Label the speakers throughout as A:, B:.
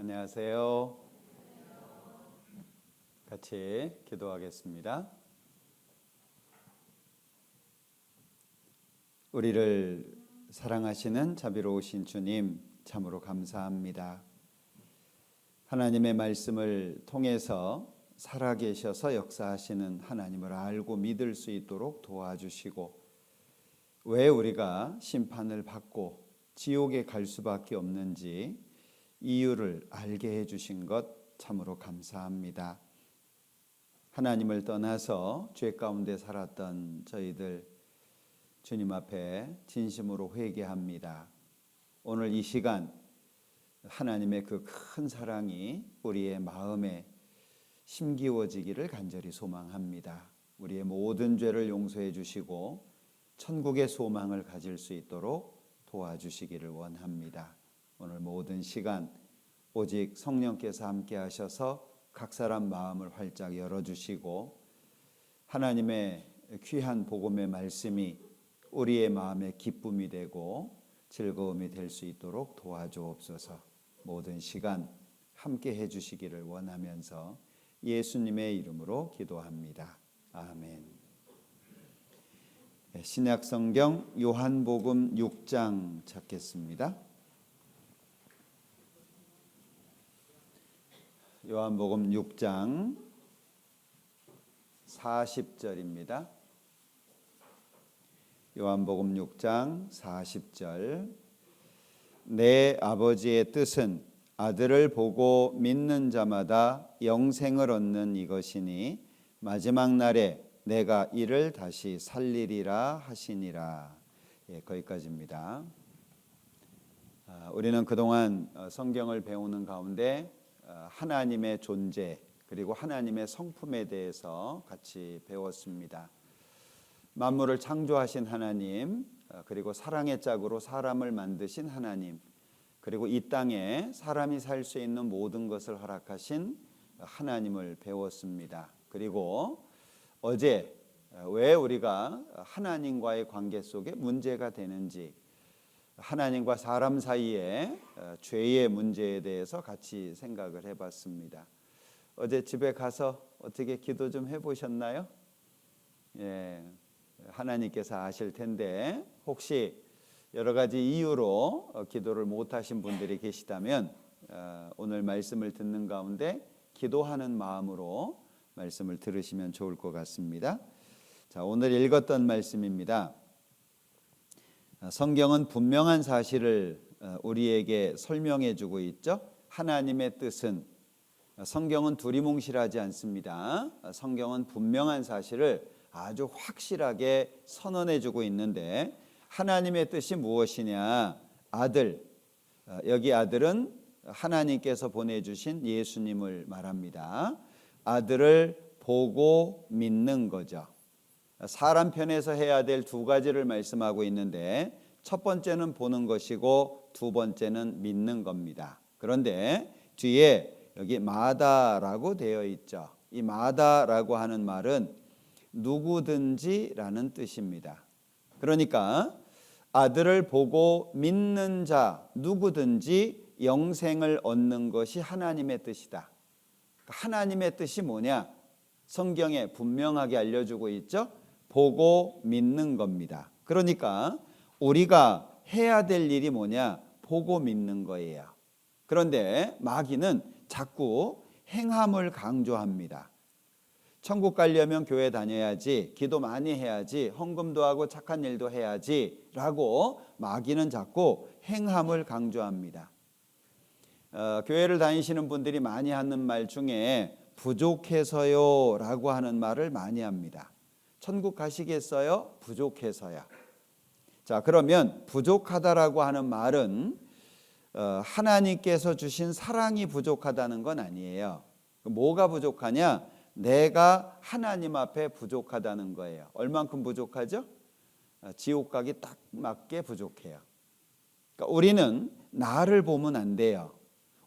A: 안녕하세요. 같이 기도하겠습니다. 우리를 사랑하시는 자비로우신 주님, 참으로 감사합니다. 하나님의 말씀을 통해서 살아계셔서 역사하시는 하나님을 알고 믿을 수 있도록 도와주시고, 왜 우리가 심판을 받고 지옥에 갈 수밖에 없는지 이유를 알게 해주신 것 참으로 감사합니다. 하나님을 떠나서 죄 가운데 살았던 저희들 주님 앞에 진심으로 회개합니다. 오늘 이 시간 하나님의 그 큰 사랑이 우리의 마음에 심기워지기를 간절히 소망합니다. 우리의 모든 죄를 용서해 주시고 천국의 소망을 가질 수 있도록 도와주시기를 원합니다. 오늘 모든 시간 오직 성령께서 함께 하셔서 각 사람 마음을 활짝 열어주시고 하나님의 귀한 복음의 말씀이 우리의 마음에 기쁨이 되고 즐거움이 될 수 있도록 도와주옵소서. 모든 시간 함께 해주시기를 원하면서 예수님의 이름으로 기도합니다. 아멘. 신약 성경 요한복음 6장 찾겠습니다. 요한복음 6장 40절입니다. 요한복음 6장 40절. 내 아버지의 뜻은 아들을 보고 믿는 자마다 영생을 얻는 이것이니 마지막 날에 내가 이를 다시 살리리라 하시니라. 거기까지입니다. 우리는 그동안 성경을 배우는 가운데 하나님의 존재 그리고 하나님의 성품에 대해서 같이 배웠습니다. 만물을 창조하신 하나님, 그리고 사랑의 짝으로 사람을 만드신 하나님, 그리고 이 땅에 사람이 살 수 있는 모든 것을 허락하신 하나님을 배웠습니다. 그리고 어제 왜 우리가 하나님과의 관계 속에 문제가 되는지, 하나님과 사람 사이의 죄의 문제에 대해서 같이 생각을 해봤습니다. 어제 집에 가서 어떻게 기도 좀 해보셨나요? 하나님께서 아실 텐데 혹시 여러 가지 이유로 기도를 못하신 분들이 계시다면 오늘 말씀을 듣는 가운데 기도하는 마음으로 말씀을 들으시면 좋을 것 같습니다. 자, 오늘 읽었던 말씀입니다. 성경은 분명한 사실을 우리에게 설명해 주고 있죠. 하나님의 뜻은, 성경은 두리뭉실하지 않습니다. 성경은 분명한 사실을 아주 확실하게 선언해 주고 있는데, 하나님의 뜻이 무엇이냐? 아들, 여기 아들은 하나님께서 보내주신 예수님을 말합니다. 아들을 보고 믿는 거죠. 사람 편에서 해야 될 두 가지를 말씀하고 있는데, 첫 번째는 보는 것이고 두 번째는 믿는 겁니다. 그런데 뒤에 여기 마다라고 되어 있죠. 이 마다라고 하는 말은 누구든지라는 뜻입니다. 그러니까 아들을 보고 믿는 자 누구든지 영생을 얻는 것이 하나님의 뜻이다. 하나님의 뜻이 뭐냐? 성경에 분명하게 알려주고 있죠. 보고 믿는 겁니다. 그러니까 우리가 해야 될 일이 뭐냐? 보고 믿는 거예요. 그런데 마귀는 자꾸 행함을 강조합니다. 천국 가려면 교회 다녀야지, 기도 많이 해야지, 헌금도 하고 착한 일도 해야지 라고 마귀는 자꾸 행함을 강조합니다. 교회를 다니시는 분들이 많이 하는 말 중에 부족해서요 라고 하는 말을 많이 합니다. 천국 가시겠어요? 부족해서야. 자, 그러면 부족하다라고 하는 말은 하나님께서 주신 사랑이 부족하다는 건 아니에요. 뭐가 부족하냐? 내가 하나님 앞에 부족하다는 거예요. 얼만큼 부족하죠? 지옥 가기 딱 맞게 부족해요. 그러니까 우리는 나를 보면 안 돼요.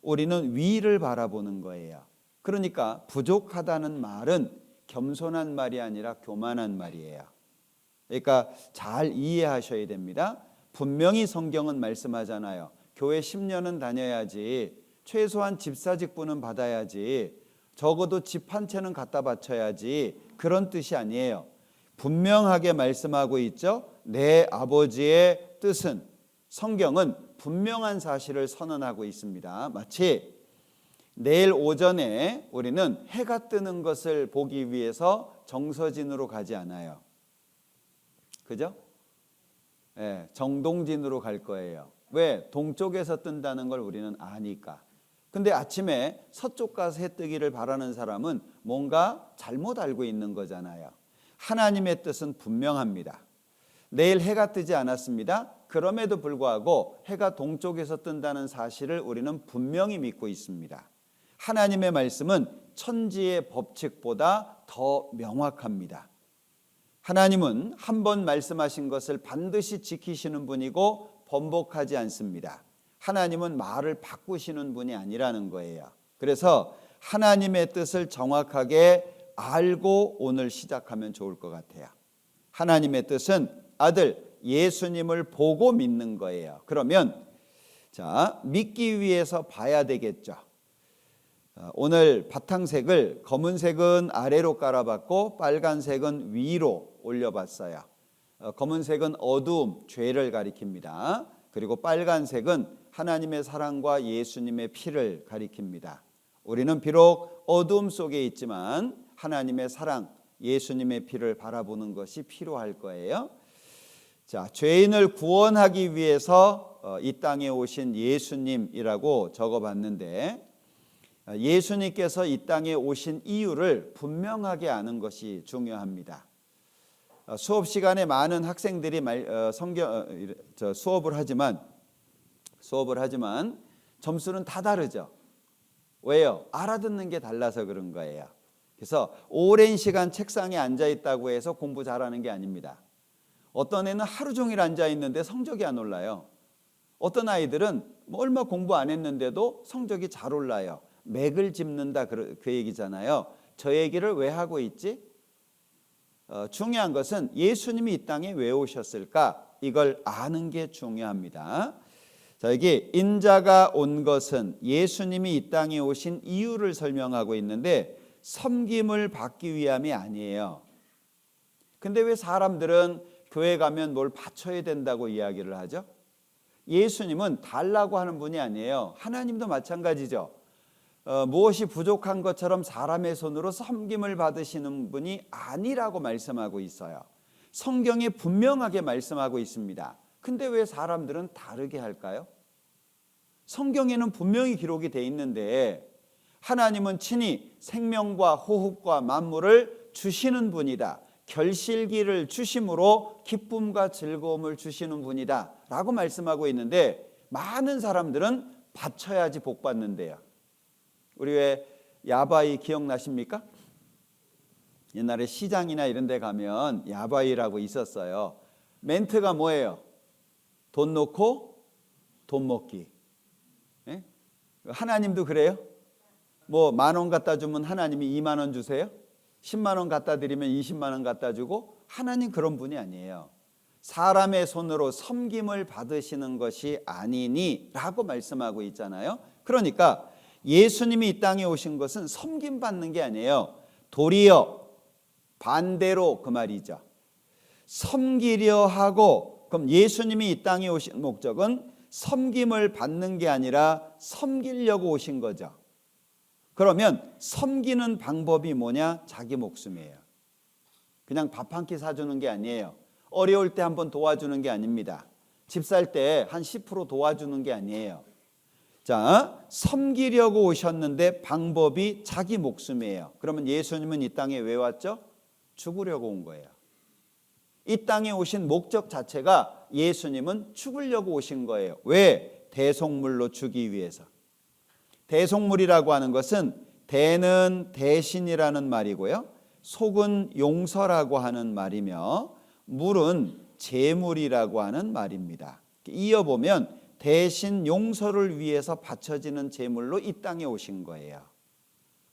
A: 우리는 위를 바라보는 거예요. 그러니까 부족하다는 말은 겸손한 말이 아니라 교만한 말이에요. 그러니까 잘 이해하셔야 됩니다. 분명히 성경은 말씀하잖아요. 교회 10년은 다녀야지, 최소한 집사직분은 받아야지, 적어도 집 한 채는 갖다 바쳐야지, 그런 뜻이 아니에요. 분명하게 말씀하고 있죠. 내 아버지의 뜻은, 성경은 분명한 사실을 선언하고 있습니다. 마치 내일 오전에 우리는 해가 뜨는 것을 보기 위해서 정서진으로 가지 않아요. 그죠? 네, 정동진으로 갈 거예요. 왜? 동쪽에서 뜬다는 걸 우리는 아니까. 근데 아침에 서쪽 가서 해 뜨기를 바라는 사람은 뭔가 잘못 알고 있는 거잖아요. 하나님의 뜻은 분명합니다. 내일 해가 뜨지 않았습니다. 그럼에도 불구하고 해가 동쪽에서 뜬다는 사실을 우리는 분명히 믿고 있습니다. 하나님의 말씀은 천지의 법칙보다 더 명확합니다. 하나님은 한 번 말씀하신 것을 반드시 지키시는 분이고 번복하지 않습니다. 하나님은 말을 바꾸시는 분이 아니라는 거예요. 그래서 하나님의 뜻을 정확하게 알고 오늘 시작하면 좋을 것 같아요. 하나님의 뜻은 아들 예수님을 보고 믿는 거예요. 그러면 자, 믿기 위해서 봐야 되겠죠. 오늘 바탕색을 검은색은 아래로 깔아봤고 빨간색은 위로 올려봤어요. 검은색은 어두움, 죄를 가리킵니다. 그리고 빨간색은 하나님의 사랑과 예수님의 피를 가리킵니다. 우리는 비록 어두움 속에 있지만 하나님의 사랑, 예수님의 피를 바라보는 것이 필요할 거예요. 자, 죄인을 구원하기 위해서 이 땅에 오신 예수님이라고 적어봤는데, 예수님께서 이 땅에 오신 이유를 분명하게 아는 것이 중요합니다. 수업 시간에 많은 학생들이 수업을 하지만 점수는 다 다르죠. 왜요? 알아듣는 게 달라서 그런 거예요. 그래서 오랜 시간 책상에 앉아 있다고 해서 공부 잘하는 게 아닙니다. 어떤 애는 하루 종일 앉아 있는데 성적이 안 올라요. 어떤 아이들은 얼마 공부 안 했는데도 성적이 잘 올라요. 맥을 짚는다, 그 얘기잖아요. 저 얘기를 왜 하고 있지? 중요한 것은 예수님이 이 땅에 왜 오셨을까? 이걸 아는 게 중요합니다. 자, 여기 인자가 온 것은 예수님이 이 땅에 오신 이유를 설명하고 있는데 섬김을 받기 위함이 아니에요. 근데 왜 사람들은 교회 가면 뭘 바쳐야 된다고 이야기를 하죠? 예수님은 달라고 하는 분이 아니에요. 하나님도 마찬가지죠. 무엇이 부족한 것처럼 사람의 손으로 섬김을 받으시는 분이 아니라고 말씀하고 있어요. 성경에 분명하게 말씀하고 있습니다. 근데 왜 사람들은 다르게 할까요? 성경에는 분명히 기록이 돼 있는데 하나님은 친히 생명과 호흡과 만물을 주시는 분이다. 결실기를 주심으로 기쁨과 즐거움을 주시는 분이다 라고 말씀하고 있는데 많은 사람들은 바쳐야지 복 받는데요. 우리 왜 야바이 기억나십니까? 옛날에 시장이나 이런 데 가면 야바이라고 있었어요. 멘트가 뭐예요? 돈 놓고 돈 먹기. 예? 하나님도 그래요? 뭐 10,000원 갖다 주면 하나님이 20,000원 주세요? 10만 원 갖다 드리면 20만 원 갖다 주고? 하나님 그런 분이 아니에요. 사람의 손으로 섬김을 받으시는 것이 아니니 라고 말씀하고 있잖아요. 그러니까 예수님이 이 땅에 오신 것은 섬김 받는 게 아니에요. 도리어 반대로 그 말이죠. 섬기려 하고, 그럼 예수님이 이 땅에 오신 목적은 섬김을 받는 게 아니라 섬기려고 오신 거죠. 그러면 섬기는 방법이 뭐냐? 자기 목숨이에요. 그냥 밥 한 끼 사주는 게 아니에요. 어려울 때 한번 도와주는 게 아닙니다. 집 살 때 한 10% 도와주는 게 아니에요. 자, 섬기려고 오셨는데 방법이 자기 목숨이에요. 그러면 예수님은 이 땅에 왜 왔죠? 죽으려고 온 거예요. 이 땅에 오신 목적 자체가 예수님은 죽으려고 오신 거예요. 왜? 대속물로 주기 위해서. 대속물이라고 하는 것은 대는 대신이라는 말이고요. 속은 용서라고 하는 말이며 물은 제물이라고 하는 말입니다. 이어보면 대신 용서를 위해서 바쳐지는 제물로 이 땅에 오신 거예요.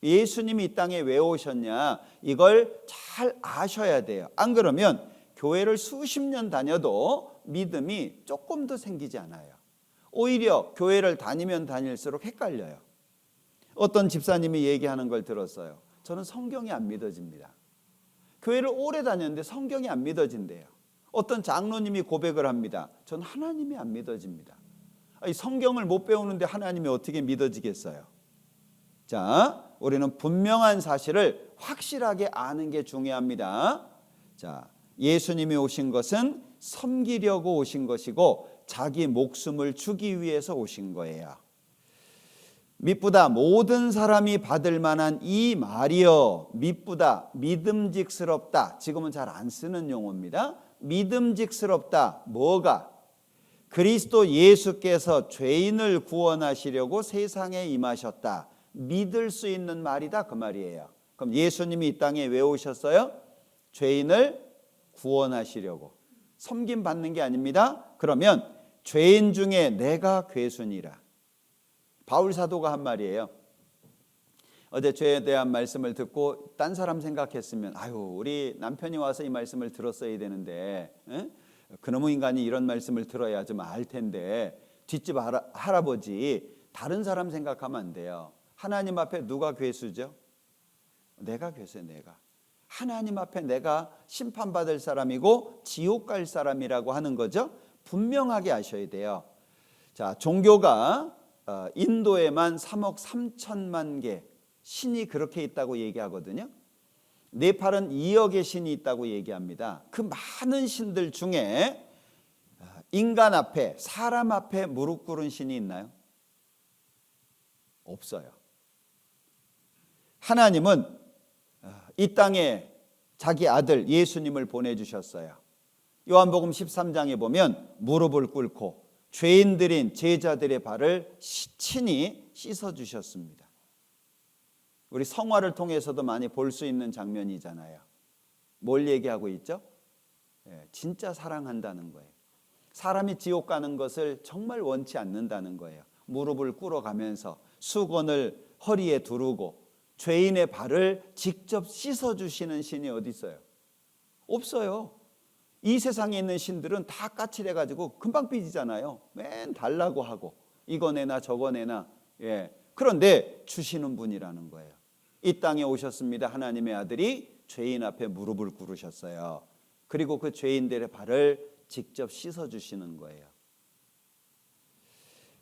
A: 예수님이 이 땅에 왜 오셨냐? 이걸 잘 아셔야 돼요. 안 그러면 교회를 수십 년 다녀도 믿음이 조금도 생기지 않아요. 오히려 교회를 다니면 다닐수록 헷갈려요. 어떤 집사님이 얘기하는 걸 들었어요. 저는 성경이 안 믿어집니다. 교회를 오래 다녔는데 성경이 안 믿어진대요. 어떤 장로님이 고백을 합니다. 저는 하나님이 안 믿어집니다. 아니, 성경을 못 배우는데 하나님이 어떻게 믿어지겠어요? 자, 우리는 분명한 사실을 확실하게 아는 게 중요합니다. 자, 예수님이 오신 것은 섬기려고 오신 것이고 자기 목숨을 주기 위해서 오신 거예요. 미쁘다 모든 사람이 받을 만한 이 말이여. 미쁘다, 믿음직스럽다. 지금은 잘 안 쓰는 용어입니다. 믿음직스럽다. 뭐가? 그리스도 예수께서 죄인을 구원하시려고 세상에 임하셨다. 믿을 수 있는 말이다, 그 말이에요. 그럼 예수님이 이 땅에 왜 오셨어요? 죄인을 구원하시려고. 섬김 받는 게 아닙니다. 그러면 죄인 중에 내가 괴순이라. 바울 사도가 한 말이에요. 어제 죄에 대한 말씀을 듣고 딴 사람 생각했으면 아유, 우리 남편이 와서 이 말씀을 들었어야 되는데, 그놈의 인간이 이런 말씀을 들어야 좀 알 텐데, 뒷집 할아버지 다른 사람 생각하면 안 돼요. 하나님 앞에 누가 괴수죠? 내가 괴수예요. 내가. 하나님 앞에 내가 심판받을 사람이고 지옥 갈 사람이라고 하는 거죠. 분명하게 아셔야 돼요. 자, 종교가 인도에만 3억 3천만 개 신이 그렇게 있다고 얘기하거든요. 네팔은 2억의 신이 있다고 얘기합니다. 그 많은 신들 중에 인간 앞에, 사람 앞에 무릎 꿇은 신이 있나요? 없어요. 하나님은 이 땅에 자기 아들 예수님을 보내주셨어요. 요한복음 13장에 보면 무릎을 꿇고 죄인들인 제자들의 발을 친히 씻어주셨습니다. 우리 성화를 통해서도 많이 볼 수 있는 장면이잖아요. 뭘 얘기하고 있죠? 진짜 사랑한다는 거예요. 사람이 지옥 가는 것을 정말 원치 않는다는 거예요. 무릎을 꿇어가면서 수건을 허리에 두르고 죄인의 발을 직접 씻어주시는 신이 어디 있어요? 없어요. 이 세상에 있는 신들은 다 까칠해가지고 금방 삐지잖아요. 맨 달라고 하고 이거 내놔 저거 내놔. 그런데 주시는 분이라는 거예요. 이 땅에 오셨습니다. 하나님의 아들이 죄인 앞에 무릎을 꿇으셨어요. 그리고 그 죄인들의 발을 직접 씻어주시는 거예요.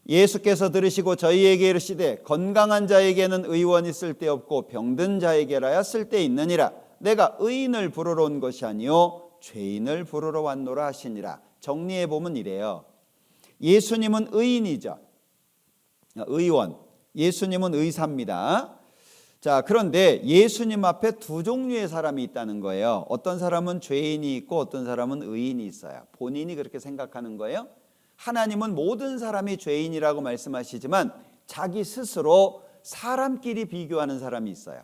A: 예수께서 들으시고 저희에게 이르시되 건강한 자에게는 의원이 쓸데없고 병든 자에게라야 쓸데있느니라. 내가 의인을 부르러 온 것이 아니요 죄인을 부르러 왔노라 하시니라. 정리해 보면 이래요. 예수님은 의인이죠. 의원. 예수님은 의사입니다. 자, 그런데 예수님 앞에 두 종류의 사람이 있다는 거예요. 어떤 사람은 죄인이 있고 어떤 사람은 의인이 있어요. 본인이 그렇게 생각하는 거예요. 하나님은 모든 사람이 죄인이라고 말씀하시지만 자기 스스로 사람끼리 비교하는 사람이 있어요.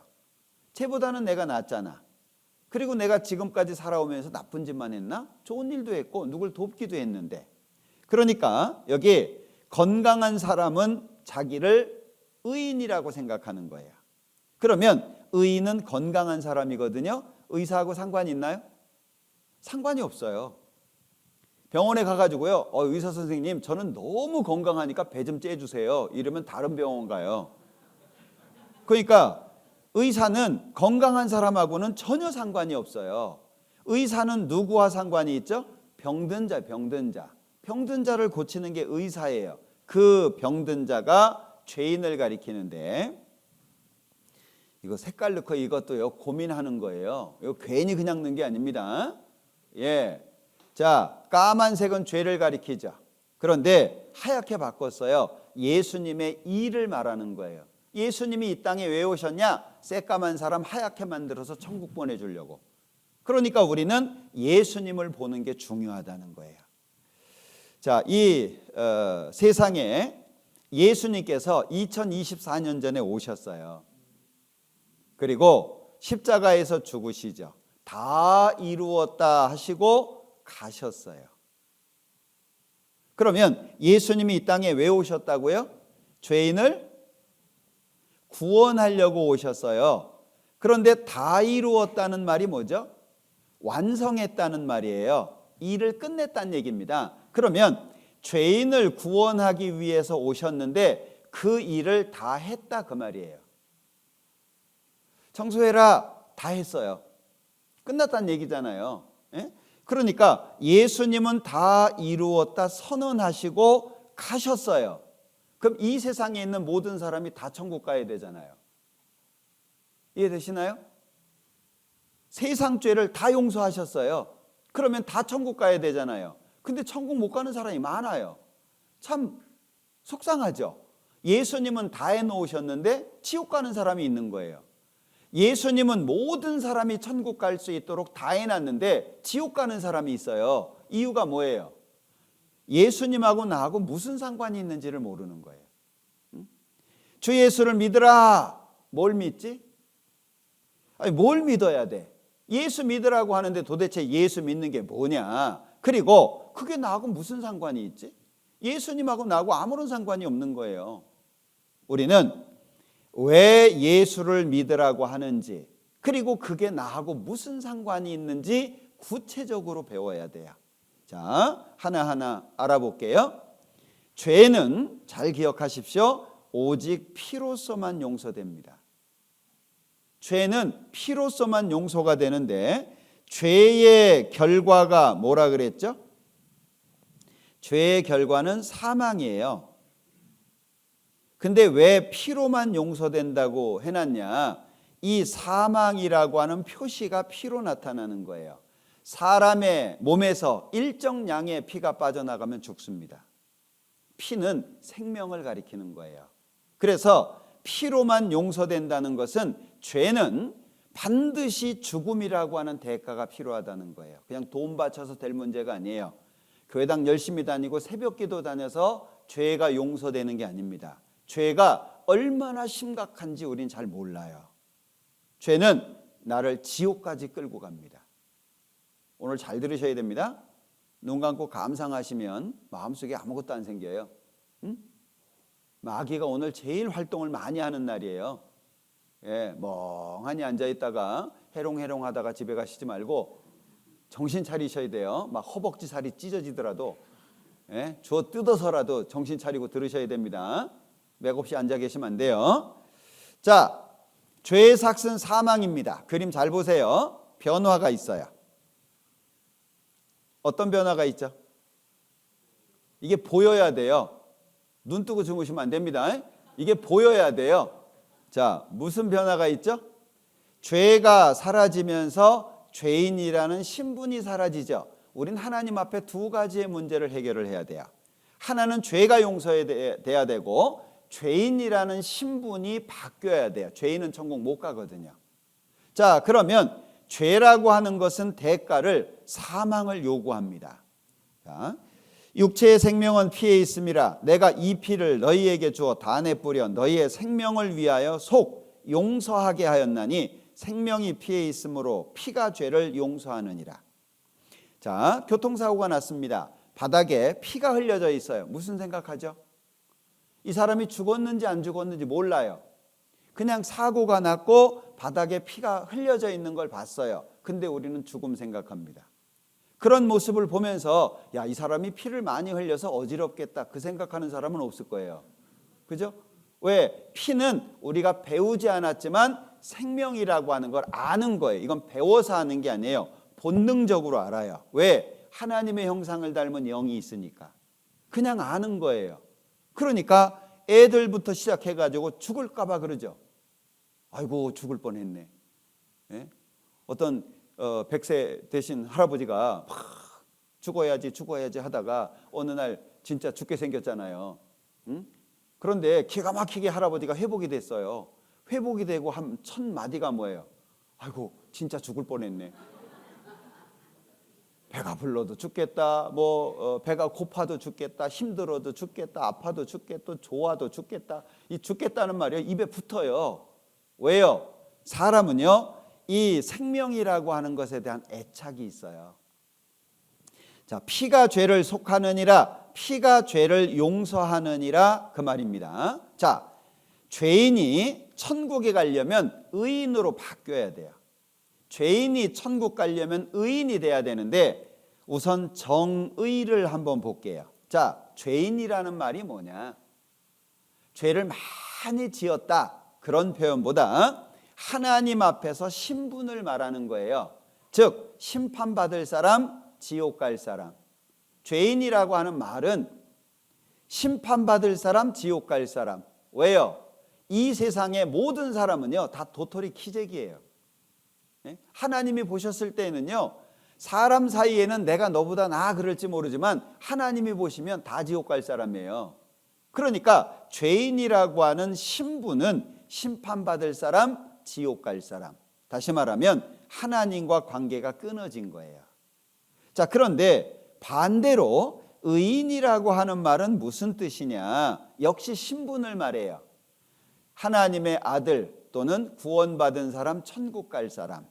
A: 쟤보다는 내가 낫잖아. 그리고 내가 지금까지 살아오면서 나쁜 짓만 했나? 좋은 일도 했고 누굴 돕기도 했는데. 그러니까 여기 건강한 사람은 자기를 의인이라고 생각하는 거예요. 그러면 의인은 건강한 사람이거든요. 의사하고 상관이 있나요? 상관이 없어요. 병원에 가가지고요, 의사 선생님 저는 너무 건강하니까 배 좀 째주세요. 이러면 다른 병원 가요. 그러니까 의사는 건강한 사람하고는 전혀 상관이 없어요. 의사는 누구와 상관이 있죠? 병든 자, 병든 자. 병든 자를 고치는 게 의사예요. 그 병든 자가 죄인을 가리키는데, 이거 색깔 넣고 이것도요 고민하는 거예요. 이거 괜히 그냥 넣은 게 아닙니다. 자, 까만색은 죄를 가리키죠. 그런데 하얗게 바꿨어요. 예수님의 일을 말하는 거예요. 예수님이 이 땅에 왜 오셨냐? 새까만 사람 하얗게 만들어서 천국 보내주려고. 그러니까 우리는 예수님을 보는 게 중요하다는 거예요. 자, 이 세상에 예수님께서 2024년 전에 오셨어요. 그리고 십자가에서 죽으시죠. 다 이루었다 하시고 가셨어요. 그러면 예수님이 이 땅에 왜 오셨다고요? 죄인을 구원하려고 오셨어요. 그런데 다 이루었다는 말이 뭐죠? 완성했다는 말이에요. 일을 끝냈다는 얘기입니다. 그러면 죄인을 구원하기 위해서 오셨는데 그 일을 다 했다 그 말이에요. 청소해라 다 했어요. 끝났다는 얘기잖아요. 예? 그러니까 예수님은 다 이루었다 선언하시고 가셨어요. 그럼 이 세상에 있는 모든 사람이 다 천국 가야 되잖아요. 이해되시나요? 세상 죄를 다 용서하셨어요. 그러면 다 천국 가야 되잖아요. 근데 천국 못 가는 사람이 많아요. 참 속상하죠. 예수님은 다 해놓으셨는데 지옥 가는 사람이 있는 거예요. 예수님은 모든 사람이 천국 갈 수 있도록 다 해놨는데 지옥 가는 사람이 있어요. 이유가 뭐예요? 예수님하고 나하고 무슨 상관이 있는지를 모르는 거예요. 주 예수를 믿으라. 뭘 믿지? 아니, 뭘 믿어야 돼? 예수 믿으라고 하는데 도대체 예수 믿는 게 뭐냐? 그리고 그게 나하고 무슨 상관이 있지? 예수님하고 나하고 아무런 상관이 없는 거예요. 우리는 왜 예수를 믿으라고 하는지, 그리고 그게 나하고 무슨 상관이 있는지 구체적으로 배워야 돼요. 자, 하나하나 알아볼게요. 죄는 잘 기억하십시오. 오직 피로서만 용서됩니다. 죄는 피로서만 용서가 되는데 죄의 결과가 뭐라 그랬죠? 죄의 결과는 사망이에요. 근데 왜 피로만 용서된다고 해놨냐? 이 사망이라고 하는 표시가 피로 나타나는 거예요. 사람의 몸에서 일정량의 피가 빠져나가면 죽습니다. 피는 생명을 가리키는 거예요. 그래서 피로만 용서된다는 것은 죄는 반드시 죽음이라고 하는 대가가 필요하다는 거예요. 그냥 돈 바쳐서 될 문제가 아니에요. 교회당 열심히 다니고 새벽기도 다녀서 죄가 용서되는 게 아닙니다. 죄가 얼마나 심각한지 우린 잘 몰라요. 죄는 나를 지옥까지 끌고 갑니다. 오늘 잘 들으셔야 됩니다. 눈 감고 감상하시면 마음속에 아무것도 안 생겨요. 마귀가 오늘 제일 활동을 많이 하는 날이에요. 예, 멍하니 앉아있다가 해롱해롱 하다가 집에 가시지 말고 정신 차리셔야 돼요. 막 허벅지 살이 찢어지더라도 주워 뜯어서라도 정신 차리고 들으셔야 됩니다. 맥없이 앉아 계시면 안 돼요. 자, 죄의 삭은 사망입니다. 그림 잘 보세요. 변화가 있어요. 어떤 변화가 있죠? 이게 보여야 돼요. 눈 뜨고 주무시면 안 됩니다. 이게 보여야 돼요. 자, 무슨 변화가 있죠? 죄가 사라지면서 죄인이라는 신분이 사라지죠. 우린 하나님 앞에 두 가지의 문제를 해결을 해야 돼요. 하나는 죄가 용서돼야 되고 죄인이라는 신분이 바뀌어야 돼요. 죄인은 천국 못 가거든요. 자, 그러면 죄라고 하는 것은 대가를 사망을 요구합니다. 자, 육체의 생명은 피에 있음이라 내가 이 피를 너희에게 주어 단에 뿌려 너희의 생명을 위하여 속 용서하게 하였나니 생명이 피에 있으므로 피가 죄를 용서하느니라. 자, 교통사고가 났습니다. 바닥에 피가 흘려져 있어요. 무슨 생각하죠? 이 사람이 죽었는지 안 죽었는지 몰라요. 그냥 사고가 났고 바닥에 피가 흘려져 있는 걸 봤어요. 근데 우리는 죽음 생각합니다. 그런 모습을 보면서 야, 이 사람이 피를 많이 흘려서 어지럽겠다 그 생각하는 사람은 없을 거예요. 그죠? 왜? 피는 우리가 배우지 않았지만 생명이라고 하는 걸 아는 거예요. 이건 배워서 하는 게 아니에요. 본능적으로 알아요. 왜? 하나님의 형상을 닮은 영이 있으니까. 그냥 아는 거예요. 그러니까 애들부터 시작해가지고 죽을까 봐 그러죠. 아이고 죽을 뻔했네. 예? 어떤 100세 되신 할아버지가 막 죽어야지 하다가 어느 날 진짜 죽게 생겼잖아요. 응? 그런데 기가 막히게 할아버지가 회복이 됐어요. 회복이 되고 한 첫 마디가 뭐예요? 아이고 진짜 죽을 뻔했네. 배가 불러도 죽겠다, 배가 고파도 죽겠다, 힘들어도 죽겠다, 아파도 죽겠다, 좋아도 죽겠다. 이 죽겠다는 말이요 입에 붙어요. 왜요? 사람은요 이 생명이라고 하는 것에 대한 애착이 있어요. 자, 피가 죄를 속하느니라, 피가 죄를 용서하느니라 그 말입니다. 자, 죄인이 천국에 가려면 의인으로 바뀌어야 돼요. 죄인이 천국 가려면 의인이 돼야 되는데 우선 정의를 한번 볼게요. 자, 죄인이라는 말이 뭐냐? 죄를 많이 지었다 그런 표현보다 하나님 앞에서 신분을 말하는 거예요. 즉 심판받을 사람, 지옥 갈 사람. 죄인이라고 하는 말은 심판받을 사람, 지옥 갈 사람. 왜요? 이 세상의 모든 사람은요 다 도토리 키재기예요. 하나님이 보셨을 때는요 사람 사이에는 내가 너보다 나아 그럴지 모르지만 하나님이 보시면 다 지옥 갈 사람이에요. 그러니까 죄인이라고 하는 신분은 심판받을 사람, 지옥 갈 사람. 다시 말하면 하나님과 관계가 끊어진 거예요. 자, 그런데 반대로 의인이라고 하는 말은 무슨 뜻이냐? 역시 신분을 말해요. 하나님의 아들 또는 구원받은 사람, 천국 갈 사람.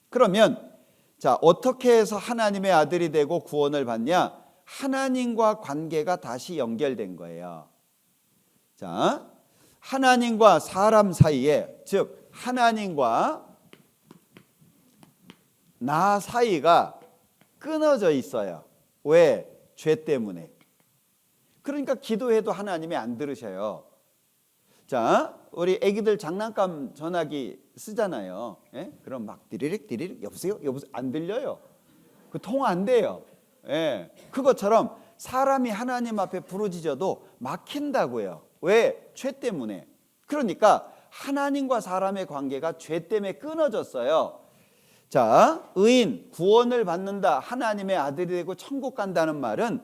A: 그러면 자, 어떻게 해서 하나님의 아들이 되고 구원을 받냐? 하나님과 관계가 다시 연결된 거예요. 자, 하나님과 사람 사이에, 즉 하나님과 나 사이가 끊어져 있어요. 왜? 죄 때문에. 그러니까 기도해도 하나님이 안 들으셔요. 자, 우리 애기들 장난감 전화기 쓰잖아요. 예? 그럼 막 디리릭 디리릭 여보세요? 여보세요? 안 들려요. 그 통화 안 돼요. 예. 그것처럼 사람이 하나님 앞에 부르짖어도 막힌다고요. 왜? 죄 때문에. 그러니까 하나님과 사람의 관계가 죄 때문에 끊어졌어요. 자, 의인 구원을 받는다, 하나님의 아들이 되고 천국 간다는 말은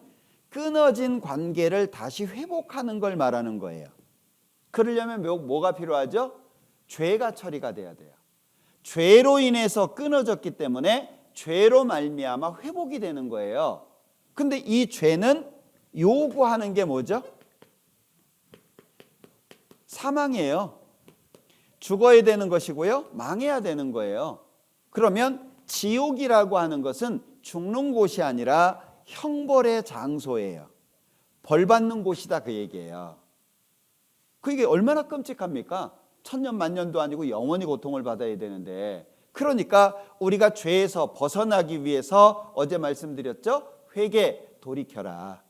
A: 끊어진 관계를 다시 회복하는 걸 말하는 거예요. 그러려면 뭐가 필요하죠? 죄가 처리가 돼야 돼요. 죄로 인해서 끊어졌기 때문에 죄로 말미암아 회복이 되는 거예요. 근데 이 죄는 요구하는 게 뭐죠? 사망이에요. 죽어야 되는 것이고요, 망해야 되는 거예요. 그러면 지옥이라고 하는 것은 죽는 곳이 아니라 형벌의 장소예요. 벌 받는 곳이다 그 얘기예요. 그게 얼마나 끔찍합니까? 천년 만년도 아니고 영원히 고통을 받아야 되는데, 그러니까 우리가 죄에서 벗어나기 위해서 어제 말씀드렸죠? 회개, 돌이켜라.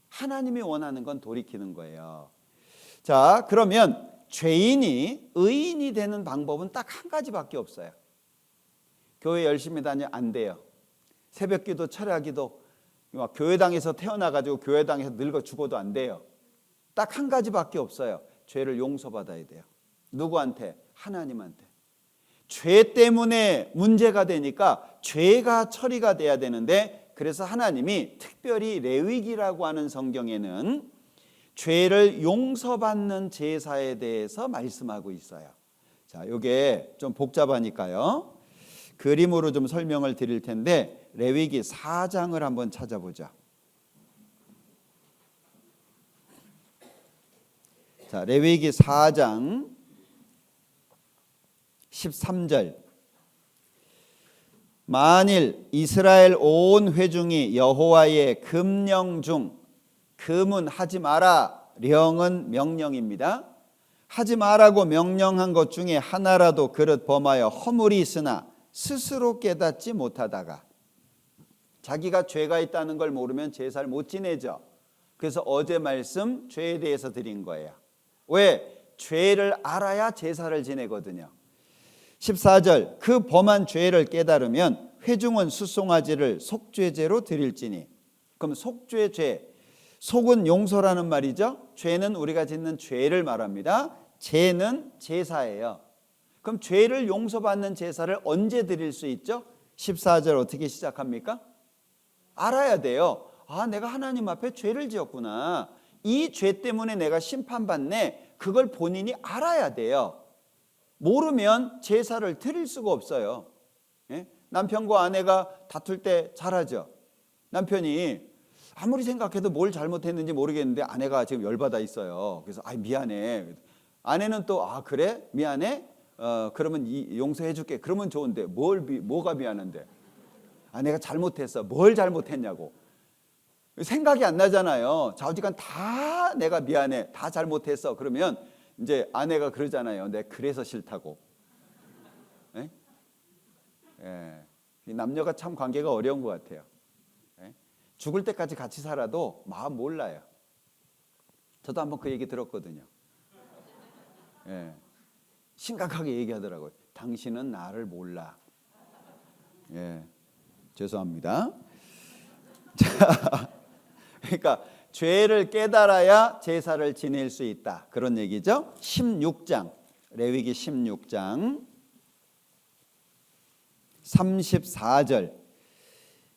A: 하나님이 원하는 건 돌이키는 거예요. 자, 그러면 죄인이 의인이 되는 방법은 딱 한 가지밖에 없어요. 교회 열심히 다녀 안 돼요. 새벽기도, 철야기도 교회당에서 태어나가지고 교회당에서 늙어 죽어도 안 돼요. 딱 한 가지밖에 없어요. 죄를 용서받아야 돼요. 누구한테? 하나님한테. 죄 때문에 문제가 되니까 죄가 처리가 돼야 되는데, 그래서 하나님이 특별히 레위기라고 하는 성경에는 죄를 용서받는 제사에 대해서 말씀하고 있어요. 자, 이게 좀 복잡하니까요. 그림으로 좀 설명을 드릴 텐데 레위기 4장을 한번 찾아보자. 자, 레위기 4장 13절. 만일 이스라엘 온 회중이 여호와의 금령 중, 금은 하지 마라, 령은 명령입니다. 하지 말라고 명령한 것 중에 하나라도 그릇 범하여 허물이 있으나 스스로 깨닫지 못하다가, 자기가 죄가 있다는 걸 모르면 제사를 못 지내죠. 그래서 어제 말씀 죄에 대해서 드린 거예요. 왜? 죄를 알아야 제사를 지내거든요. 14절. 그 범한 죄를 깨달으면 회중은 수송아지를 속죄제로 드릴지니. 그럼 속죄 죄, 속은 용서라는 말이죠. 죄는 우리가 짓는 죄를 말합니다. 죄는 제사예요. 그럼 죄를 용서받는 제사를 언제 드릴 수 있죠? 14절 어떻게 시작합니까? 알아야 돼요. 아, 내가 하나님 앞에 죄를 지었구나. 이 죄 때문에 내가 심판받네. 그걸 본인이 알아야 돼요. 모르면 제사를 드릴 수가 없어요. 예? 남편과 아내가 다툴 때 잘하죠. 남편이 아무리 생각해도 뭘 잘못했는지 모르겠는데 아내가 지금 열받아 있어요. 그래서 미안해. 아내는 또 그래? 미안해? 그러면 용서해 줄게. 그러면 좋은데 뭐가 미안한데? 내가 잘못했어. 뭘 잘못했냐고. 생각이 안 나잖아요. 좌우지간 다 내가 미안해. 다 잘못했어. 그러면 이제 아내가 그러잖아요. 내가 그래서 싫다고. 예? 예. 남녀가 참 관계가 어려운 것 같아요. 예? 죽을 때까지 같이 살아도 마음 몰라요. 저도 한번 그 얘기 들었거든요. 예, 심각하게 얘기하더라고요. 당신은 나를 몰라. 예, 죄송합니다. 자, 그러니까 죄를 깨달아야 제사를 지낼 수 있다. 그런 얘기죠. 16장, 레위기 16장 34절.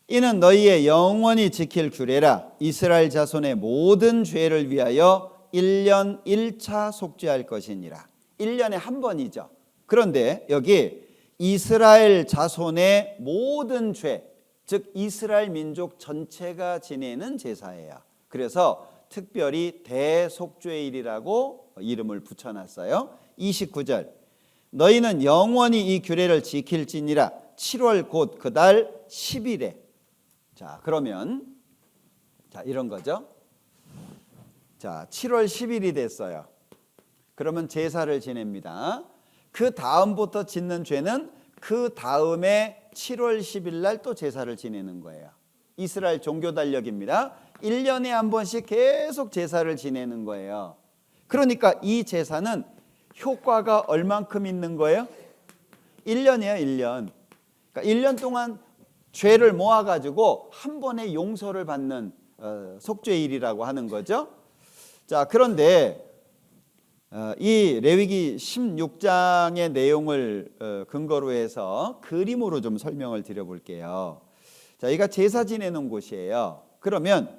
A: 이는 너희의 영원히 지킬 규례라. 이스라엘 자손의 모든 죄를 위하여 1년 1차 속죄할 것이니라. 1년에 한 번이죠. 그런데 여기 이스라엘 자손의 모든 죄, 즉 이스라엘 민족 전체가 지내는 제사예요. 그래서 특별히 대속죄일이라고 이름을 붙여놨어요. 29절. 너희는 영원히 이 규례를 지킬지니라. 7월 곧 그 달 10일에. 자, 그러면 이런 거죠. 자, 7월 10일이 됐어요. 그러면 제사를 지냅니다. 그 다음부터 짓는 죄는 그 다음에 7월 10일 날 또 제사를 지내는 거예요. 이스라엘 종교 달력입니다. 1년에 한 번씩 계속 제사를 지내는 거예요. 그러니까 이 제사는 효과가 얼만큼 있는 거예요? 1년이에요, 1년. 그러니까 1년 동안 죄를 모아가지고 한 번에 용서를 받는 속죄일이라고 하는 거죠. 자, 그런데 이 레위기 16장의 내용을 근거로 해서 그림으로 좀 설명을 드려볼게요. 자, 여기가 제사 지내는 곳이에요. 그러면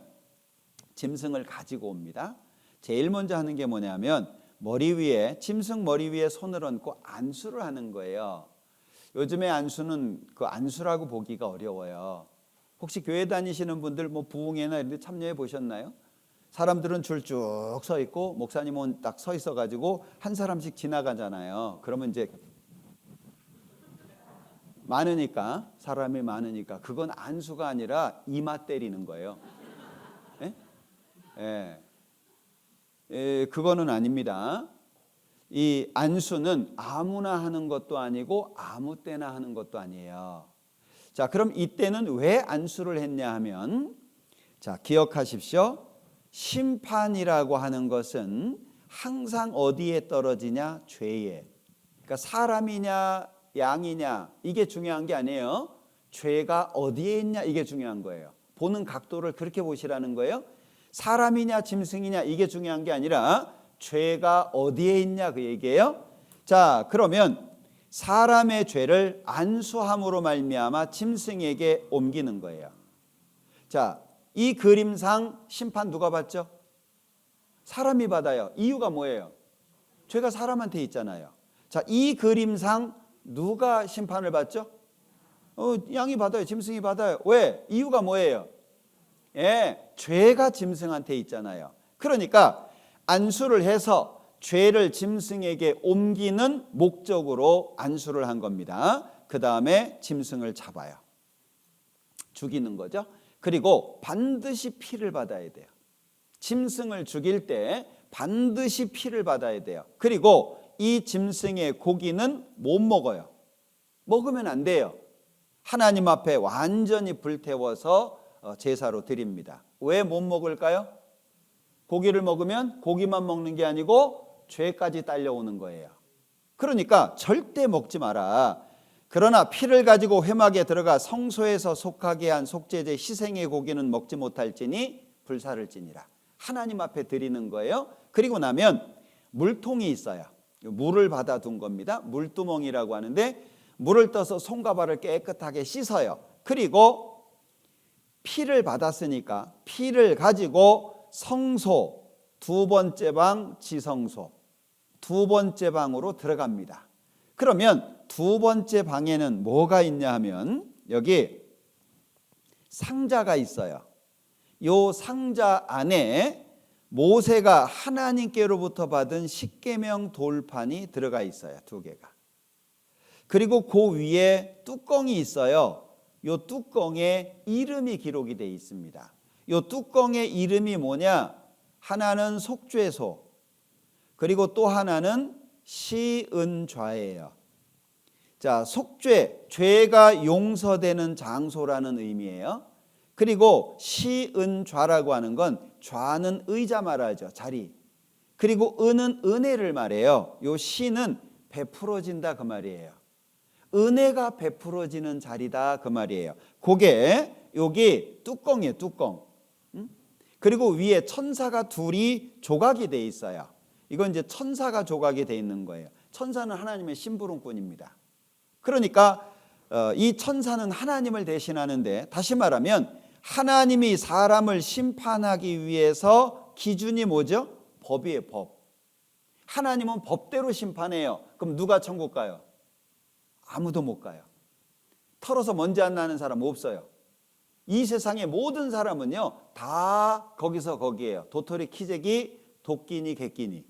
A: 짐승을 가지고 옵니다. 제일 먼저 하는 게 뭐냐면 머리 위에, 짐승 머리 위에 손을 얹고 안수를 하는 거예요. 요즘에 안수는 그 안수라고 보기가 어려워요. 혹시 교회 다니시는 분들 뭐 부흥회나 이런 데 참여해 보셨나요? 사람들은 줄 쭉 서 있고 목사님은 딱 서 있어 가지고 한 사람씩 지나가잖아요. 그러면 이제 많으니까, 사람이 많으니까 그건 안수가 아니라 이마 때리는 거예요. 그거는 아닙니다. 이 안수는 아무나 하는 것도 아니고 아무 때나 하는 것도 아니에요. 자, 그럼 이때는 왜 안수를 했냐 하면, 자, 기억하십시오. 심판이라고 하는 것은 항상 어디에 떨어지냐? 죄에. 그러니까 사람이냐 양이냐 이게 중요한 게 아니에요. 죄가 어디에 있냐 이게 중요한 거예요. 보는 각도를 그렇게 보시라는 거예요. 사람이냐 짐승이냐 이게 중요한 게 아니라 죄가 어디에 있냐 그 얘기예요. 자, 그러면 사람의 죄를 안수함으로 말미암아 짐승에게 옮기는 거예요. 자, 이 그림상 심판 누가 받죠? 사람이 받아요. 이유가 뭐예요? 죄가 사람한테 있잖아요. 자, 이 그림상 누가 심판을 받죠? 양이 받아요. 짐승이 받아요. 왜? 이유가 뭐예요? 죄가 짐승한테 있잖아요. 그러니까 안수를 해서 죄를 짐승에게 옮기는 목적으로 안수를 한 겁니다. 그 다음에 짐승을 잡아요. 죽이는 거죠. 그리고 반드시 피를 받아야 돼요. 짐승을 죽일 때 반드시 피를 받아야 돼요. 그리고 이 짐승의 고기는 못 먹어요. 먹으면 안 돼요. 하나님 앞에 완전히 불태워서 제사로 드립니다. 왜 못 먹을까요? 고기를 먹으면 고기만 먹는 게 아니고 죄까지 딸려오는 거예요. 그러니까 절대 먹지 마라. 그러나 피를 가지고 회막에 들어가 성소에서 속하게 한 속죄제 희생의 고기는 먹지 못할지니 불사를 지니라. 하나님 앞에 드리는 거예요. 그리고 나면 물통이 있어요. 물을 받아 둔 겁니다. 물두멍이라고 하는데 물을 떠서 손과 발을 깨끗하게 씻어요. 그리고 피를 받았으니까 피를 가지고 성소, 두 번째 방 지성소, 두 번째 방으로 들어갑니다. 그러면 두 번째 방에는 뭐가 있냐 하면 여기 상자가 있어요. 이 상자 안에 모세가 하나님께로부터 받은 십계명 돌판이 들어가 있어요. 두 개가. 그리고 그 위에 뚜껑이 있어요. 이 뚜껑에 이름이 기록이 되어 있습니다. 이 뚜껑의 이름이 뭐냐? 하나는 속죄소, 그리고 또 하나는 시은좌예요. 자, 속죄, 죄가 용서되는 장소라는 의미예요. 그리고 시은좌라고 하는 건 좌는 의자 말하죠. 자리. 그리고 은은 은혜를 말해요. 요 시는 베풀어진다 그 말이에요. 은혜가 베풀어지는 자리다 그 말이에요. 그게 여기 뚜껑이에요. 뚜껑. 그리고 위에 천사가 둘이 조각이 돼 있어요. 이건 이제 천사가 조각이 돼 있는 거예요. 천사는 하나님의 심부름꾼입니다. 그러니까 이 천사는 하나님을 대신하는데, 다시 말하면 하나님이 사람을 심판하기 위해서 기준이 뭐죠? 법이에요. 법. 하나님은 법대로 심판해요. 그럼 누가 천국 가요? 아무도 못 가요. 털어서 먼지 안 나는 사람 없어요. 이 세상의 모든 사람은요 다 거기서 거기에요. 도토리 키재기 도끼니 개끼니,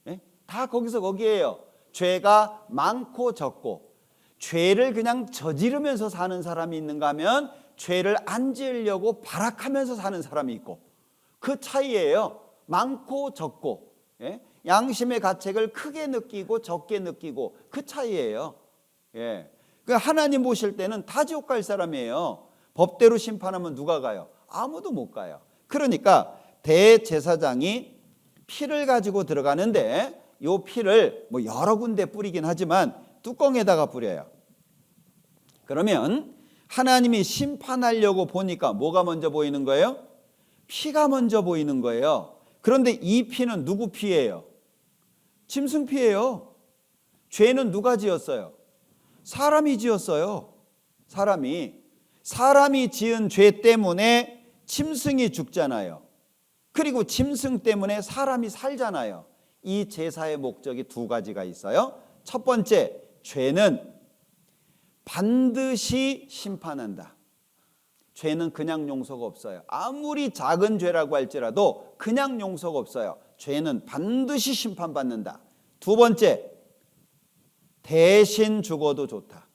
A: 네? 다 거기서 거기에요. 죄가 많고 적고, 죄를 그냥 저지르면서 사는 사람이 있는가 하면 죄를 안 지으려고 발악하면서 사는 사람이 있고, 그 차이예요. 많고 적고, 예? 양심의 가책을 크게 느끼고 적게 느끼고, 그 차이예요. 예. 그러니까 하나님 보실 때는 다 지옥 갈 사람이에요. 법대로 심판하면 누가 가요? 아무도 못 가요. 그러니까 대제사장이 피를 가지고 들어가는데, 이 피를 뭐 여러 군데 뿌리긴 하지만 뚜껑에다가 뿌려요. 그러면 하나님이 심판하려고 보니까 뭐가 먼저 보이는 거예요? 피가 먼저 보이는 거예요. 그런데 이 피는 누구 피예요? 짐승 피예요. 죄는 누가 지었어요? 사람이 지었어요. 사람이 지은 죄 때문에 짐승이 죽잖아요. 그리고 짐승 때문에 사람이 살잖아요. 이 제사의 목적이 두 가지가 있어요. 첫 번째, 죄는 반드시 심판한다. 죄는 그냥 용서가 없어요. 아무리 작은 죄라고 할지라도 그냥 용서가 없어요. 죄는 반드시 심판받는다. 두 번째, 대신 죽어도 좋다.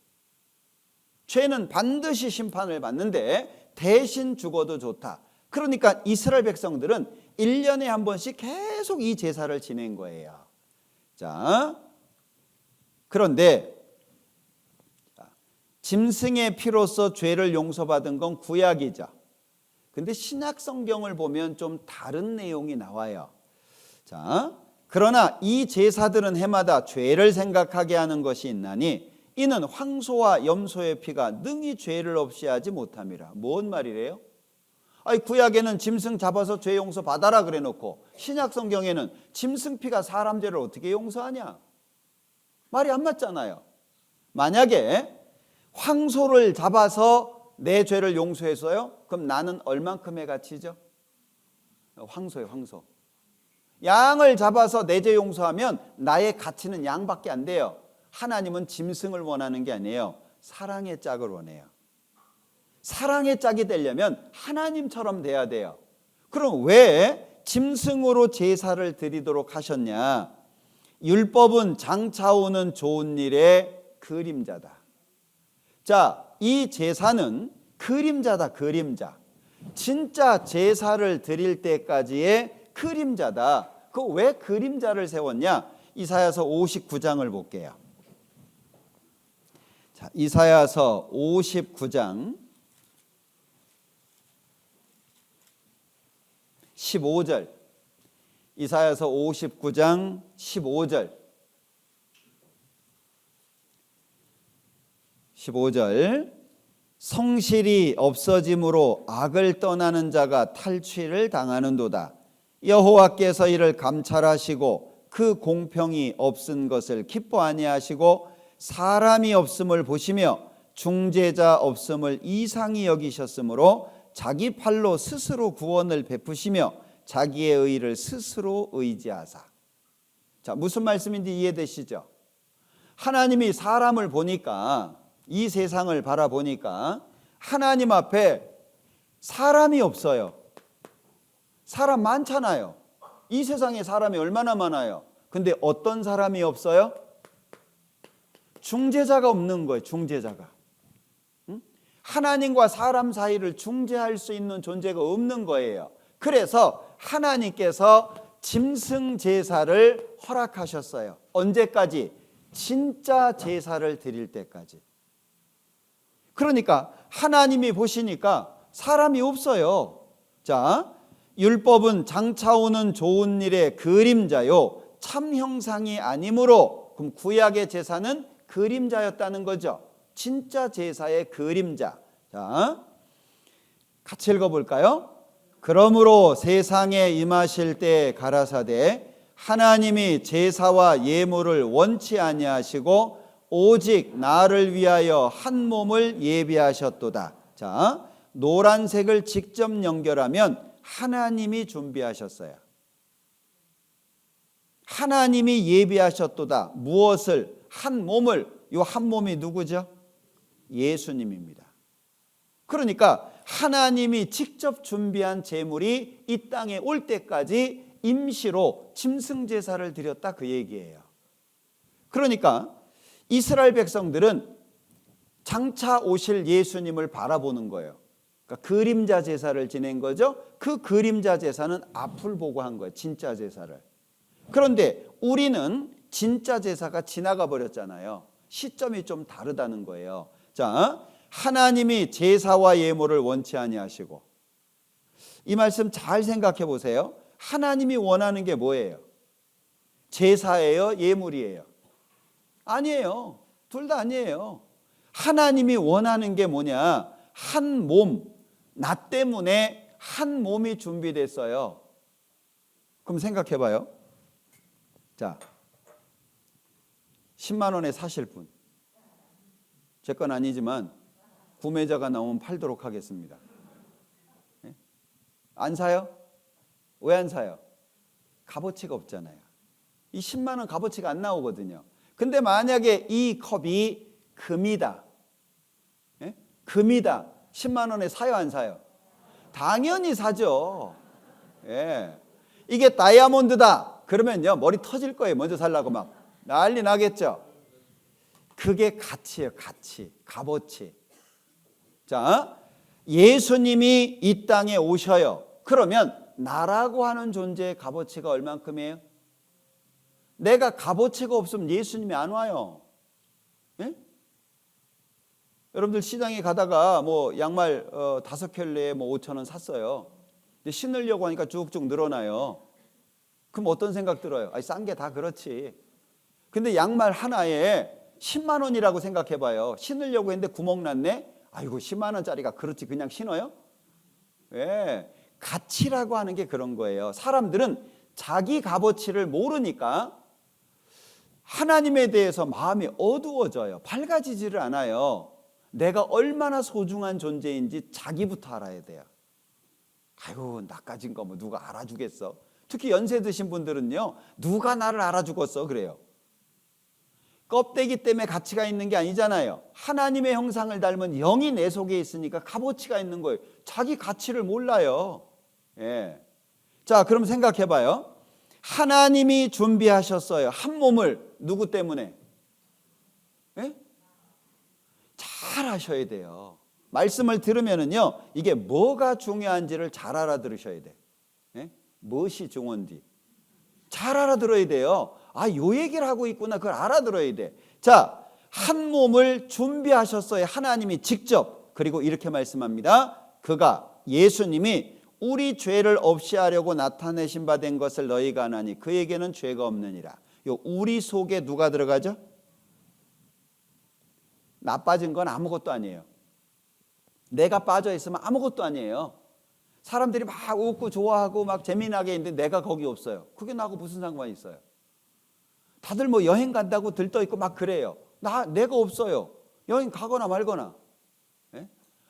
A: 죄는 반드시 심판을 받는데 대신 죽어도 좋다. 그러니까 이스라엘 백성들은 1년에 한 번씩 계속 이 제사를 지낸 거예요. 자, 그런데 짐승의 피로서 죄를 용서받은 건 구약이죠. 근데 신약 성경을 보면 좀 다른 내용이 나와요. 자, 그러나 이 제사들은 해마다 죄를 생각하게 하는 것이 있나니 이는 황소와 염소의 피가 능히 죄를 없이 하지 못함이라. 뭔 말이래요? 아니, 구약에는 짐승 잡아서 죄 용서 받아라 그래 놓고 신약 성경에는 짐승 피가 사람 죄를 어떻게 용서하냐? 말이 안 맞잖아요. 만약에 황소를 잡아서 내 죄를 용서했어요? 그럼 나는 얼만큼의 가치죠? 황소예요, 황소. 양을 잡아서 내 죄 용서하면 나의 가치는 양밖에 안 돼요. 하나님은 짐승을 원하는 게 아니에요. 사랑의 짝을 원해요. 사랑의 짝이 되려면 하나님처럼 돼야 돼요. 그럼 왜 짐승으로 제사를 드리도록 하셨냐? 율법은 장차 오는 좋은 일의 그림자다. 자, 이 제사는 그림자다, 그림자. 진짜 제사를 드릴 때까지의 그림자다. 그 왜 그림자를 세웠냐? 이사야서 59장을 볼게요. 자, 이사야서 59장 15절. 이사야서 59장 15절. 15절. 성실이 없어짐으로 악을 떠나는 자가 탈취를 당하는도다. 여호와께서 이를 감찰하시고 그 공평이 없은 것을 기뻐 아니하시고 사람이 없음을 보시며 중재자 없음을 이상히 여기셨으므로 자기 팔로 스스로 구원을 베푸시며 자기의 의를 스스로 의지하사. 자, 무슨 말씀인지 이해되시죠? 하나님이 사람을 보니까, 이 세상을 바라보니까 하나님 앞에 사람이 없어요. 사람 많잖아요. 이 세상에 사람이 얼마나 많아요. 근데 어떤 사람이 없어요? 중재자가 없는 거예요. 중재자가. 하나님과 사람 사이를 중재할 수 있는 존재가 없는 거예요. 그래서 하나님께서 짐승 제사를 허락하셨어요. 언제까지? 진짜 제사를 드릴 때까지. 그러니까 하나님이 보시니까 사람이 없어요. 자, 율법은 장차 오는 좋은 일의 그림자요 참 형상이 아니므로, 그럼 구약의 제사는 그림자였다는 거죠. 진짜 제사의 그림자. 자, 같이 읽어볼까요? 그러므로 세상에 임하실 때 가라사대 하나님이 제사와 예물을 원치 아니하시고 오직 나를 위하여 한 몸을 예비하셨도다. 자, 노란색을 직접 연결하면 하나님이 준비하셨어요. 하나님이 예비하셨도다. 무엇을? 한 몸을. 이 한 몸이 누구죠? 예수님입니다. 그러니까 하나님이 직접 준비한 제물이 이 땅에 올 때까지 임시로 짐승제사를 드렸다, 그 얘기예요. 그러니까 이스라엘 백성들은 장차 오실 예수님을 바라보는 거예요. 그러니까 그림자 제사를 지낸 거죠. 그 그림자 제사는 앞을 보고 한 거예요, 진짜 제사를. 그런데 우리는 진짜 제사가 지나가 버렸잖아요. 시점이 좀 다르다는 거예요. 자, 하나님이 제사와 예물을 원치 아니하시고, 이 말씀 잘 생각해 보세요. 하나님이 원하는 게 뭐예요? 제사예요? 예물이에요? 아니에요. 둘 다 아니에요. 하나님이 원하는 게 뭐냐? 한 몸, 나 때문에 한 몸이 준비됐어요. 그럼 생각해 봐요. 자, 10만 원에 사실 분, 제 건 아니지만 구매자가 나오면 팔도록 하겠습니다. 안 사요? 왜 안 사요? 값어치가 없잖아요. 이 10만 원 값어치가 안 나오거든요. 근데 만약에 이 컵이 금이다, 금이다, 10만 원에 사요, 안 사요? 당연히 사죠. 이게 다이아몬드다 그러면요 머리 터질 거예요. 먼저 살라고 막 난리 나겠죠. 그게 가치예요. 가치, 값어치. 자, 예수님이 이 땅에 오셔요. 그러면 나라고 하는 존재의 값어치가 얼만큼이에요? 내가 값어치가 없으면 예수님이 안 와요. 예? 여러분들 시장에 가다가 뭐 양말 5켤레에 뭐 5,000원 샀어요. 근데 신으려고 하니까 쭉쭉 늘어나요. 그럼 어떤 생각 들어요? 아니, 싼 게 다 그렇지. 근데 양말 하나에 10만 원이라고 생각해 봐요. 신으려고 했는데 구멍 났네. 아이고, 10만 원짜리가 그렇지 그냥 신어요? 왜? 가치라고 하는 게 그런 거예요. 사람들은 자기 값어치를 모르니까 하나님에 대해서 마음이 어두워져요. 밝아지지를 않아요. 내가 얼마나 소중한 존재인지 자기부터 알아야 돼요. 아이고, 나 가진 거 뭐 누가 알아주겠어. 특히 연세 드신 분들은요, 누가 나를 알아주겠어 그래요. 껍데기 때문에 가치가 있는 게 아니잖아요. 하나님의 형상을 닮은 영이 내 속에 있으니까 값어치가 있는 거예요. 자기 가치를 몰라요. 자, 그럼 생각해 봐요. 하나님이 준비하셨어요. 한 몸을. 누구 때문에? 잘 아셔야 돼요. 말씀을 들으면은요, 이게 뭐가 중요한지를 잘 알아들으셔야 돼. 무엇이 중요한지 잘 알아들어야 돼요. 아, 요 얘기를 하고 있구나. 그걸 알아들어야 돼. 자, 한 몸을 준비하셨어요. 하나님이 직접. 그리고 이렇게 말씀합니다. 그가, 예수님이 우리 죄를 없이 하려고 나타내신 바 된 것을 너희가 아나니 그에게는 죄가 없느니라. 요 우리 속에 누가 들어가죠? 나 빠진 건 아무것도 아니에요. 내가 빠져 있으면 아무것도 아니에요. 사람들이 막 웃고 좋아하고 막 재미나게 있는데 내가 거기 없어요. 그게 나하고 무슨 상관이 있어요? 다들 뭐 여행 간다고 들떠 있고 막 그래요. 내가 없어요. 여행 가거나 말거나.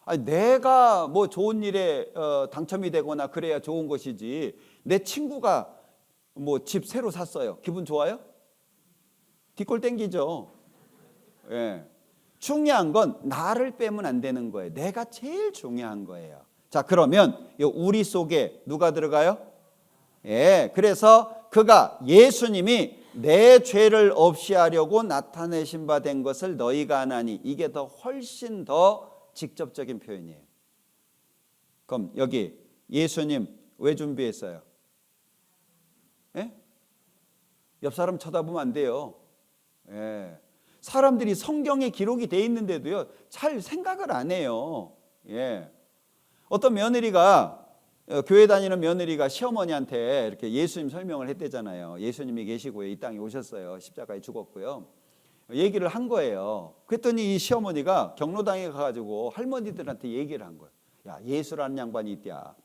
A: 아니, 내가 뭐 좋은 일에 당첨이 되거나 그래야 좋은 것이지. 내 친구가 뭐 집 새로 샀어요. 기분 좋아요? 뒷골 땡기죠. 중요한 건 나를 빼면 안 되는 거예요. 내가 제일 중요한 거예요. 자, 그러면 우리 속에 누가 들어가요? 그래서 그가, 예수님이 내 죄를 없이 하려고 나타내신 바 된 것을 너희가 아나니, 이게 더 훨씬 더 직접적인 표현이에요. 그럼 여기 예수님 왜 준비했어요? 옆 사람 쳐다보면 안 돼요. 사람들이 성경에 기록이 돼 있는데도요, 잘 생각을 안 해요. 예. 어떤 며느리가, 교회 다니는 며느리가 시어머니한테 이렇게 예수님 설명을 했대잖아요. 예수님이 계시고요, 이 땅에 오셨어요. 십자가에 죽었고요. 얘기를 한 거예요. 그랬더니 이 시어머니가 경로당에 가가지고 할머니들한테 얘기를 한 거예요. 야, 예수라는 양반이 있대야.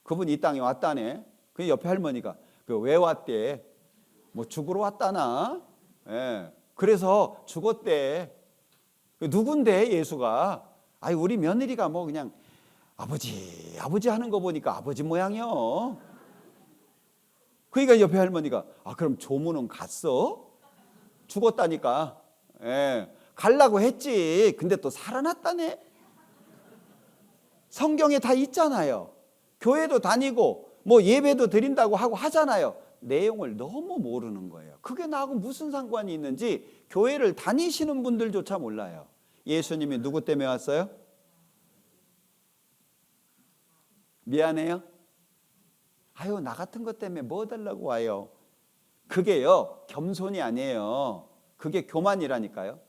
A: 그분 이 땅에 왔다네. 그 옆에 할머니가 왜 왔대? 뭐 죽으러 왔다나? 예. 그래서 죽었대. 누군데 예수가? 아이, 우리 며느리가 뭐 그냥 아버지 하는 거 보니까 아버지 모양이요. 그러니까 옆에 할머니가 그럼 조문은 갔어? 죽었다니까. 예. 가려고 했지. 근데 또 살아났다네. 성경에 다 있잖아요. 교회도 다니고 뭐 예배도 드린다고 하고 하잖아요. 내용을 너무 모르는 거예요. 그게 나하고 무슨 상관이 있는지 교회를 다니시는 분들조차 몰라요. 예수님이 누구 때문에 왔어요? 미안해요? 아유, 나 같은 것 때문에 뭐 달라고 와요? 그게요, 겸손이 아니에요. 그게 교만이라니까요.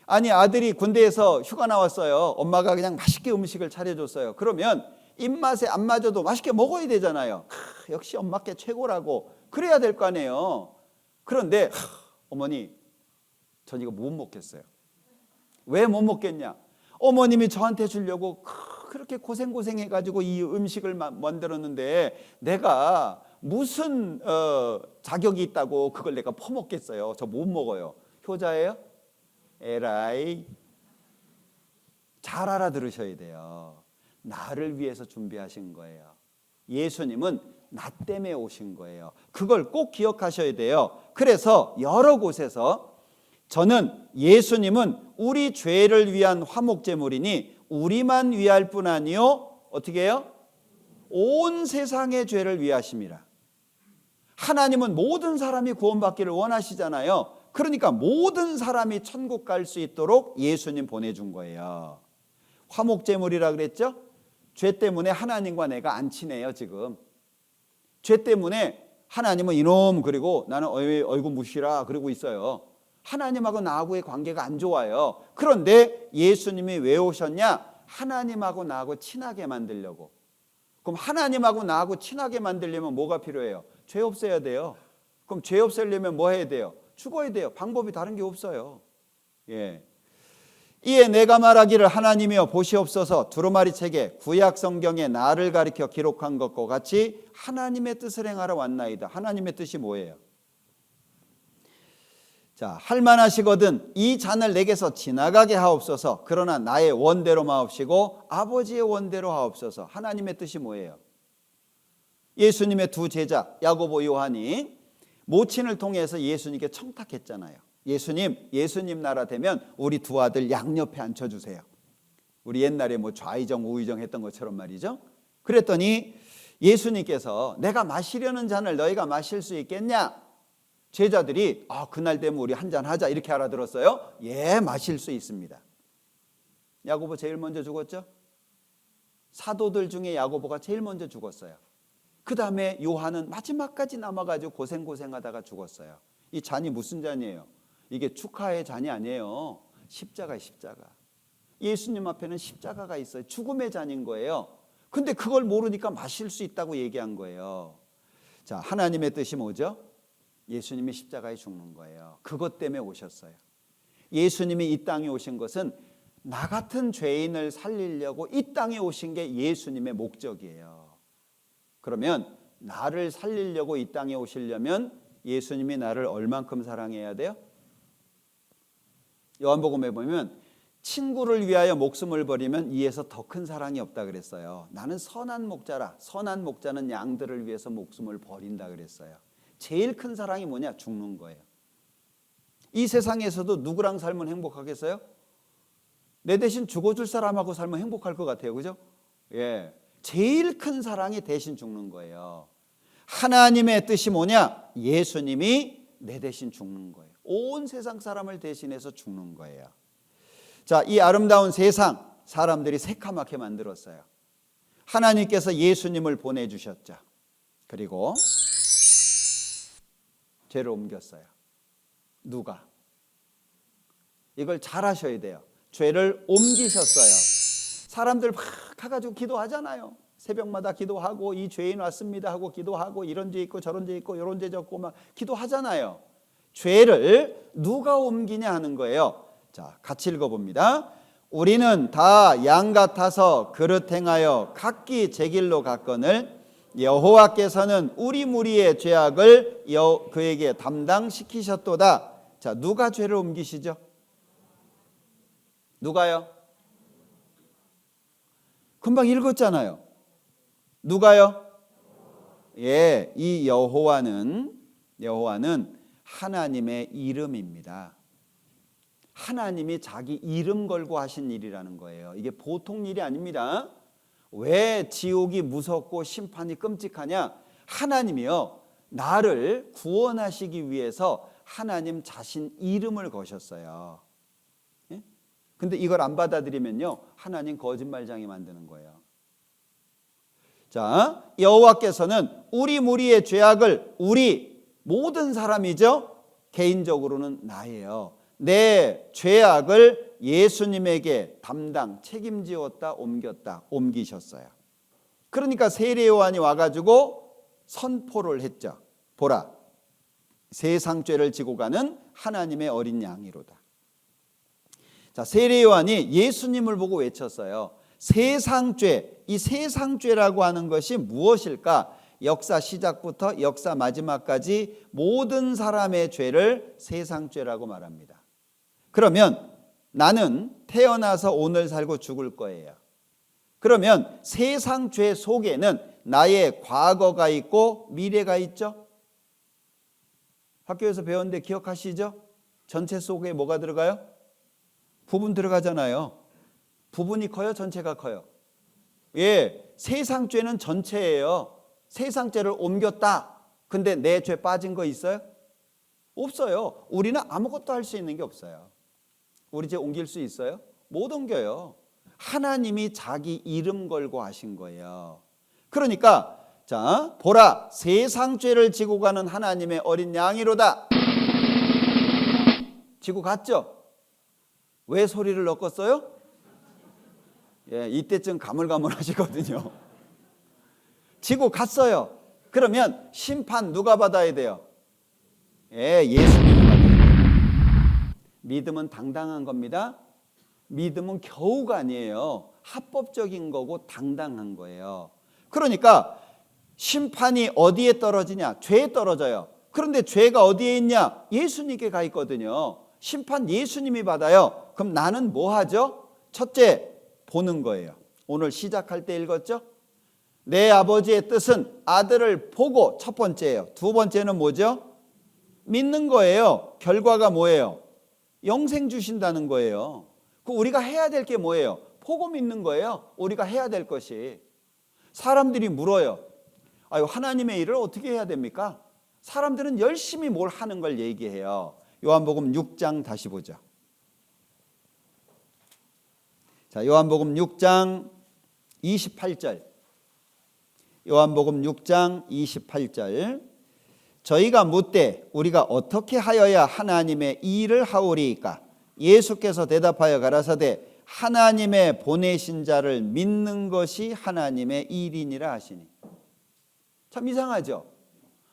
A: 아니, 아들이 군대에서 휴가 나왔어요. 엄마가 그냥 맛있게 음식을 차려줬어요. 그러면 입맛에 안 맞아도 맛있게 먹어야 되잖아요. 역시 엄마께 최고라고 그래야 될 거 아니에요. 그런데 어머니, 전 이거 못 먹겠어요. 왜 못 먹겠냐? 어머님이 저한테 주려고 그렇게 고생해가지고 이 음식을 만들었는데 내가 무슨 자격이 있다고 그걸 내가 퍼먹겠어요. 저 못 먹어요. 효자예요? 에라이. 잘 알아들으셔야 돼요. 나를 위해서 준비하신 거예요. 예수님은 나 때문에 오신 거예요. 그걸 꼭 기억하셔야 돼요. 그래서 여러 곳에서 저는 예수님은 우리 죄를 위한 화목제물이니 우리만 위할 뿐 아니요, 어떻게 해요? 온 세상의 죄를 위하심이라. 하나님은 모든 사람이 구원받기를 원하시잖아요. 그러니까 모든 사람이 천국 갈 수 있도록 예수님 보내준 거예요. 화목제물이라 그랬죠? 죄 때문에 하나님과 내가 안 친해요, 지금. 죄 때문에 하나님은 이놈 그리고 나는 어이구 무시라 그러고 있어요. 하나님하고 나하고의 관계가 안 좋아요. 그런데 예수님이 왜 오셨냐? 하나님하고 나하고 친하게 만들려고. 그럼 하나님하고 나하고 친하게 만들려면 뭐가 필요해요? 죄 없애야 돼요. 그럼 죄 없애려면 뭐 해야 돼요? 죽어야 돼요. 방법이 다른 게 없어요. 예. 이에 내가 말하기를 하나님이여 보시옵소서 두루마리 책에 구약 성경에 나를 가리켜 기록한 것과 같이 하나님의 뜻을 행하러 왔나이다. 하나님의 뜻이 뭐예요? 자, 할만하시거든 이 잔을 내게서 지나가게 하옵소서. 그러나 나의 원대로 마옵시고 아버지의 원대로 하옵소서. 하나님의 뜻이 뭐예요? 예수님의 두 제자 야고보 요한이 모친을 통해서 예수님께 청탁했잖아요. 예수님 나라 되면 우리 두 아들 양옆에 앉혀주세요. 우리 옛날에 뭐 좌의정 우의정 했던 것처럼 말이죠. 그랬더니 예수님께서 내가 마시려는 잔을 너희가 마실 수 있겠냐? 제자들이 그날 되면 우리 한잔 하자 이렇게 알아들었어요. 예, 마실 수 있습니다. 야고보 제일 먼저 죽었죠. 사도들 중에 야고보가 제일 먼저 죽었어요. 그 다음에 요한은 마지막까지 남아가지고 고생하다가 죽었어요. 이 잔이 무슨 잔이에요? 이게 축하의 잔이 아니에요. 십자가. 예수님 앞에는 십자가가 있어요. 죽음의 잔인 거예요. 근데 그걸 모르니까 마실 수 있다고 얘기한 거예요. 자, 하나님의 뜻이 뭐죠? 예수님이 십자가에 죽는 거예요. 그것 때문에 오셨어요. 예수님이 이 땅에 오신 것은 나 같은 죄인을 살리려고 이 땅에 오신 게 예수님의 목적이에요. 그러면 나를 살리려고 이 땅에 오시려면 예수님이 나를 얼만큼 사랑해야 돼요? 요한복음에 보면 친구를 위하여 목숨을 버리면 이에서 더 큰 사랑이 없다 그랬어요. 나는 선한 목자라. 선한 목자는 양들을 위해서 목숨을 버린다 그랬어요. 제일 큰 사랑이 뭐냐? 죽는 거예요. 이 세상에서도 누구랑 살면 행복하겠어요? 내 대신 죽어줄 사람하고 살면 행복할 것 같아요. 그죠? 예. 제일 큰 사랑이 대신 죽는 거예요. 하나님의 뜻이 뭐냐? 예수님이 내 대신 죽는 거예요. 온 세상 사람을 대신해서 죽는 거예요. 자, 이 아름다운 세상 사람들이 새카맣게 만들었어요. 하나님께서 예수님을 보내주셨죠. 그리고 죄를 옮겼어요. 누가? 이걸 잘 하셔야 돼요. 죄를 옮기셨어요. 사람들 막 가가지고 기도하잖아요. 새벽마다 기도하고 이 죄인 왔습니다 하고 기도하고 이런 죄 있고 저런 죄 있고 이런 죄 졌고 막 기도하잖아요. 죄를 누가 옮기냐 하는 거예요. 자, 같이 읽어봅니다. 우리는 다 양 같아서 그릇 행하여 각기 제 길로 갔거늘 여호와께서는 우리 무리의 죄악을 그에게 담당시키셨도다. 자, 누가 죄를 옮기시죠? 누가요? 금방 읽었잖아요. 누가요? 예, 이 여호와는 하나님의 이름입니다. 하나님이 자기 이름 걸고 하신 일이라는 거예요. 이게 보통 일이 아닙니다. 왜 지옥이 무섭고 심판이 끔찍하냐? 하나님이요, 나를 구원하시기 위해서 하나님 자신 이름을 거셨어요. 예? 근데 이걸 안 받아들이면요, 하나님 거짓말장이 만드는 거예요. 자, 여호와께서는 우리 무리의 죄악을, 우리 모든 사람이죠, 개인적으로는 나예요, 내 죄악을 예수님에게 담당 책임지었다, 옮기셨어요. 그러니까 세례 요한이 와가지고 선포를 했죠. 보라, 세상 죄를 지고 가는 하나님의 어린 양이로다. 자, 세례 요한이 예수님을 보고 외쳤어요. 세상 죄, 이 세상 죄라고 하는 것이 무엇일까? 역사 시작부터 역사 마지막까지 모든 사람의 죄를 세상 죄라고 말합니다. 그러면 나는 태어나서 오늘 살고 죽을 거예요. 그러면 세상 죄 속에는 나의 과거가 있고 미래가 있죠. 학교에서 배웠는데 기억하시죠? 전체 속에 뭐가 들어가요? 부분 들어가잖아요. 부분이 커요? 전체가 커요? 예, 세상 죄는 전체예요. 세상 죄를 옮겼다. 근데 내 죄 빠진 거 있어요? 없어요. 우리는 아무것도 할 수 있는 게 없어요. 우리 죄 옮길 수 있어요? 못 옮겨요. 하나님이 자기 이름 걸고 하신 거예요. 그러니까 자, 보라, 세상 죄를 지고 가는 하나님의 어린 양이로다. 지고 갔죠? 왜 소리를 넣었어요? 예, 이때쯤 가물가물하시거든요. 지고 갔어요. 그러면 심판 누가 받아야 돼요? 예, 예수님이 받아야 돼요. 믿음은 당당한 겁니다. 믿음은 겨우가 아니에요. 합법적인 거고 당당한 거예요. 그러니까 심판이 어디에 떨어지냐? 죄에 떨어져요. 그런데 죄가 어디에 있냐? 예수님께 가 있거든요. 심판 예수님이 받아요. 그럼 나는 뭐 하죠? 첫째, 보는 거예요. 오늘 시작할 때 읽었죠? 내 아버지의 뜻은 아들을 보고, 첫 번째예요. 두 번째는 뭐죠? 믿는 거예요. 결과가 뭐예요? 영생 주신다는 거예요. 그 우리가 해야 될 게 뭐예요? 보고 믿는 거예요. 우리가 해야 될 것이. 사람들이 물어요. 아유, 하나님의 일을 어떻게 해야 됩니까? 사람들은 열심히 뭘 하는 걸 얘기해요. 요한복음 6장 다시 보죠. 자, 요한복음 6장 28절. 요한복음 6장 28절. 저희가 묻되 우리가 어떻게 하여야 하나님의 일을 하오리이까? 예수께서 대답하여 가라사대 하나님의 보내신 자를 믿는 것이 하나님의 일이니라 하시니. 참 이상하죠?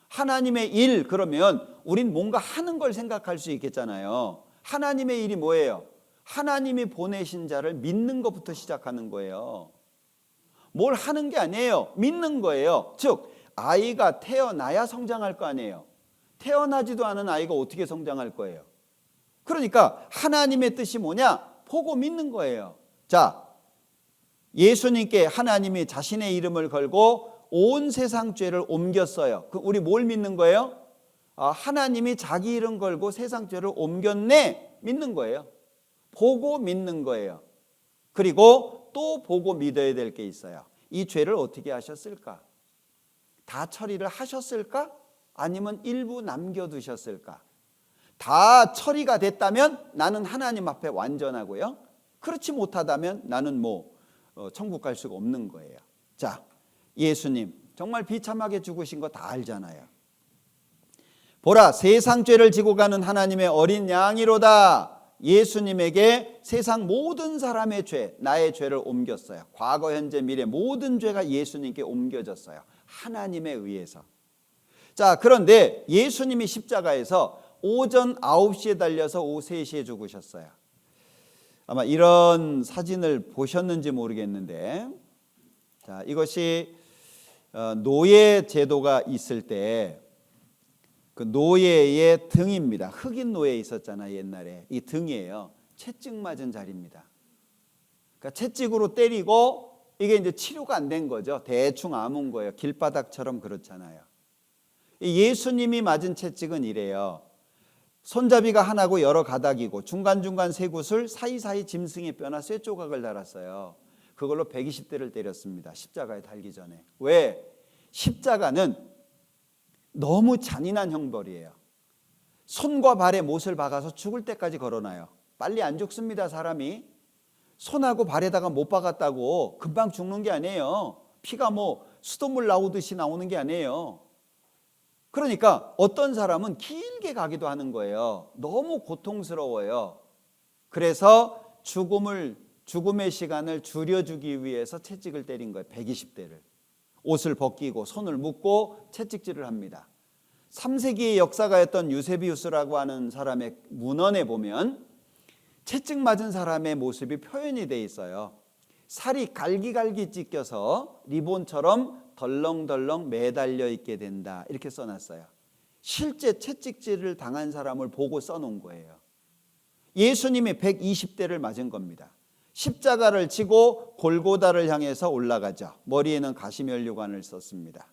A: 하나님의 일, 그러면 우린 뭔가 하는 걸 생각할 수 있겠잖아요. 하나님의 일이 뭐예요? 하나님이 보내신 자를 믿는 것부터 시작하는 거예요. 뭘 하는 게 아니에요. 믿는 거예요. 즉 아이가 태어나야 성장할 거 아니에요. 태어나지도 않은 아이가 어떻게 성장할 거예요? 그러니까 하나님의 뜻이 뭐냐? 보고 믿는 거예요. 자, 예수님께 하나님이 자신의 이름을 걸고 온 세상 죄를 옮겼어요. 우리 뭘 믿는 거예요? 하나님이 자기 이름 걸고 세상 죄를 옮겼네, 믿는 거예요. 보고 믿는 거예요. 그리고 또 보고 믿어야 될 게 있어요. 이 죄를 어떻게 하셨을까? 다 처리를 하셨을까? 아니면 일부 남겨두셨을까? 다 처리가 됐다면 나는 하나님 앞에 완전하고요. 그렇지 못하다면 나는 천국 갈 수가 없는 거예요. 자, 예수님 정말 비참하게 죽으신 거 다 알잖아요. 보라, 세상 죄를 지고 가는 하나님의 어린 양이로다. 예수님에게 세상 모든 사람의 죄, 나의 죄를 옮겼어요. 과거, 현재, 미래 모든 죄가 예수님께 옮겨졌어요. 하나님에 의해서. 자, 그런데 예수님이 십자가에서 오전 9시에 달려서 오후 3시에 죽으셨어요. 아마 이런 사진을 보셨는지 모르겠는데, 자, 이것이 노예 제도가 있을 때 그 노예의 등입니다. 흑인 노예 있었잖아요, 옛날에. 이 등이에요. 채찍 맞은 자리입니다. 그러니까 채찍으로 때리고 이게 이제 치료가 안 된 거죠. 대충 아문 거예요. 길바닥처럼 그렇잖아요. 예수님이 맞은 채찍은 이래요. 손잡이가 하나고 여러 가닥이고 중간중간 세 굿을 사이사이 짐승의 뼈나 쇠 조각을 달았어요. 그걸로 120대를 때렸습니다. 십자가에 달기 전에. 왜? 십자가는 너무 잔인한 형벌이에요. 손과 발에 못을 박아서 죽을 때까지 걸어놔요. 빨리 안 죽습니다, 사람이. 손하고 발에다가 못 박았다고 금방 죽는 게 아니에요. 피가 뭐 수돗물 나오듯이 나오는 게 아니에요. 그러니까 어떤 사람은 길게 가기도 하는 거예요. 너무 고통스러워요. 그래서 죽음의 시간을 줄여주기 위해서 채찍을 때린 거예요. 120대를. 옷을 벗기고 손을 묶고 채찍질을 합니다. 3세기의 역사가였던 유세비우스라고 하는 사람의 문헌에 보면 채찍 맞은 사람의 모습이 표현이 돼 있어요. 살이 갈기갈기 찢겨서 리본처럼 덜렁덜렁 매달려 있게 된다, 이렇게 써놨어요. 실제 채찍질을 당한 사람을 보고 써놓은 거예요. 예수님이 120대를 맞은 겁니다. 십자가를 지고 골고다를 향해서 올라가죠. 머리에는 가시면류관을 썼습니다.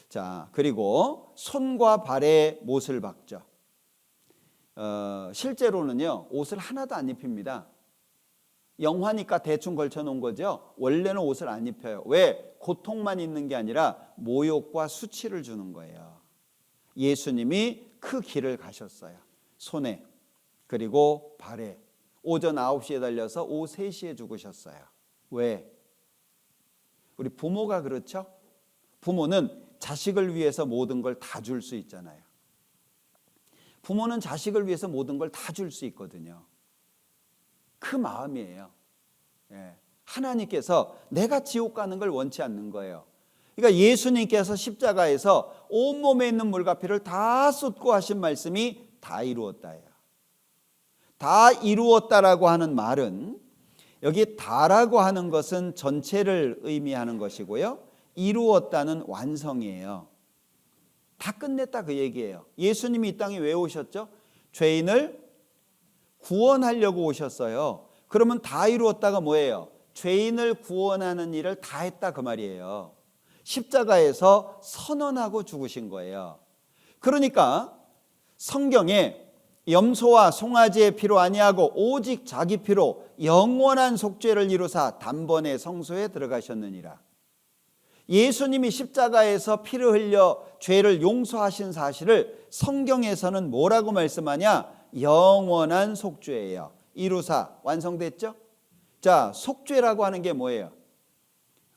A: 자, 그리고 손과 발에 못을 박죠. 실제로는요, 옷을 하나도 안 입힙니다. 영화니까 대충 걸쳐놓은 거죠. 원래는 옷을 안 입혀요. 왜? 고통만 있는 게 아니라 모욕과 수치를 주는 거예요. 예수님이 그 길을 가셨어요. 손에, 그리고 발에. 오전 9시에 달려서 오후 3시에 죽으셨어요. 왜? 우리 부모가 그렇죠? 부모는 자식을 위해서 모든 걸 다 줄 수 있잖아요. 부모는 자식을 위해서 모든 걸 다 줄 수 있거든요. 그 마음이에요. 예. 하나님께서 내가 지옥 가는 걸 원치 않는 거예요. 그러니까 예수님께서 십자가에서 온몸에 있는 물과 피를 다 쏟고 하신 말씀이 다 이루었다예요. 다 이루었다라고 하는 말은, 여기 다라고 하는 것은 전체를 의미하는 것이고요, 이루었다는 완성이에요. 다 끝냈다 그 얘기예요. 예수님이 이 땅에 왜 오셨죠? 죄인을 구원하려고 오셨어요. 그러면 다 이루었다가 뭐예요? 죄인을 구원하는 일을 다 했다 그 말이에요. 십자가에서 선언하고 죽으신 거예요. 그러니까 성경에 염소와 송아지의 피로 아니하고 오직 자기 피로 영원한 속죄를 이루사 단번에 성소에 들어가셨느니라. 예수님이 십자가에서 피를 흘려 죄를 용서하신 사실을 성경에서는 뭐라고 말씀하냐? 영원한 속죄예요. 이루사, 완성됐죠? 자, 속죄라고 하는 게 뭐예요?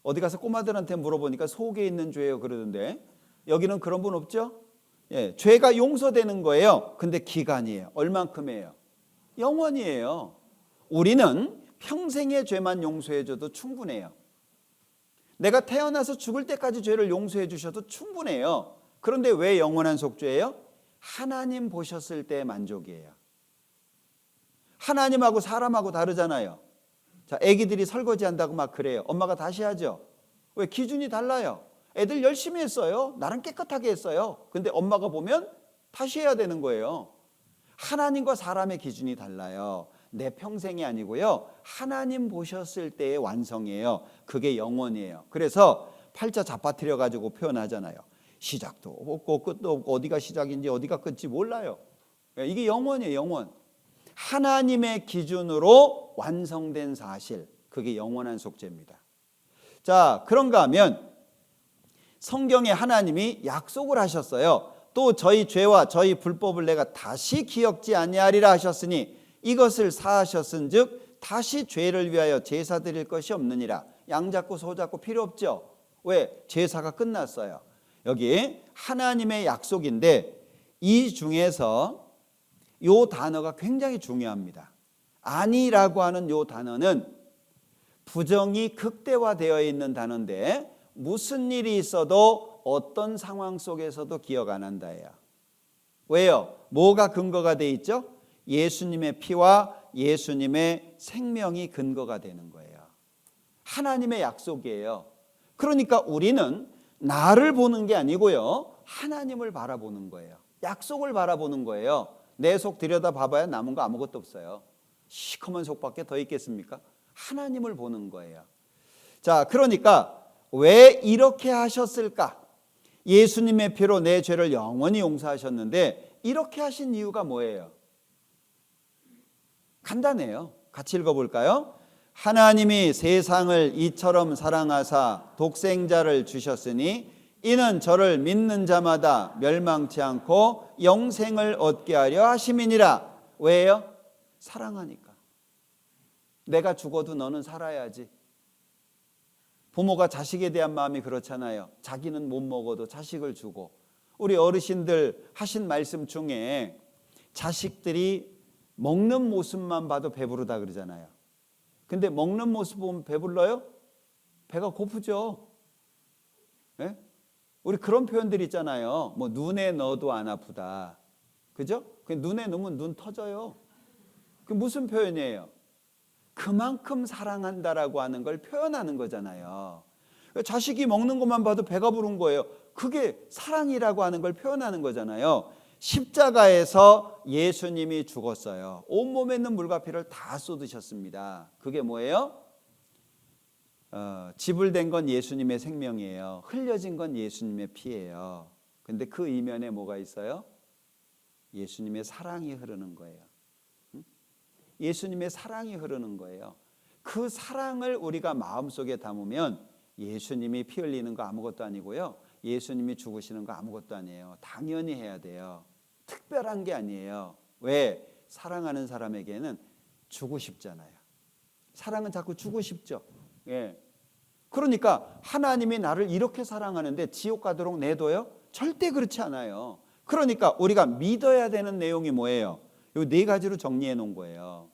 A: 어디 가서 꼬마들한테 물어보니까 속에 있는 죄예요 그러던데, 여기는 그런 분 없죠? 예, 죄가 용서되는 거예요. 근데 기간이에요. 얼만큼이에요? 영원이에요. 우리는 평생의 죄만 용서해 줘도 충분해요. 내가 태어나서 죽을 때까지 죄를 용서해 주셔도 충분해요. 그런데 왜 영원한 속죄예요? 하나님 보셨을 때의 만족이에요. 하나님하고 사람하고 다르잖아요. 자, 애기들이 설거지 한다고 막 그래요. 엄마가 다시 하죠. 왜? 기준이 달라요. 애들 열심히 했어요. 나름 깨끗하게 했어요. 근데 엄마가 보면 다시 해야 되는 거예요. 하나님과 사람의 기준이 달라요. 내 평생이 아니고요, 하나님 보셨을 때의 완성이에요. 그게 영원이에요. 그래서 팔자 잡아뜨려 가지고 표현하잖아요. 시작도 없고 끝도 없고 어디가 시작인지 어디가 끝인지 몰라요. 이게 영원이에요. 영원. 하나님의 기준으로 완성된 사실, 그게 영원한 속죄입니다. 자, 그런가 하면 성경에 하나님이 약속을 하셨어요. 또 저희 죄와 저희 불법을 내가 다시 기억지 아니하리라 하셨으니 이것을 사하셨은즉 다시 죄를 위하여 제사 드릴 것이 없느니라. 양 잡고 소 잡고 필요 없죠. 왜? 제사가 끝났어요. 여기 하나님의 약속인데, 이 중에서 요 단어가 굉장히 중요합니다. 아니라고 하는 요 단어는 부정이 극대화되어 있는 단어인데 무슨 일이 있어도 어떤 상황 속에서도 기억 안 한다예요. 왜요? 뭐가 근거가 돼 있죠? 예수님의 피와 예수님의 생명이 근거가 되는 거예요. 하나님의 약속이에요. 그러니까 우리는 나를 보는 게 아니고요, 하나님을 바라보는 거예요. 약속을 바라보는 거예요. 내 속 들여다 봐봐야 남은 거 아무것도 없어요. 시커먼 속밖에 더 있겠습니까? 하나님을 보는 거예요. 자, 그러니까 왜 이렇게 하셨을까? 예수님의 피로 내 죄를 영원히 용서하셨는데 이렇게 하신 이유가 뭐예요? 간단해요. 같이 읽어볼까요? 하나님이 세상을 이처럼 사랑하사 독생자를 주셨으니 이는 저를 믿는 자마다 멸망치 않고 영생을 얻게 하려 하심이니라. 왜요? 사랑하니까. 내가 죽어도 너는 살아야지. 부모가 자식에 대한 마음이 그렇잖아요. 자기는 못 먹어도 자식을 주고. 우리 어르신들 하신 말씀 중에 자식들이 먹는 모습만 봐도 배부르다 그러잖아요. 근데 먹는 모습 보면 배불러요? 배가 고프죠. 네? 우리 그런 표현들 있잖아요. 뭐 눈에 넣어도 안 아프다. 그죠? 눈에 넣으면 눈 터져요. 그 무슨 표현이에요? 그만큼 사랑한다라고 하는 걸 표현하는 거잖아요. 자식이 먹는 것만 봐도 배가 부른 거예요. 그게 사랑이라고 하는 걸 표현하는 거잖아요. 십자가에서 예수님이 죽었어요. 온몸에 있는 물과 피를 다 쏟으셨습니다. 그게 뭐예요? 지불된 건 예수님의 생명이에요. 흘려진 건 예수님의 피예요. 근데 그 이면에 뭐가 있어요? 예수님의 사랑이 흐르는 거예요. 예수님의 사랑이 흐르는 거예요. 그 사랑을 우리가 마음속에 담으면 예수님이 피 흘리는 거 아무것도 아니고요, 예수님이 죽으시는 거 아무것도 아니에요. 당연히 해야 돼요. 특별한 게 아니에요. 왜? 사랑하는 사람에게는 주고 싶잖아요. 사랑은 자꾸 주고 싶죠. 예. 그러니까 하나님이 나를 이렇게 사랑하는데 지옥 가도록 내둬요? 절대 그렇지 않아요. 그러니까 우리가 믿어야 되는 내용이 뭐예요? 이 네 가지로 정리해 놓은 거예요.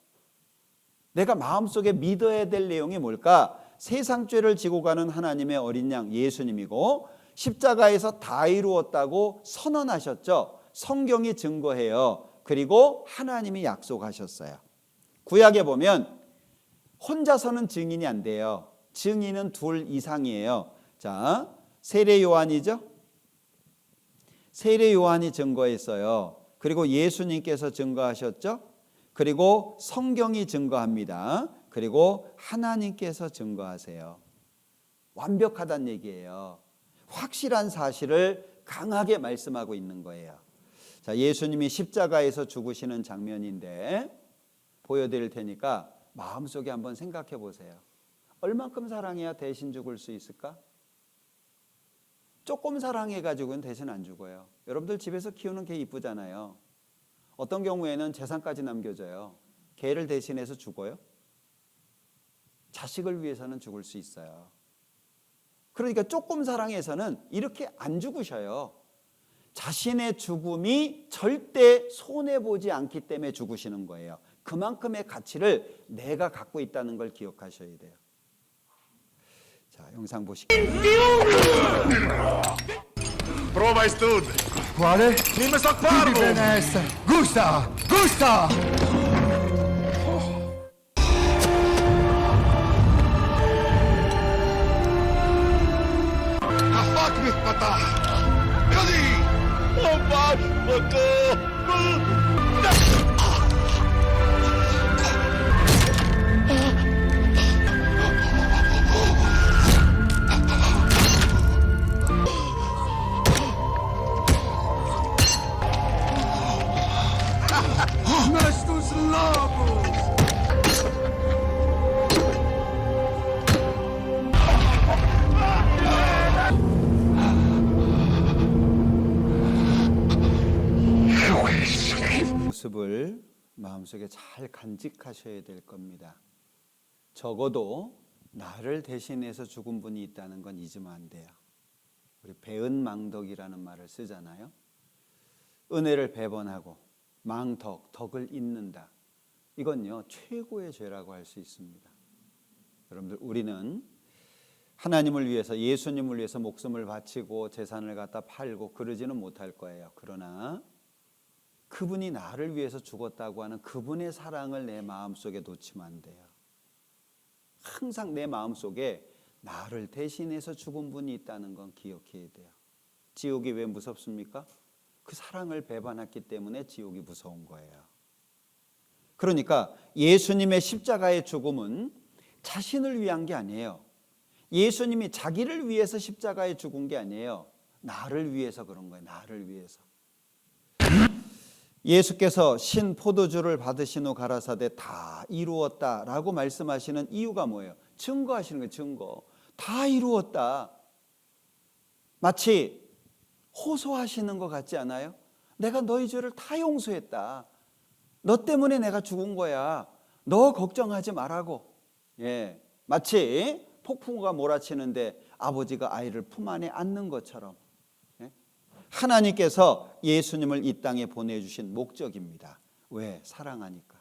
A: 내가 마음속에 믿어야 될 내용이 뭘까? 세상 죄를 지고 가는 하나님의 어린 양 예수님이고, 십자가에서 다 이루었다고 선언하셨죠. 성경이 증거해요. 그리고 하나님이 약속하셨어요. 구약에 보면 혼자서는 증인이 안 돼요. 증인은 둘 이상이에요. 자, 세례 요한이죠. 세례 요한이 증거했어요. 그리고 예수님께서 증거하셨죠. 그리고 성경이 증거합니다. 그리고 하나님께서 증거하세요. 완벽하다는 얘기예요. 확실한 사실을 강하게 말씀하고 있는 거예요. 자, 예수님이 십자가에서 죽으시는 장면인데 보여드릴 테니까 마음속에 한번 생각해 보세요. 얼만큼 사랑해야 대신 죽을 수 있을까? 조금 사랑해가지고는 대신 안 죽어요. 여러분들 집에서 키우는 개 이쁘잖아요. 어떤 경우에는 재산까지 남겨줘요. 개를 대신해서 죽어요? 자식을 위해서는 죽을 수 있어요. 그러니까 조금 사랑해서는 이렇게 안 죽으셔요. 자신의 죽음이 절대 손해보지 않기 때문에 죽으시는 거예요. 그만큼의 가치를 내가 갖고 있다는 걸 기억하셔야 돼요. 자, 영상 보시겠습니다.
B: Prova e studia.
C: Quale?
B: Dimmi sto
C: Più di
B: parlo.
C: benessere. Gusta! Gusta!
B: Afak mit patah. Yadi. Afak patah.
C: Nestus Labus!
A: 모습을 마음속에 잘 간직하셔야 될 겁니다. 적어도 나를 대신해서 죽은 분이 있다는 건 잊으면 안 돼요. 우리 배은망덕이라는 말을 쓰잖아요. 은혜를 배번하고 망덕, 덕을 잇는다. 이건요 최고의 죄라고 할 수 있습니다. 여러분들, 우리는 하나님을 위해서, 예수님을 위해서 목숨을 바치고 재산을 갖다 팔고 그러지는 못할 거예요. 그러나 그분이 나를 위해서 죽었다고 하는 그분의 사랑을 내 마음속에 놓치면 안 돼요. 항상 내 마음속에 나를 대신해서 죽은 분이 있다는 건 기억해야 돼요. 지옥이 왜 무섭습니까? 그 사랑을 배반했기 때문에 지옥이 무서운 거예요. 그러니까 예수님의 십자가의 죽음은 자신을 위한 게 아니에요. 예수님이 자기를 위해서 십자가에 죽은 게 아니에요. 나를 위해서 그런 거예요. 나를 위해서. 예수께서 신 포도주를 받으신 후 가라사대 다 이루었다라고 말씀하시는 이유가 뭐예요? 증거하시는 거예요. 증거. 다 이루었다. 마치 호소하시는 것 같지 않아요? 내가 너희 죄를 다 용서했다. 너 때문에 내가 죽은 거야. 너 걱정하지 말라고. 예, 마치 폭풍우가 몰아치는데 아버지가 아이를 품 안에 안는 것처럼 하나님께서 예수님을 이 땅에 보내주신 목적입니다. 왜? 사랑하니까.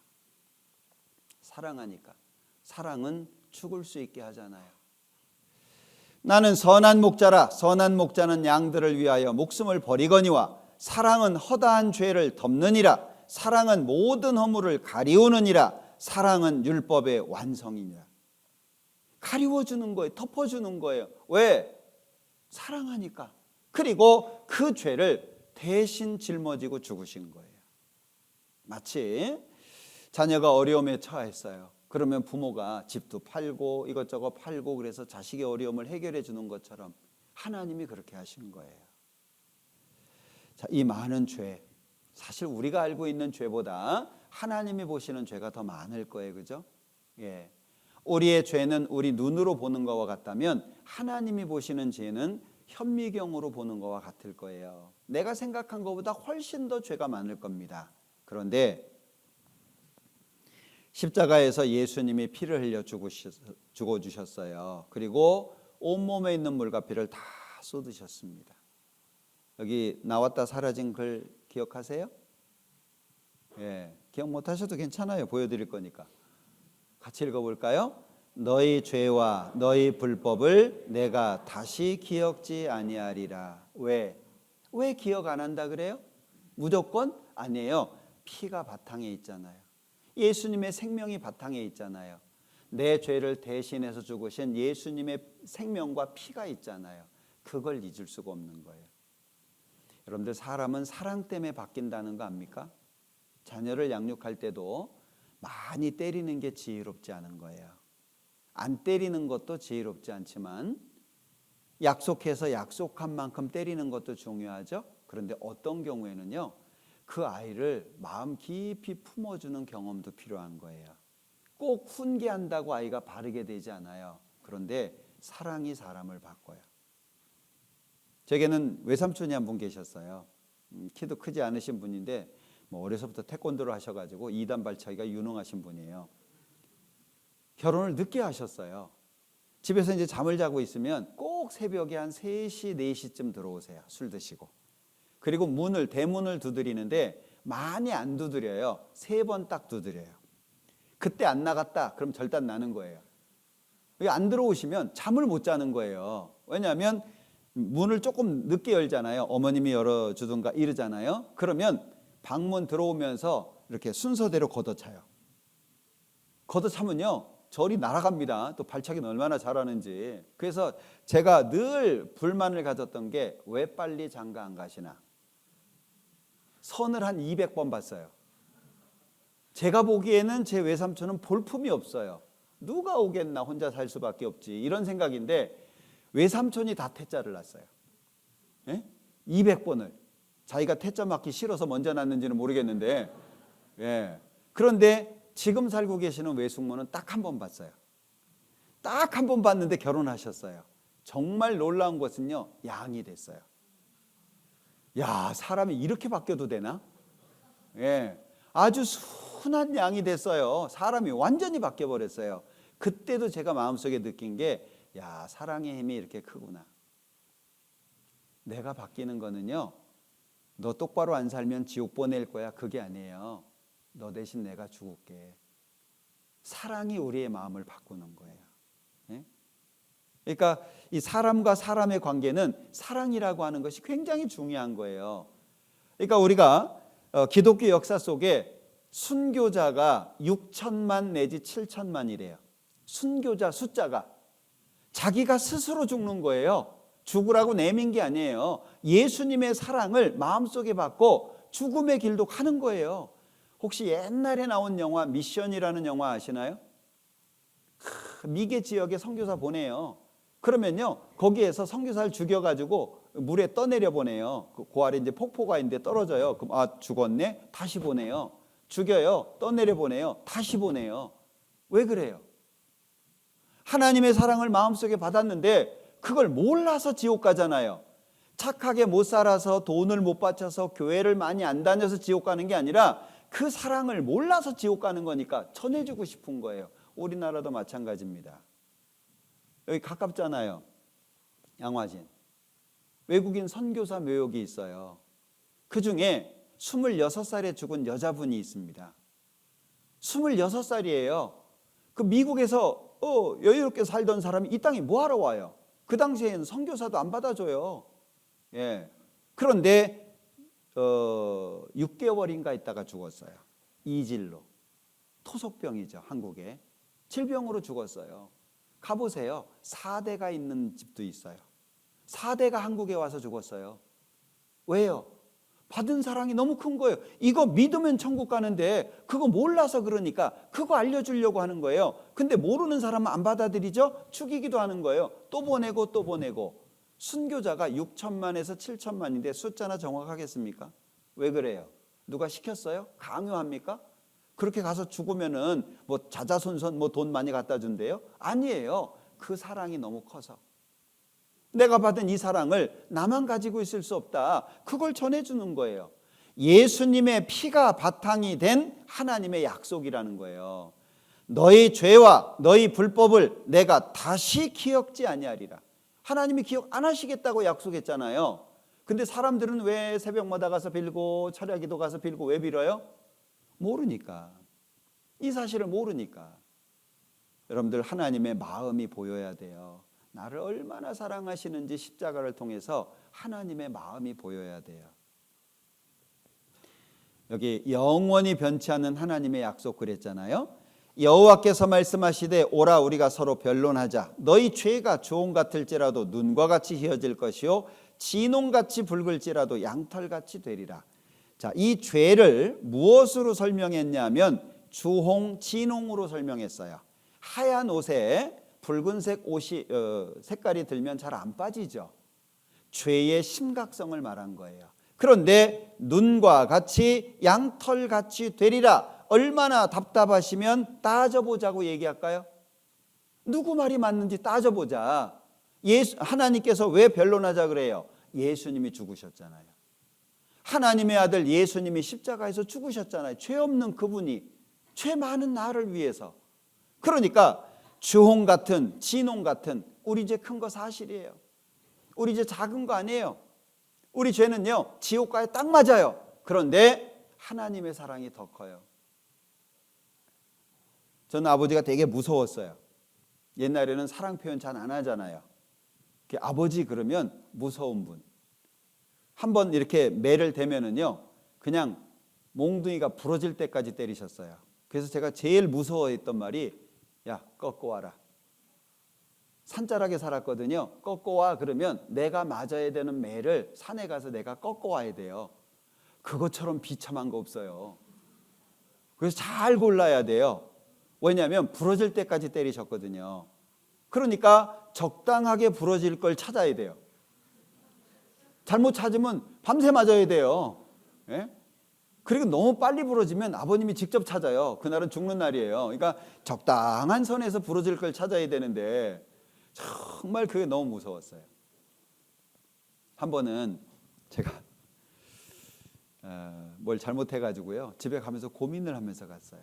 A: 사랑하니까. 사랑은 죽을 수 있게 하잖아요. 나는 선한 목자라. 선한 목자는 양들을 위하여 목숨을 버리거니와 사랑은 허다한 죄를 덮느니라. 사랑은 모든 허물을 가리우느니라. 사랑은 율법의 완성이니라. 가리워주는 거예요. 덮어주는 거예요. 왜? 사랑하니까. 그리고 그 죄를 대신 짊어지고 죽으신 거예요. 마치 자녀가 어려움에 처했어요. 그러면 부모가 집도 팔고 이것저것 팔고 그래서 자식의 어려움을 해결해 주는 것처럼 하나님이 그렇게 하신 거예요. 자, 이 많은 죄, 사실 우리가 알고 있는 죄보다 하나님이 보시는 죄가 더 많을 거예요. 그죠? 예. 우리의 죄는 우리 눈으로 보는 것과 같다면 하나님이 보시는 죄는 현미경으로 보는 것과 같을 거예요. 내가 생각한 것보다 훨씬 더 죄가 많을 겁니다. 그런데 십자가에서 예수님이 피를 흘려 죽어주셨어요. 그리고 온몸에 있는 물과 피를 다 쏟으셨습니다. 여기 나왔다 사라진 글 기억하세요? 예, 기억 못하셔도 괜찮아요. 보여드릴 거니까. 같이 읽어볼까요? 너희 죄와 너희 불법을 내가 다시 기억지 아니하리라. 왜? 왜 기억 안 한다 그래요? 무조건? 아니에요. 피가 바탕에 있잖아요. 예수님의 생명이 바탕에 있잖아요. 내 죄를 대신해서 죽으신 예수님의 생명과 피가 있잖아요. 그걸 잊을 수가 없는 거예요. 여러분들, 사람은 사랑 때문에 바뀐다는 거 압니까? 자녀를 양육할 때도 많이 때리는 게 지혜롭지 않은 거예요. 안 때리는 것도 지혜롭지 않지만 약속해서 약속한 만큼 때리는 것도 중요하죠. 그런데 어떤 경우에는요, 그 아이를 마음 깊이 품어주는 경험도 필요한 거예요. 꼭 훈계한다고 아이가 바르게 되지 않아요. 그런데 사랑이 사람을 바꿔요. 제게는 외삼촌이 한 분 계셨어요. 키도 크지 않으신 분인데 어려서부터 태권도를 하셔가지고 2단 발차기가 유능하신 분이에요. 결혼을 늦게 하셨어요. 집에서 이제 잠을 자고 있으면 꼭 새벽에 한 3시, 4시쯤 들어오세요. 술 드시고. 그리고 대문을 두드리는데 많이 안 두드려요. 3번 딱 두드려요. 그때 안 나갔다 그럼 절단 나는 거예요. 안 들어오시면 잠을 못 자는 거예요. 왜냐하면 문을 조금 늦게 열잖아요. 어머님이 열어주든가 이러잖아요. 그러면 방문 들어오면서 이렇게 순서대로 걷어차요. 걷어차면요, 저리 날아갑니다. 또 발차기는 얼마나 잘하는지. 그래서 제가 늘 불만을 가졌던 게 왜 빨리 장가 안 가시나. 선을 한 200번 봤어요. 제가 보기에는 제 외삼촌은 볼품이 없어요. 누가 오겠나, 혼자 살 수밖에 없지, 이런 생각인데 외삼촌이 다 퇴짜를 났어요. 예? 200번을. 자기가 퇴짜 맞기 싫어서 먼저 났는지는 모르겠는데, 예. 그런데 지금 살고 계시는 외숙모는 딱 한 번 봤어요. 딱 한 번 봤는데 결혼하셨어요. 정말 놀라운 것은요, 양이 됐어요. 야, 사람이 이렇게 바뀌어도 되나? 예. 아주 순한 양이 됐어요. 사람이 완전히 바뀌어버렸어요. 그때도 제가 마음속에 느낀 게, 야, 사랑의 힘이 이렇게 크구나. 내가 바뀌는 거는요, 너 똑바로 안 살면 지옥 보낼 거야. 그게 아니에요. 너 대신 내가 죽을게. 사랑이 우리의 마음을 바꾸는 거예요. 예? 그러니까 이 사람과 사람의 관계는 사랑이라고 하는 것이 굉장히 중요한 거예요. 그러니까 우리가 기독교 역사 속에 순교자가 6천만 내지 7천만이래요. 순교자 숫자가. 자기가 스스로 죽는 거예요. 죽으라고 내민 게 아니에요. 예수님의 사랑을 마음속에 받고 죽음의 길도 가는 거예요. 혹시 옛날에 나온 영화 미션이라는 영화 아시나요? 미개 지역에 선교사 보내요. 그러면요, 거기에서 선교사를 죽여가지고 물에 떠내려 보내요. 그 아래 이제 폭포가 있는데 떨어져요. 그럼 아, 죽었네? 다시 보내요. 죽여요. 떠내려 보내요. 다시 보내요. 왜 그래요? 하나님의 사랑을 마음속에 받았는데 그걸 몰라서 지옥 가잖아요. 착하게 못 살아서 돈을 못 바쳐서 교회를 많이 안 다녀서 지옥 가는 게 아니라 그 사랑을 몰라서 지옥 가는 거니까 전해주고 싶은 거예요. 우리나라도 마찬가지입니다. 여기 가깝잖아요. 양화진. 외국인 선교사 묘역이 있어요. 그중에 26살에 죽은 여자분이 있습니다. 26살이에요. 그 미국에서 여유롭게 살던 사람이 이 땅에 뭐하러 와요? 그 당시에는 선교사도 안 받아줘요. 예. 그런데 6개월인가 있다가 죽었어요. 이질로. 토속병이죠, 한국에. 질병으로 죽었어요. 가보세요. 4대가 있는 집도 있어요. 4대가 한국에 와서 죽었어요. 왜요? 받은 사랑이 너무 큰 거예요. 이거 믿으면 천국 가는데 그거 몰라서 그러니까 그거 알려주려고 하는 거예요. 근데 모르는 사람은 안 받아들이죠? 죽이기도 하는 거예요. 또 보내고 또 보내고. 순교자가 6천만에서 7천만인데 숫자나 정확하겠습니까? 왜 그래요? 누가 시켰어요? 강요합니까? 그렇게 가서 죽으면은 뭐 자자손손 뭐 돈 많이 갖다 준대요? 아니에요. 그 사랑이 너무 커서. 내가 받은 이 사랑을 나만 가지고 있을 수 없다. 그걸 전해주는 거예요. 예수님의 피가 바탕이 된 하나님의 약속이라는 거예요. 너희 죄와 너희 불법을 내가 다시 기억지 아니하리라. 하나님이 기억 안 하시겠다고 약속했잖아요. 근데 사람들은 왜 새벽마다 가서 빌고 철야기도 가서 빌고 왜 빌어요? 모르니까. 이 사실을 모르니까. 여러분들 하나님의 마음이 보여야 돼요. 나를 얼마나 사랑하시는지 십자가를 통해서 하나님의 마음이 보여야 돼요. 여기 영원히 변치 않는 하나님의 약속 그랬잖아요. 여호와께서 말씀하시되 오라 우리가 서로 변론하자. 너희 죄가 주홍 같을지라도 눈과 같이 희어질 것이요 진홍같이 붉을지라도 양털같이 되리라. 자, 이 죄를 무엇으로 설명했냐면 주홍, 진홍으로 설명했어요. 하얀 옷에 붉은색 옷이 색깔이 들면 잘 안 빠지죠. 죄의 심각성을 말한 거예요. 그런데 눈과 같이 양털같이 되리라. 얼마나 답답하시면 따져보자고 얘기할까요? 누구 말이 맞는지 따져보자. 하나님께서 왜 변론하자 그래요? 예수님이 죽으셨잖아요. 하나님의 아들 예수님이 십자가에서 죽으셨잖아요. 죄 없는 그분이 죄 많은 나를 위해서. 그러니까 주홍 같은 진홍 같은 우리 죄 큰 거 사실이에요. 우리 죄 작은 거 아니에요. 우리 죄는요 지옥가에 딱 맞아요. 그런데 하나님의 사랑이 더 커요. 저는 아버지가 되게 무서웠어요. 옛날에는 사랑 표현 잘 안 하잖아요. 아버지 그러면 무서운 분. 한번 이렇게 매를 대면은요 그냥 몽둥이가 부러질 때까지 때리셨어요. 그래서 제가 제일 무서워했던 말이 야 꺾고 와라. 산자락에 살았거든요. 꺾고 와 그러면 내가 맞아야 되는 매를 산에 가서 내가 꺾고 와야 돼요. 그것처럼 비참한 거 없어요. 그래서 잘 골라야 돼요. 왜냐하면 부러질 때까지 때리셨거든요. 그러니까 적당하게 부러질 걸 찾아야 돼요. 잘못 찾으면 밤새 맞아야 돼요. 예? 그리고 너무 빨리 부러지면 아버님이 직접 찾아요. 그날은 죽는 날이에요. 그러니까 적당한 선에서 부러질 걸 찾아야 되는데 정말 그게 너무 무서웠어요. 한 번은 제가 뭘 잘못해가지고요 집에 가면서 고민을 하면서 갔어요.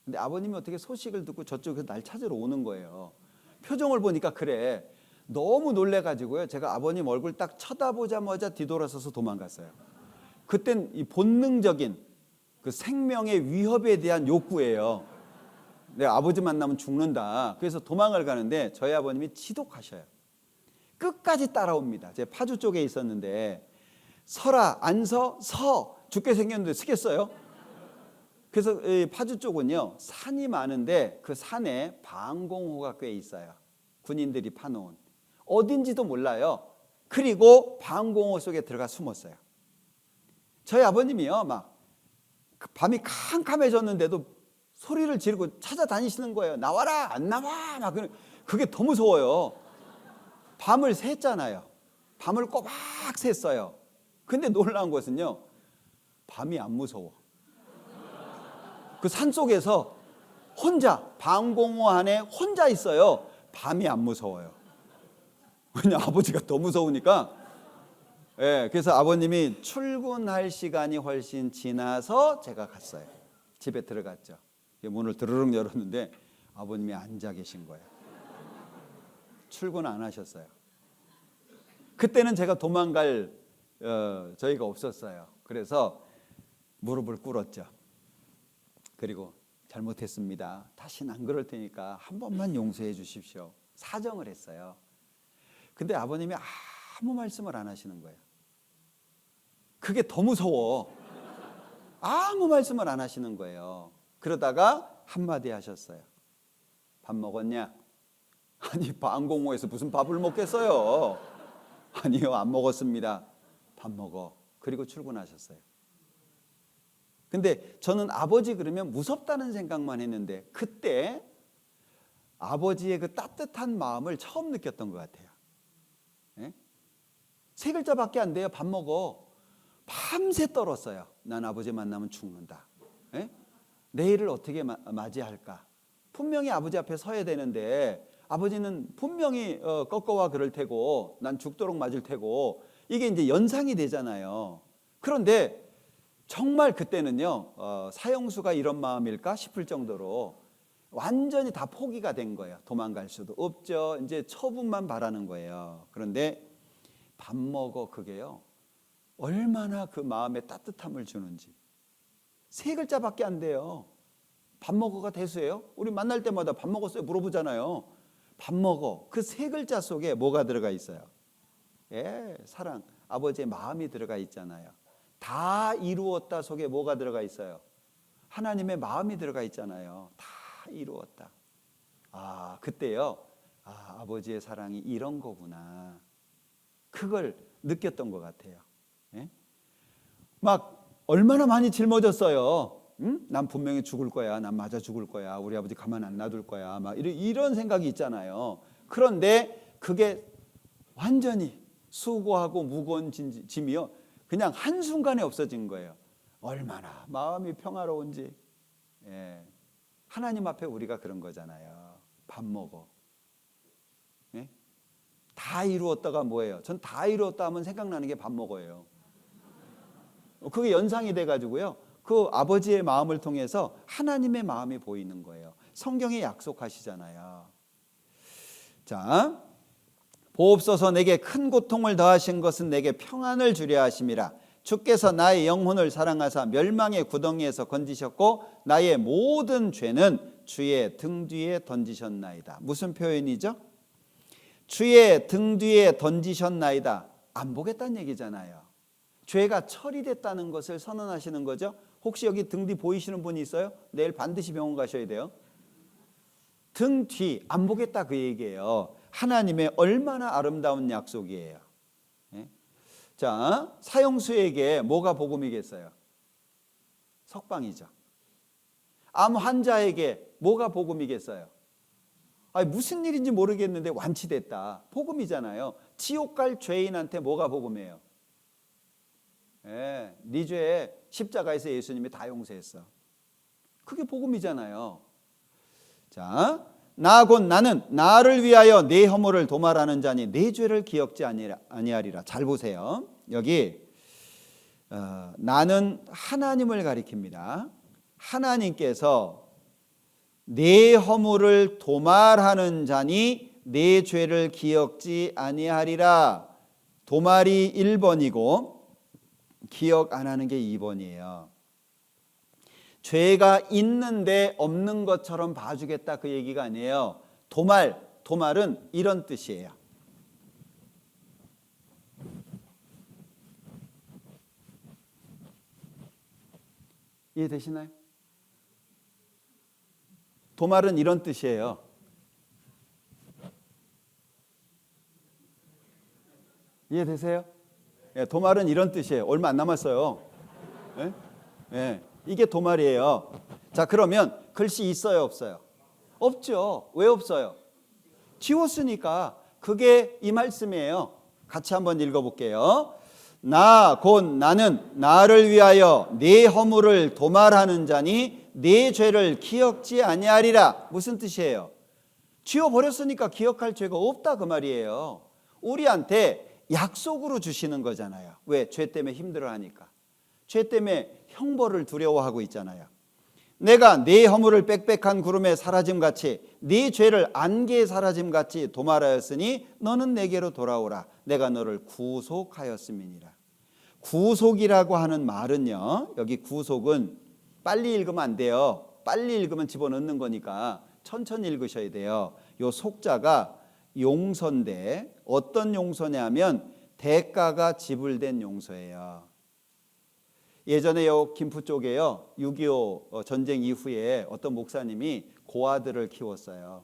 A: 근데 아버님이 어떻게 소식을 듣고 저쪽에서 날 찾으러 오는 거예요. 표정을 보니까 그래. 너무 놀래가지고요 제가 아버님 얼굴 딱 쳐다보자마자 뒤돌아서서 도망갔어요. 그땐 이 본능적인 그 생명의 위협에 대한 욕구예요. 내 아버지 만나면 죽는다. 그래서 도망을 가는데 저희 아버님이 지독하셔요. 끝까지 따라옵니다. 제 파주 쪽에 있었는데 서라 안 서? 서! 죽게 생겼는데 서겠어요? 그래서 파주 쪽은요 산이 많은데 그 산에 방공호가 꽤 있어요. 군인들이 파놓은 어딘지도 몰라요. 그리고 방공호 속에 들어가 숨었어요. 저희 아버님이요 막 밤이 캄캄해졌는데도 소리를 지르고 찾아다니시는 거예요. 나와라 안 나와 막 그게 더 무서워요. 밤을 샜잖아요. 밤을 꼬박 샜어요. 근데 놀라운 것은요 밤이 안 무서워. 그 산속에서 혼자 방공호 안에 혼자 있어요. 밤이 안 무서워요. 왜냐 아버지가 더 무서우니까. 예, 그래서 아버님이 출근할 시간이 훨씬 지나서 제가 갔어요. 집에 들어갔죠. 문을 드르륵 열었는데 아버님이 앉아 계신 거예요. 출근 안 하셨어요. 그때는 제가 도망갈 저희가 없었어요. 그래서 무릎을 꿇었죠. 그리고 잘못했습니다. 다시는 안 그럴 테니까 한 번만 용서해 주십시오. 사정을 했어요. 근데 아버님이 아무 말씀을 안 하시는 거예요. 그게 더 무서워. 아무 말씀을 안 하시는 거예요. 그러다가 한마디 하셨어요. 밥 먹었냐? 아니 방공호에서 무슨 밥을 먹겠어요. 아니요 안 먹었습니다. 밥 먹어. 그리고 출근하셨어요. 근데 저는 아버지 그러면 무섭다는 생각만 했는데 그때 아버지의 그 따뜻한 마음을 처음 느꼈던 것 같아요. 예? 3글자밖에 안 돼요. 밥 먹어. 밤새 떨었어요. 난 아버지 만나면 죽는다. 예? 내일을 어떻게 맞이할까? 분명히 아버지 앞에 서야 되는데 아버지는 분명히 꺾어와 그럴 테고 난 죽도록 맞을 테고 이게 이제 연상이 되잖아요. 그런데 정말 그때는요 사형수가 이런 마음일까 싶을 정도로 완전히 다 포기가 된 거예요. 도망갈 수도 없죠. 이제 처분만 바라는 거예요. 그런데 밥 먹어 그게요 얼마나 그 마음에 따뜻함을 주는지. 3글자밖에 안 돼요. 밥 먹어가 대수예요. 우리 만날 때마다 밥 먹었어요 물어보잖아요. 밥 먹어 그 3글자 속에 뭐가 들어가 있어요? 예, 사랑, 아버지의 마음이 들어가 있잖아요. 다 이루었다 속에 뭐가 들어가 있어요? 하나님의 마음이 들어가 있잖아요. 다 이루었다. 아, 그때요. 아, 아버지의 사랑이 이런 거구나. 그걸 느꼈던 것 같아요. 예? 막 얼마나 많이 짊어졌어요. 응? 난 분명히 죽을 거야. 난 맞아 죽을 거야. 우리 아버지 가만 안 놔둘 거야. 막 이런 생각이 있잖아요. 그런데 그게 완전히 수고하고 무거운 짐이요. 그냥 한순간에 없어진 거예요. 얼마나 마음이 평화로운지. 예. 하나님 앞에 우리가 그런 거잖아요. 밥 먹어. 예? 다 이루었다가 뭐예요? 전 다 이루었다 하면 생각나는 게 밥 먹어요. 그게 연상이 돼가지고요. 그 아버지의 마음을 통해서 하나님의 마음이 보이는 거예요. 성경에 약속하시잖아요. 자, 보옵소서 내게 큰 고통을 더하신 것은 내게 평안을 주려 하심이라. 주께서 나의 영혼을 사랑하사 멸망의 구덩이에서 건지셨고 나의 모든 죄는 주의 등 뒤에 던지셨나이다. 무슨 표현이죠? 주의 등 뒤에 던지셨나이다. 안 보겠다는 얘기잖아요. 죄가 처리됐다는 것을 선언하시는 거죠. 혹시 여기 등 뒤 보이시는 분이 있어요? 내일 반드시 병원 가셔야 돼요. 등 뒤 안 보겠다 그 얘기예요. 하나님의 얼마나 아름다운 약속이에요. 예? 자, 사형수에게 뭐가 복음이겠어요? 석방이죠. 암 환자에게 뭐가 복음이겠어요? 아니, 무슨 일인지 모르겠는데 완치됐다. 복음이잖아요. 지옥 갈 죄인한테 뭐가 복음이에요? 예, 네 죄에 십자가에서 예수님이 다 용서했어. 그게 복음이잖아요. 자, 나 곧 나는 나를 위하여 내 허물을 도말하는 자니 내 죄를 기억지 아니하리라. 잘 보세요. 여기 나는 하나님을 가리킵니다. 하나님께서 내 허물을 도말하는 자니 내 죄를 기억지 아니하리라. 도말이 1번이고 기억 안 하는 게 2번이에요. 죄가 있는데 없는 것처럼 봐주겠다 그 얘기가 아니에요. 도말은 이런 뜻이에요. 이해되시나요? 도말은 이런 뜻이에요. 이해되세요? 예, 도말은 이런 뜻이에요. 얼마 안 남았어요. 예? 예, 이게 도말이에요. 자, 그러면 글씨 있어요, 없어요? 없죠. 왜 없어요? 지웠으니까. 그게 이 말씀이에요. 같이 한번 읽어볼게요. 곧 나는 나를 위하여 네 허물을 도말하는 자니 네 죄를 기억지 아니하리라. 무슨 뜻이에요? 지워버렸으니까 기억할 죄가 없다 그 말이에요. 우리한테 약속으로 주시는 거잖아요. 왜? 죄 때문에 힘들어하니까. 죄 때문에 형벌을 두려워하고 있잖아요. 내가 네 허물을 빽빽한 구름에 사라짐같이 네 죄를 안개에 사라짐같이 도말하였으니 너는 내게로 돌아오라. 내가 너를 구속하였음이니라. 구속이라고 하는 말은요, 여기 구속은 빨리 읽으면 안 돼요. 빨리 읽으면 집어넣는 거니까 천천히 읽으셔야 돼요. 요 속자가 용서인데 어떤 용서냐면 대가가 지불된 용서예요. 예전에 요 김포 쪽에요, 6.25 전쟁 이후에 어떤 목사님이 고아들을 키웠어요.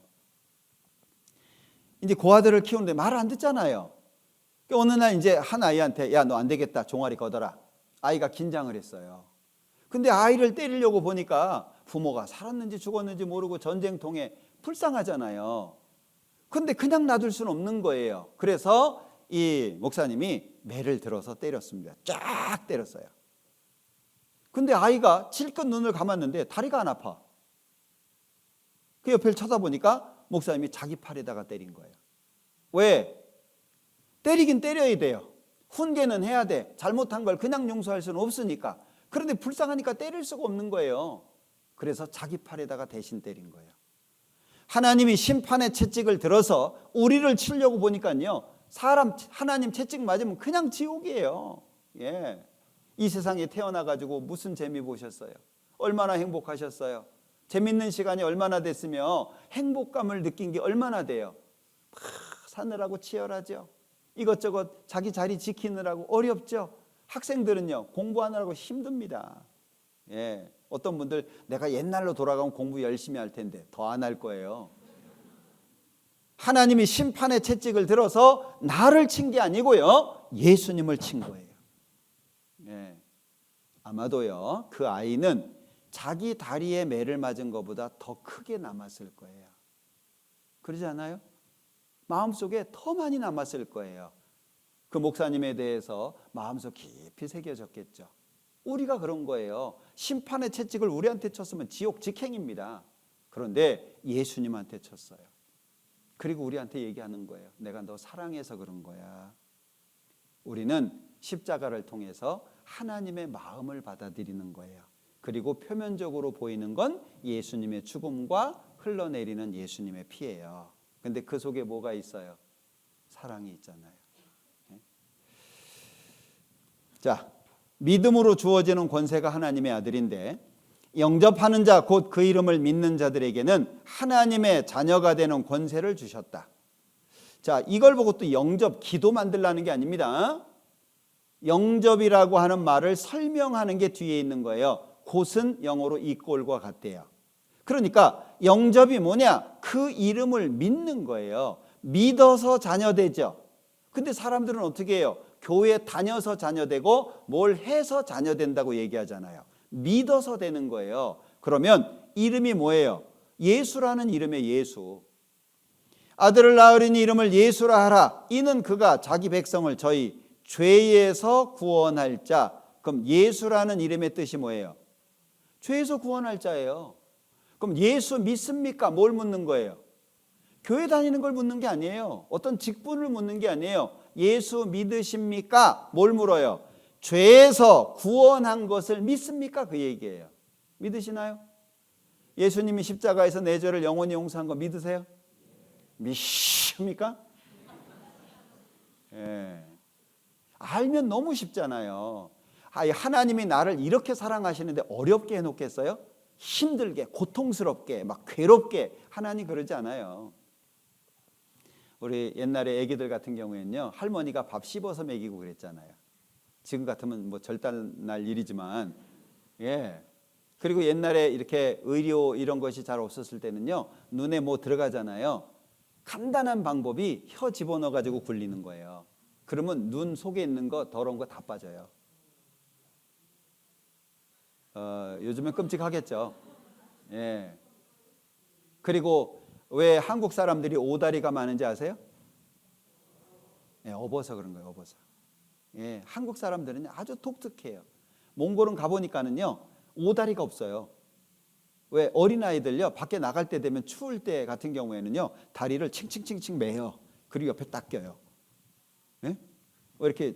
A: 이제 고아들을 키우는데 말을 안 듣잖아요. 어느 날 이제 한 아이한테 야, 너 안 되겠다, 종아리 걷어라. 아이가 긴장을 했어요. 근데 아이를 때리려고 보니까 부모가 살았는지 죽었는지 모르고 전쟁통에 불쌍하잖아요. 근데 그냥 놔둘 수는 없는 거예요. 그래서 이 목사님이 매를 들어서 때렸습니다. 쫙 때렸어요. 근데 아이가 질끈 눈을 감았는데 다리가 안 아파. 그 옆을 쳐다보니까 목사님이 자기 팔에다가 때린 거예요. 왜? 때리긴 때려야 돼요. 훈계는 해야 돼. 잘못한 걸 그냥 용서할 수는 없으니까. 그런데 불쌍하니까 때릴 수가 없는 거예요. 그래서 자기 팔에다가 대신 때린 거예요. 하나님이 심판의 채찍을 들어서 우리를 치려고 보니까요, 하나님 채찍 맞으면 그냥 지옥이에요. 예. 이 세상에 태어나가지고 무슨 재미 보셨어요? 얼마나 행복하셨어요? 재밌는 시간이 얼마나 됐으며 행복감을 느낀 게 얼마나 돼요? 사느라고 치열하죠. 이것저것 자기 자리 지키느라고 어렵죠. 학생들은요, 공부하느라고 힘듭니다. 예. 어떤 분들 내가 옛날로 돌아가면 공부 열심히 할 텐데 더 안 할 거예요. 하나님이 심판의 채찍을 들어서 나를 친 게 아니고요, 예수님을 친 거예요. 예. 아마도요, 그 아이는 자기 다리에 매를 맞은 것보다 더 크게 남았을 거예요. 그러지 않아요? 마음속에 더 많이 남았을 거예요. 그 목사님에 대해서 마음속 깊이 새겨졌겠죠. 우리가 그런 거예요. 심판의 채찍을 우리한테 쳤으면 지옥 직행입니다. 그런데 예수님한테 쳤어요. 그리고 우리한테 얘기하는 거예요. 내가 너 사랑해서 그런 거야. 우리는 십자가를 통해서 하나님의 마음을 받아들이는 거예요. 그리고 표면적으로 보이는 건 예수님의 죽음과 흘러내리는 예수님의 피예요. 근데 그 속에 뭐가 있어요? 사랑이 있잖아요. 자, 믿음으로 주어지는 권세가 하나님의 아들인데, 영접하는 자 곧 그 이름을 믿는 자들에게는 하나님의 자녀가 되는 권세를 주셨다. 자, 이걸 보고 또 영접 기도 만들라는 게 아닙니다. 영접이라고 하는 말을 설명하는 게 뒤에 있는 거예요. 곧은 영어로 이꼴과 같대요. 그러니까 영접이 뭐냐? 그 이름을 믿는 거예요. 믿어서 자녀되죠. 근데 사람들은 어떻게 해요? 교회 다녀서 자녀되고 뭘 해서 자녀된다고 얘기하잖아요. 믿어서 되는 거예요. 그러면 이름이 뭐예요? 예수라는 이름의 예수. 아들을 낳으리니 이름을 예수라 하라. 이는 그가 자기 백성을 저희 죄에서 구원할 자. 그럼 예수라는 이름의 뜻이 뭐예요? 죄에서 구원할 자예요. 그럼 예수 믿습니까? 뭘 묻는 거예요? 교회 다니는 걸 묻는 게 아니에요. 어떤 직분을 묻는 게 아니에요. 예수 믿으십니까? 뭘 물어요? 죄에서 구원한 것을 믿습니까? 그 얘기예요. 믿으시나요? 예수님이 십자가에서 내 죄를 영원히 용서한 거 믿으세요? 믿습니까? 예. 알면 너무 쉽잖아요. 하나님이 나를 이렇게 사랑하시는데 어렵게 해놓겠어요? 힘들게, 고통스럽게, 막 괴롭게. 하나님 그러지 않아요. 우리 옛날에 애기들 같은 경우에는요, 할머니가 밥 씹어서 먹이고 그랬잖아요. 지금 같으면 뭐 절단날 일이지만, 예. 그리고 옛날에 이렇게 의료 이런 것이 잘 없었을 때는요, 눈에 뭐 들어가잖아요. 간단한 방법이 혀 집어넣어 가지고 굴리는 거예요. 그러면 눈 속에 있는 거 더러운 거 다 빠져요. 요즘엔 끔찍하겠죠. 예. 그리고 왜 한국 사람들이 오다리가 많은지 아세요? 예, 업어서 그런 거예요. 업어서. 예, 한국 사람들은 아주 독특해요. 몽골은 가보니까는요, 오다리가 없어요. 왜 어린아이들요, 밖에 나갈 때 되면 추울 때 같은 경우에는요, 다리를 칭칭칭칭 매요. 그리고 옆에 딱 껴요. 예? 왜 이렇게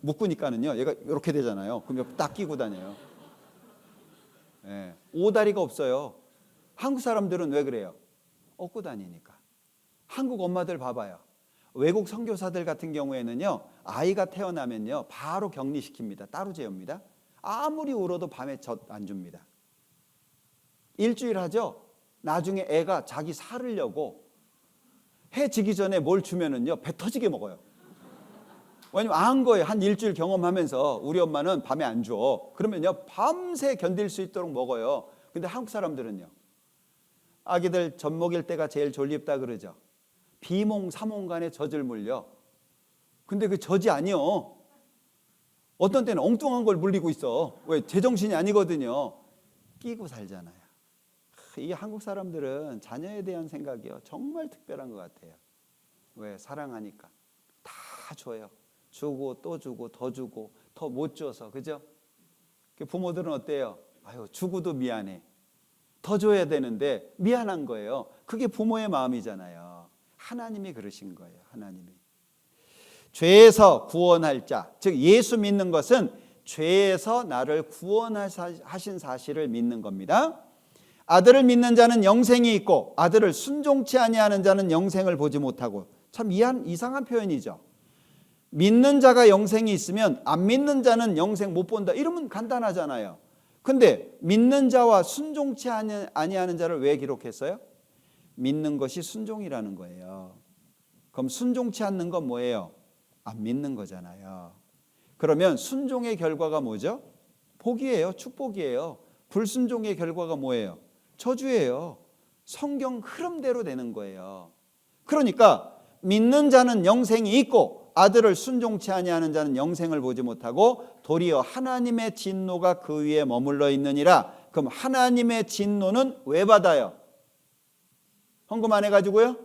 A: 묶으니까는요, 얘가 이렇게 되잖아요. 그럼 옆에 딱 끼고 다녀요. 예, 오다리가 없어요. 한국 사람들은 왜 그래요? 업고 다니니까. 한국 엄마들 봐봐요. 외국 선교사들 같은 경우에는요, 아이가 태어나면요, 바로 격리시킵니다. 따로 재웁니다. 아무리 울어도 밤에 젖 안 줍니다. 일주일 하죠. 나중에 애가 자기 살으려고 해 지기 전에 뭘 주면은요, 배 터지게 먹어요. 왜냐면 안 거예요. 한 일주일 경험하면서 우리 엄마는 밤에 안 줘. 그러면요, 밤새 견딜 수 있도록 먹어요. 근데 한국 사람들은요, 아기들 젖 먹일 때가 제일 졸립다 그러죠. 비몽사몽간에 젖을 물려. 근데 그 젖이 아니요. 어떤 때는 엉뚱한 걸 물리고 있어. 왜? 제정신이 아니거든요. 끼고 살잖아요. 이 한국 사람들은 자녀에 대한 생각이요, 정말 특별한 것 같아요. 왜? 사랑하니까. 다 줘요. 주고 또 주고 더 주고 더 못 줘서. 그죠? 부모들은 어때요? 아유, 주고도 미안해. 더 줘야 되는데 미안한 거예요. 그게 부모의 마음이잖아요. 하나님이 그러신 거예요. 하나님이. 죄에서 구원할 자, 즉 예수 믿는 것은 죄에서 나를 구원하신 사실을 믿는 겁니다. 아들을 믿는 자는 영생이 있고 아들을 순종치 아니하는 자는 영생을 보지 못하고. 참 이상한 표현이죠. 믿는 자가 영생이 있으면 안 믿는 자는 영생 못 본다. 이러면 간단하잖아요. 근데 믿는 자와 순종치 아니하는 자를 왜 기록했어요? 믿는 것이 순종이라는 거예요. 그럼 순종치 않는 건 뭐예요? 안 믿는 거잖아요. 그러면 순종의 결과가 뭐죠? 복이에요. 축복이에요. 불순종의 결과가 뭐예요? 저주예요. 성경 흐름대로 되는 거예요. 그러니까 믿는 자는 영생이 있고 아들을 순종치 아니하는 자는 영생을 보지 못하고 도리어 하나님의 진노가 그 위에 머물러 있느니라. 그럼 하나님의 진노는 왜 받아요? 헌금 안 해가지고요?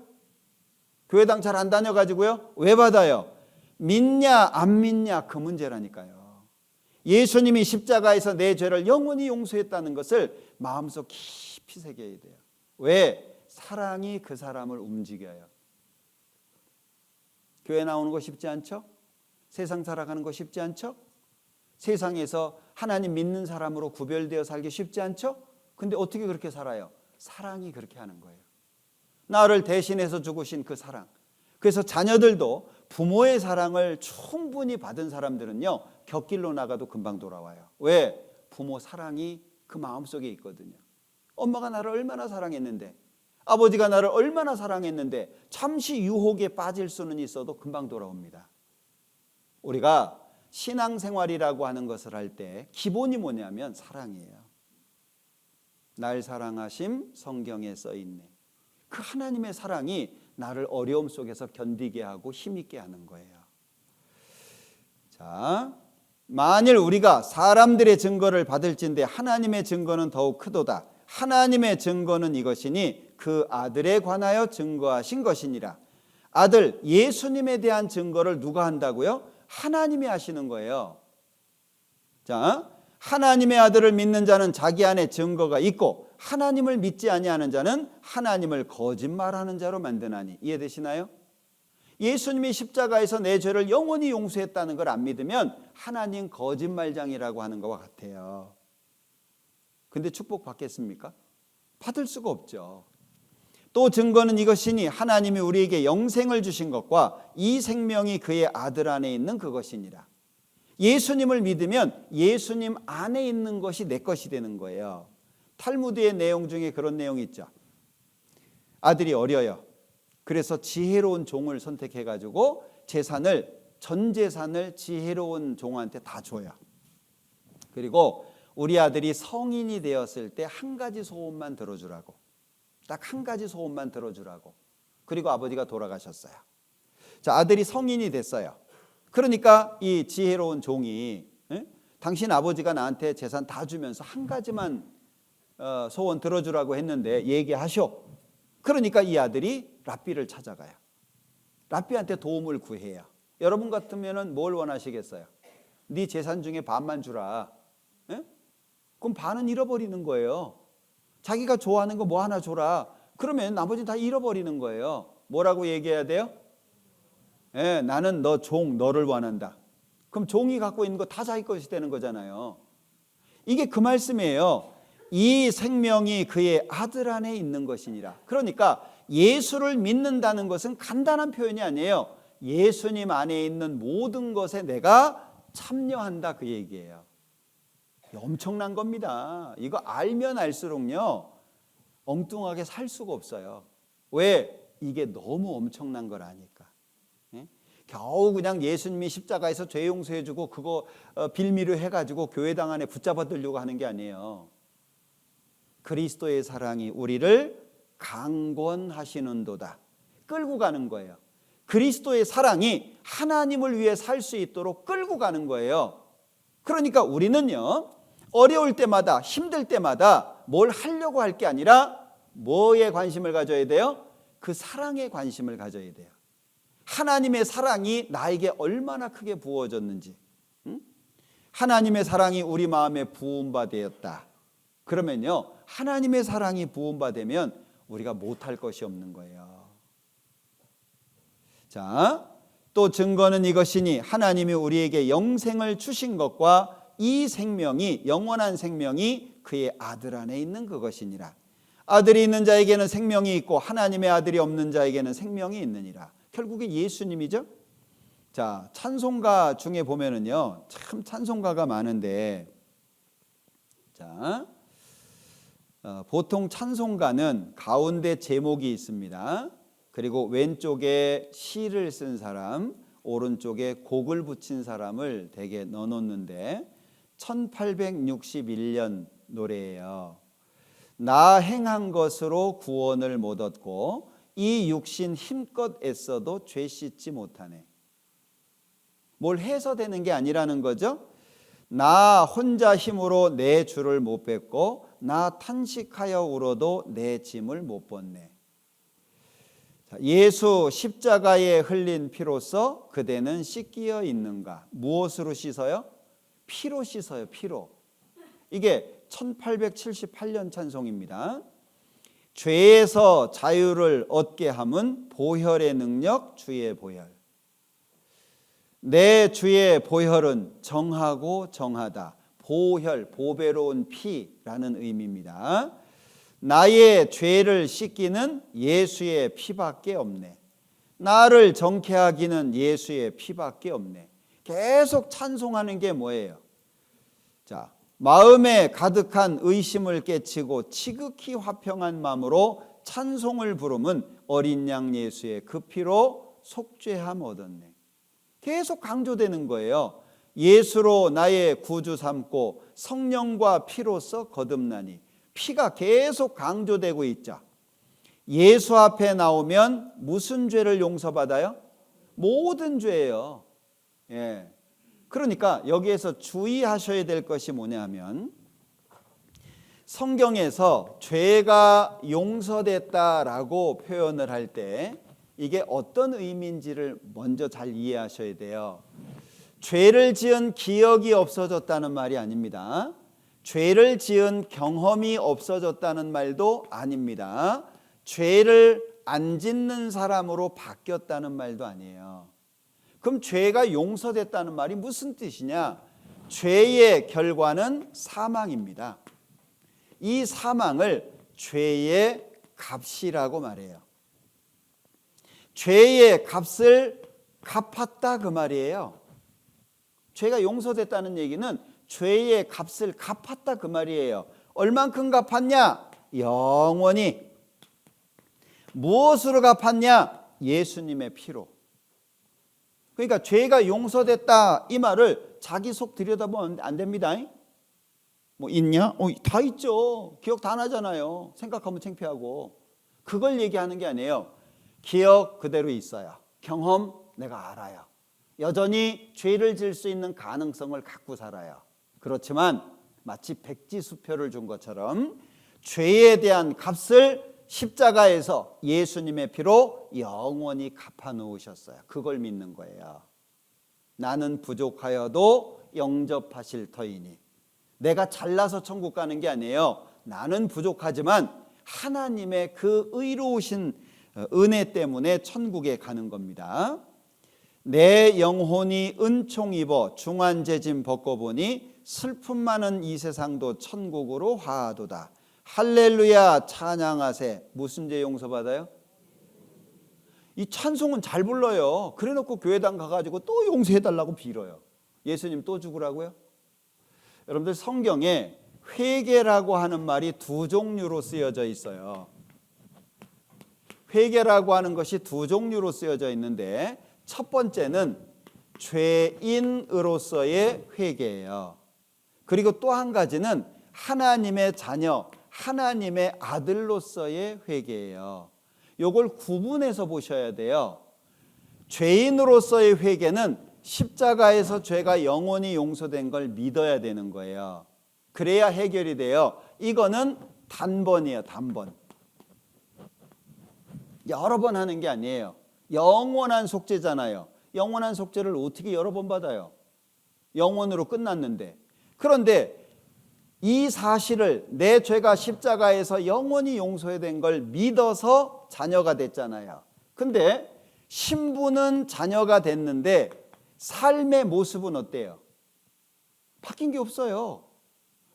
A: 교회당 잘 안 다녀가지고요? 왜 받아요? 믿냐 안 믿냐 그 문제라니까요. 예수님이 십자가에서 내 죄를 영원히 용서했다는 것을 마음속 깊이 새겨야 돼요. 왜? 사랑이 그 사람을 움직여요. 교회 나오는 거 쉽지 않죠? 세상 살아가는 거 쉽지 않죠? 세상에서 하나님 믿는 사람으로 구별되어 살기 쉽지 않죠? 근데 어떻게 그렇게 살아요? 사랑이 그렇게 하는 거예요. 나를 대신해서 죽으신 그 사랑. 그래서 자녀들도 부모의 사랑을 충분히 받은 사람들은요, 곁길로 나가도 금방 돌아와요. 왜? 부모 사랑이 그 마음속에 있거든요. 엄마가 나를 얼마나 사랑했는데, 아버지가 나를 얼마나 사랑했는데 잠시 유혹에 빠질 수는 있어도 금방 돌아옵니다. 우리가 신앙생활이라고 하는 것을 할 때 기본이 뭐냐면 사랑이에요. 날 사랑하심 성경에 써있네. 그 하나님의 사랑이 나를 어려움 속에서 견디게 하고 힘있게 하는 거예요. 자, 만일 우리가 사람들의 증거를 받을진대 하나님의 증거는 더욱 크도다. 하나님의 증거는 이것이니 그 아들에 관하여 증거하신 것이니라. 아들 예수님에 대한 증거를 누가 한다고요? 하나님이 하시는 거예요. 자, 하나님의 아들을 믿는 자는 자기 안에 증거가 있고 하나님을 믿지 아니하는 자는 하나님을 거짓말하는 자로 만드나니. 이해되시나요? 예수님이 십자가에서 내 죄를 영원히 용서했다는 걸 안 믿으면 하나님 거짓말장이라고 하는 것과 같아요. 근데 축복 받겠습니까? 받을 수가 없죠. 또 증거는 이것이니 하나님이 우리에게 영생을 주신 것과 이 생명이 그의 아들 안에 있는 그것이니라. 예수님을 믿으면 예수님 안에 있는 것이 내 것이 되는 거예요. 탈무드의 내용 중에 그런 내용이 있죠. 아들이 어려요. 그래서 지혜로운 종을 선택해가지고 전 재산을 지혜로운 종한테 다 줘요. 그리고 우리 아들이 성인이 되었을 때 한 가지 소원만 들어주라고. 딱 한 가지 소원만 들어주라고. 그리고 아버지가 돌아가셨어요. 자, 아들이 성인이 됐어요. 그러니까 이 지혜로운 종이 당신 아버지가 나한테 재산 다 주면서 한 가지만 소원 들어주라고 했는데 얘기하셔. 그러니까 이 아들이 랍비를 찾아가요. 랍비한테 도움을 구해요. 여러분 같으면 뭘 원하시겠어요? 네 재산 중에 반만 주라. 그럼 반은 잃어버리는 거예요. 자기가 좋아하는 거 뭐 하나 줘라. 그러면 나머지는 다 잃어버리는 거예요. 뭐라고 얘기해야 돼요? 나는 너 종, 너를 원한다. 그럼 종이 갖고 있는 거 다 자기 것이 되는 거잖아요. 이게 그 말씀이에요. 이 생명이 그의 아들 안에 있는 것이니라. 그러니까 예수를 믿는다는 것은 간단한 표현이 아니에요. 예수님 안에 있는 모든 것에 내가 참여한다, 그 얘기예요. 엄청난 겁니다. 이거 알면 알수록요 엉뚱하게 살 수가 없어요. 왜? 이게 너무 엄청난 걸 아니까. 겨우 그냥 예수님이 십자가에서 죄 용서해주고 그거 빌미로 해가지고 교회당 안에 붙잡아들려고 하는 게 아니에요. 그리스도의 사랑이 우리를 강권하시는도다. 끌고 가는 거예요. 그리스도의 사랑이 하나님을 위해 살 수 있도록 끌고 가는 거예요. 그러니까 우리는요 어려울 때마다 힘들 때마다 뭘 하려고 할 게 아니라 뭐에 관심을 가져야 돼요? 그 사랑에 관심을 가져야 돼요. 하나님의 사랑이 나에게 얼마나 크게 부어졌는지, 하나님의 사랑이 우리 마음에 부음바 되었다. 그러면요 하나님의 사랑이 부음바 되면 우리가 못할 것이 없는 거예요. 자, 또 증거는 이것이니 하나님이 우리에게 영생을 주신 것과 이 생명이, 영원한 생명이 그의 아들 안에 있는 그것이니라. 아들이 있는 자에게는 생명이 있고 하나님의 아들이 없는 자에게는 생명이 있느니라. 결국에 예수님이죠. 자, 찬송가 중에 보면은요 참 찬송가가 많은데, 자, 보통 찬송가는 가운데 제목이 있습니다. 그리고 왼쪽에 시를 쓴 사람, 오른쪽에 곡을 붙인 사람을 대개 넣어놓는데 1861년 노래예요. 나 행한 것으로 구원을 못 얻고 이 육신 힘껏 애써도 죄 씻지 못하네. 뭘 해서 되는 게 아니라는 거죠. 나 혼자 힘으로 내 주를 못 뵙고 나 탄식하여 울어도 내 짐을 못 벗네. 예수 십자가에 흘린 피로써 그대는 씻기어 있는가. 무엇으로 씻어요? 피로 씻어요. 피로. 이게 1878년 찬송입니다. 죄에서 자유를 얻게 함은 보혈의 능력 주의 보혈. 내 주의 보혈은 정하고 정하다. 보혈, 보배로운 피라는 의미입니다. 나의 죄를 씻기는 예수의 피밖에 없네. 나를 정케 하기는 예수의 피밖에 없네. 계속 찬송하는 게 뭐예요? 자, 마음에 가득한 의심을 깨치고 지극히 화평한 마음으로 찬송을 부르면 어린 양 예수의 그 피로 속죄함 얻었네. 계속 강조되는 거예요. 예수로 나의 구주 삼고 성령과 피로써 거듭나니. 피가 계속 강조되고 있죠. 예수 앞에 나오면 무슨 죄를 용서받아요? 모든 죄예요. 예. 그러니까 여기에서 주의하셔야 될 것이 뭐냐면, 성경에서 죄가 용서됐다라고 표현을 할 때 이게 어떤 의미인지를 먼저 잘 이해하셔야 돼요. 죄를 지은 기억이 없어졌다는 말이 아닙니다. 죄를 지은 경험이 없어졌다는 말도 아닙니다. 죄를 안 짓는 사람으로 바뀌었다는 말도 아니에요. 그럼 죄가 용서됐다는 말이 무슨 뜻이냐? 죄의 결과는 사망입니다. 이 사망을 죄의 값이라고 말해요. 죄의 값을 갚았다 그 말이에요. 죄가 용서됐다는 얘기는 죄의 값을 갚았다 그 말이에요. 얼만큼 갚았냐? 영원히. 무엇으로 갚았냐? 예수님의 피로. 그러니까 죄가 용서됐다 이 말을 자기 속 들여다보면 안 됩니다. 뭐 있냐? 다 있죠. 기억 다 나잖아요. 생각하면 창피하고. 그걸 얘기하는 게 아니에요. 기억 그대로 있어요. 경험 내가 알아요. 여전히 죄를 지을 수 있는 가능성을 갖고 살아요. 그렇지만 마치 백지수표를 준 것처럼 죄에 대한 값을 십자가에서 예수님의 피로 영원히 갚아 놓으셨어요. 그걸 믿는 거예요. 나는 부족하여도 영접하실 터이니. 내가 잘나서 천국 가는 게 아니에요. 나는 부족하지만 하나님의 그 의로우신 은혜 때문에 천국에 가는 겁니다. 내 영혼이 은총 입어 중환제짐 벗고 보니 슬픔 많은 이 세상도 천국으로 화하도다. 할렐루야 찬양하세. 무슨 죄 용서받아요? 이 찬송은 잘 불러요. 그래놓고 교회당 가가지고 또 용서해달라고 빌어요. 예수님 또 죽으라고요? 여러분들 성경에 회개라고 하는 말이 두 종류로 쓰여져 있어요. 회개라고 하는 것이 두 종류로 쓰여져 있는데 첫 번째는 죄인으로서의 회개예요. 그리고 또 한 가지는 하나님의 자녀, 하나님의 아들로서의 회개예요. 이걸 구분해서 보셔야 돼요. 죄인으로서의 회개는 십자가에서 죄가 영원히 용서된 걸 믿어야 되는 거예요. 그래야 해결이 돼요. 이거는 단번이에요. 단번. 여러 번 하는 게 아니에요. 영원한 속죄잖아요. 영원한 속죄를 어떻게 여러 번 받아요? 영원으로 끝났는데. 그런데 이 사실을 내 죄가 십자가에서 영원히 용서된 걸 믿어서 자녀가 됐잖아요. 근데 신부는 자녀가 됐는데 삶의 모습은 어때요? 바뀐 게 없어요.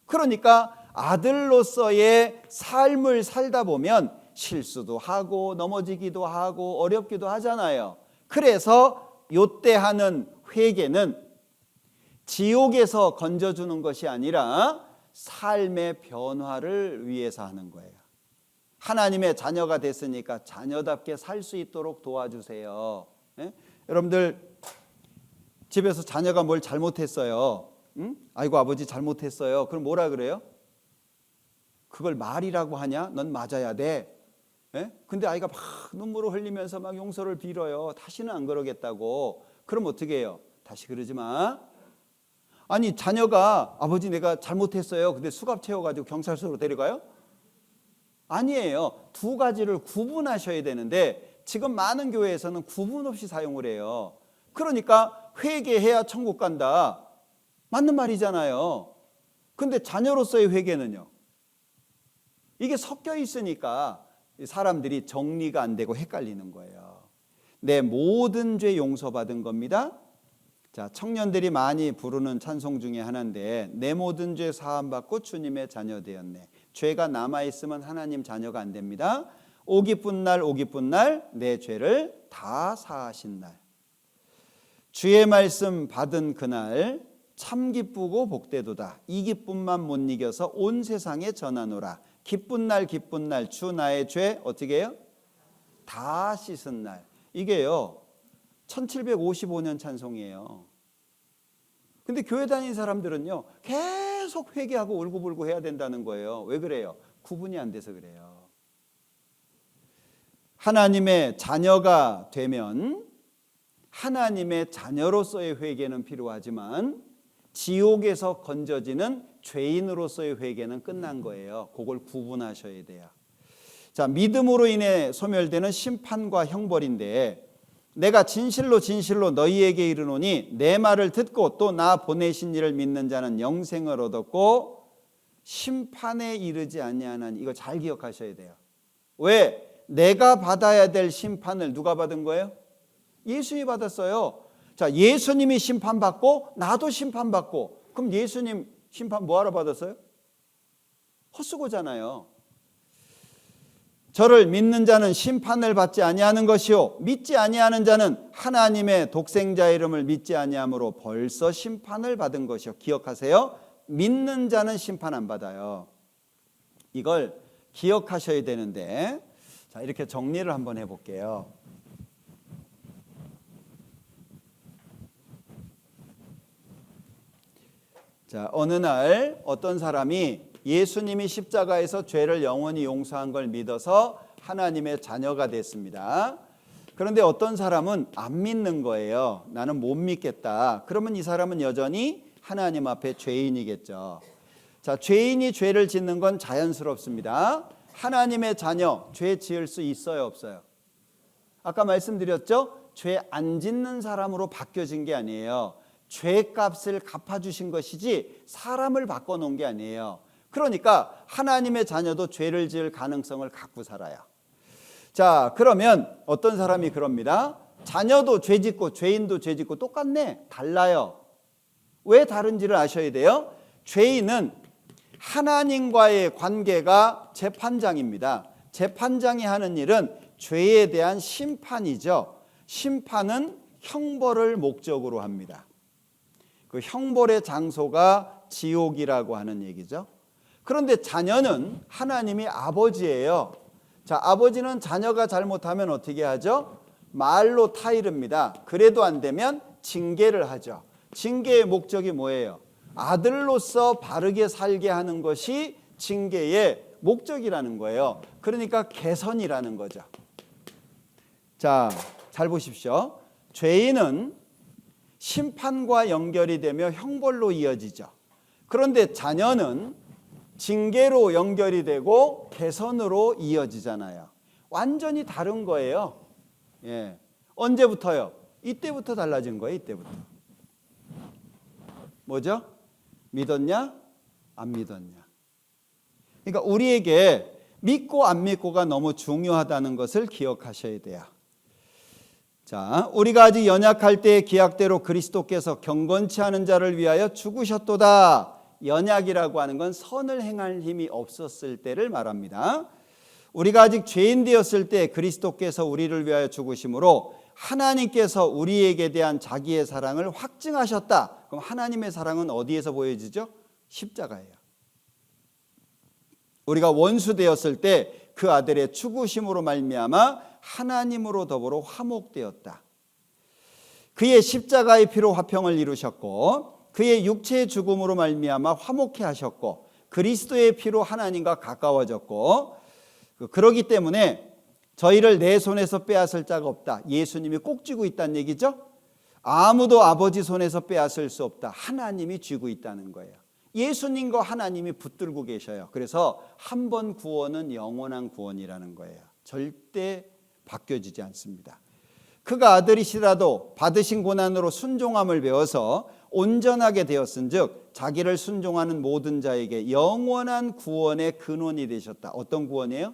A: 그러니까 아들로서의 삶을 살다 보면 실수도 하고 넘어지기도 하고 어렵기도 하잖아요. 그래서 요때 하는 회개는 지옥에서 건져주는 것이 아니라 삶의 변화를 위해서 하는 거예요. 하나님의 자녀가 됐으니까 자녀답게 살 수 있도록 도와주세요. 예? 여러분들 집에서 자녀가 뭘 잘못했어요. 응? 아이고 아버지 잘못했어요. 그럼 뭐라 그래요? 그걸 말이라고 하냐? 넌 맞아야 돼. 예? 근데 아이가 막 눈물을 흘리면서 막 용서를 빌어요. 다시는 안 그러겠다고. 그럼 어떻게 해요? 다시 그러지 마. 아니 자녀가 아버지 내가 잘못했어요. 근데 수갑 채워가지고 경찰서로 데려가요? 아니에요. 두 가지를 구분하셔야 되는데 지금 많은 교회에서는 구분 없이 사용을 해요. 그러니까 회개해야 천국 간다. 맞는 말이잖아요. 근데 자녀로서의 회개는요? 이게 섞여 있으니까 사람들이 정리가 안 되고 헷갈리는 거예요. 내 모든 죄 용서받은 겁니다. 자, 청년들이 많이 부르는 찬송 중에 하나인데 내 모든 죄 사함받고 주님의 자녀 되었네. 죄가 남아있으면 하나님 자녀가 안 됩니다. 오 기쁜 날 오 기쁜 날 내 죄를 다 사하신 날. 주의 말씀 받은 그날 참 기쁘고 복되도다. 이 기쁨만 못 이겨서 온 세상에 전하노라. 기쁜 날 주 나의 죄 어떻게 해요? 다 씻은 날. 이게요 1755년 찬송이에요. 근데 교회 다니는 사람들은요 계속 회개하고 울고불고 해야 된다는 거예요. 왜 그래요? 구분이 안 돼서 그래요. 하나님의 자녀가 되면 하나님의 자녀로서의 회개는 필요하지만 지옥에서 건져지는 죄인으로서의 회개는 끝난 거예요. 그걸 구분하셔야 돼요. 자, 믿음으로 인해 소멸되는 심판과 형벌인데 내가 진실로 너희에게 이르노니 내 말을 듣고 또 나 보내신 이를 믿는 자는 영생을 얻었고 심판에 이르지 아니하나니. 이거 잘 기억하셔야 돼요. 왜? 내가 받아야 될 심판을 누가 받은 거예요? 예수님이 받았어요. 자, 예수님이 심판받고 나도 심판받고. 그럼 예수님 심판 뭐하러 받았어요? 헛수고잖아요. 저를 믿는 자는 심판을 받지 아니하는 것이요 믿지 아니하는 자는 하나님의 독생자 이름을 믿지 아니함으로 벌써 심판을 받은 것이요. 기억하세요. 믿는 자는 심판 안 받아요. 이걸 기억하셔야 되는데, 자, 이렇게 정리를 한번 해볼게요. 자, 어느 날 어떤 사람이 예수님이 십자가에서 죄를 영원히 용서한 걸 믿어서 하나님의 자녀가 됐습니다. 그런데 어떤 사람은 안 믿는 거예요. 나는 못 믿겠다. 그러면 이 사람은 여전히 하나님 앞에 죄인이겠죠. 자, 죄인이 죄를 짓는 건 자연스럽습니다. 하나님의 자녀, 죄 지을 수 있어요, 없어요? 아까 말씀드렸죠? 죄 안 짓는 사람으로 바뀌어진 게 아니에요. 죄값을 갚아주신 것이지 사람을 바꿔놓은 게 아니에요. 그러니까 하나님의 자녀도 죄를 지을 가능성을 갖고 살아요. 자, 그러면 어떤 사람이 그럽니다. 자녀도 죄 짓고 죄인도 죄 짓고 똑같네. 달라요. 왜 다른지를 아셔야 돼요. 죄인은 하나님과의 관계가 재판장입니다. 재판장이 하는 일은 죄에 대한 심판이죠. 심판은 형벌을 목적으로 합니다. 그 형벌의 장소가 지옥이라고 하는 얘기죠. 그런데 자녀는 하나님이 아버지예요. 자, 아버지는 자녀가 잘못하면 어떻게 하죠? 말로 타이릅니다. 그래도 안 되면 징계를 하죠. 징계의 목적이 뭐예요? 아들로서 바르게 살게 하는 것이 징계의 목적이라는 거예요. 그러니까 개선이라는 거죠. 자, 잘 보십시오. 죄인은 심판과 연결이 되며 형벌로 이어지죠. 그런데 자녀는 징계로 연결이 되고 개선으로 이어지잖아요. 완전히 다른 거예요. 예. 언제부터요? 이때부터 달라진 거예요. 이때부터. 뭐죠? 믿었냐? 안 믿었냐? 그러니까 우리에게 믿고 안 믿고가 너무 중요하다는 것을 기억하셔야 돼요. 자, 우리가 아직 연약할 때의 기약대로 그리스도께서 경건치 않은 자를 위하여 죽으셨도다. 연약이라고 하는 건 선을 행할 힘이 없었을 때를 말합니다. 우리가 아직 죄인 되었을 때 그리스도께서 우리를 위하여 죽으심으로 하나님께서 우리에게 대한 자기의 사랑을 확증하셨다. 그럼 하나님의 사랑은 어디에서 보여지죠? 십자가예요. 우리가 원수 되었을 때 그 아들의 죽으심으로 말미암아 하나님으로 더불어 화목되었다. 그의 십자가의 피로 화평을 이루셨고 그의 육체의 죽음으로 말미암아 화목해 하셨고 그리스도의 피로 하나님과 가까워졌고 그러기 때문에 저희를 내 손에서 빼앗을 자가 없다. 예수님이 꼭 쥐고 있다는 얘기죠. 아무도 아버지 손에서 빼앗을 수 없다. 하나님이 쥐고 있다는 거예요. 예수님과 하나님이 붙들고 계셔요. 그래서 한 번 구원은 영원한 구원이라는 거예요. 절대 바뀌어지지 않습니다. 그가 아들이시라도 받으신 고난으로 순종함을 배워서 온전하게 되었은즉 자기를 순종하는 모든 자에게 영원한 구원의 근원이 되셨다. 어떤 구원이에요?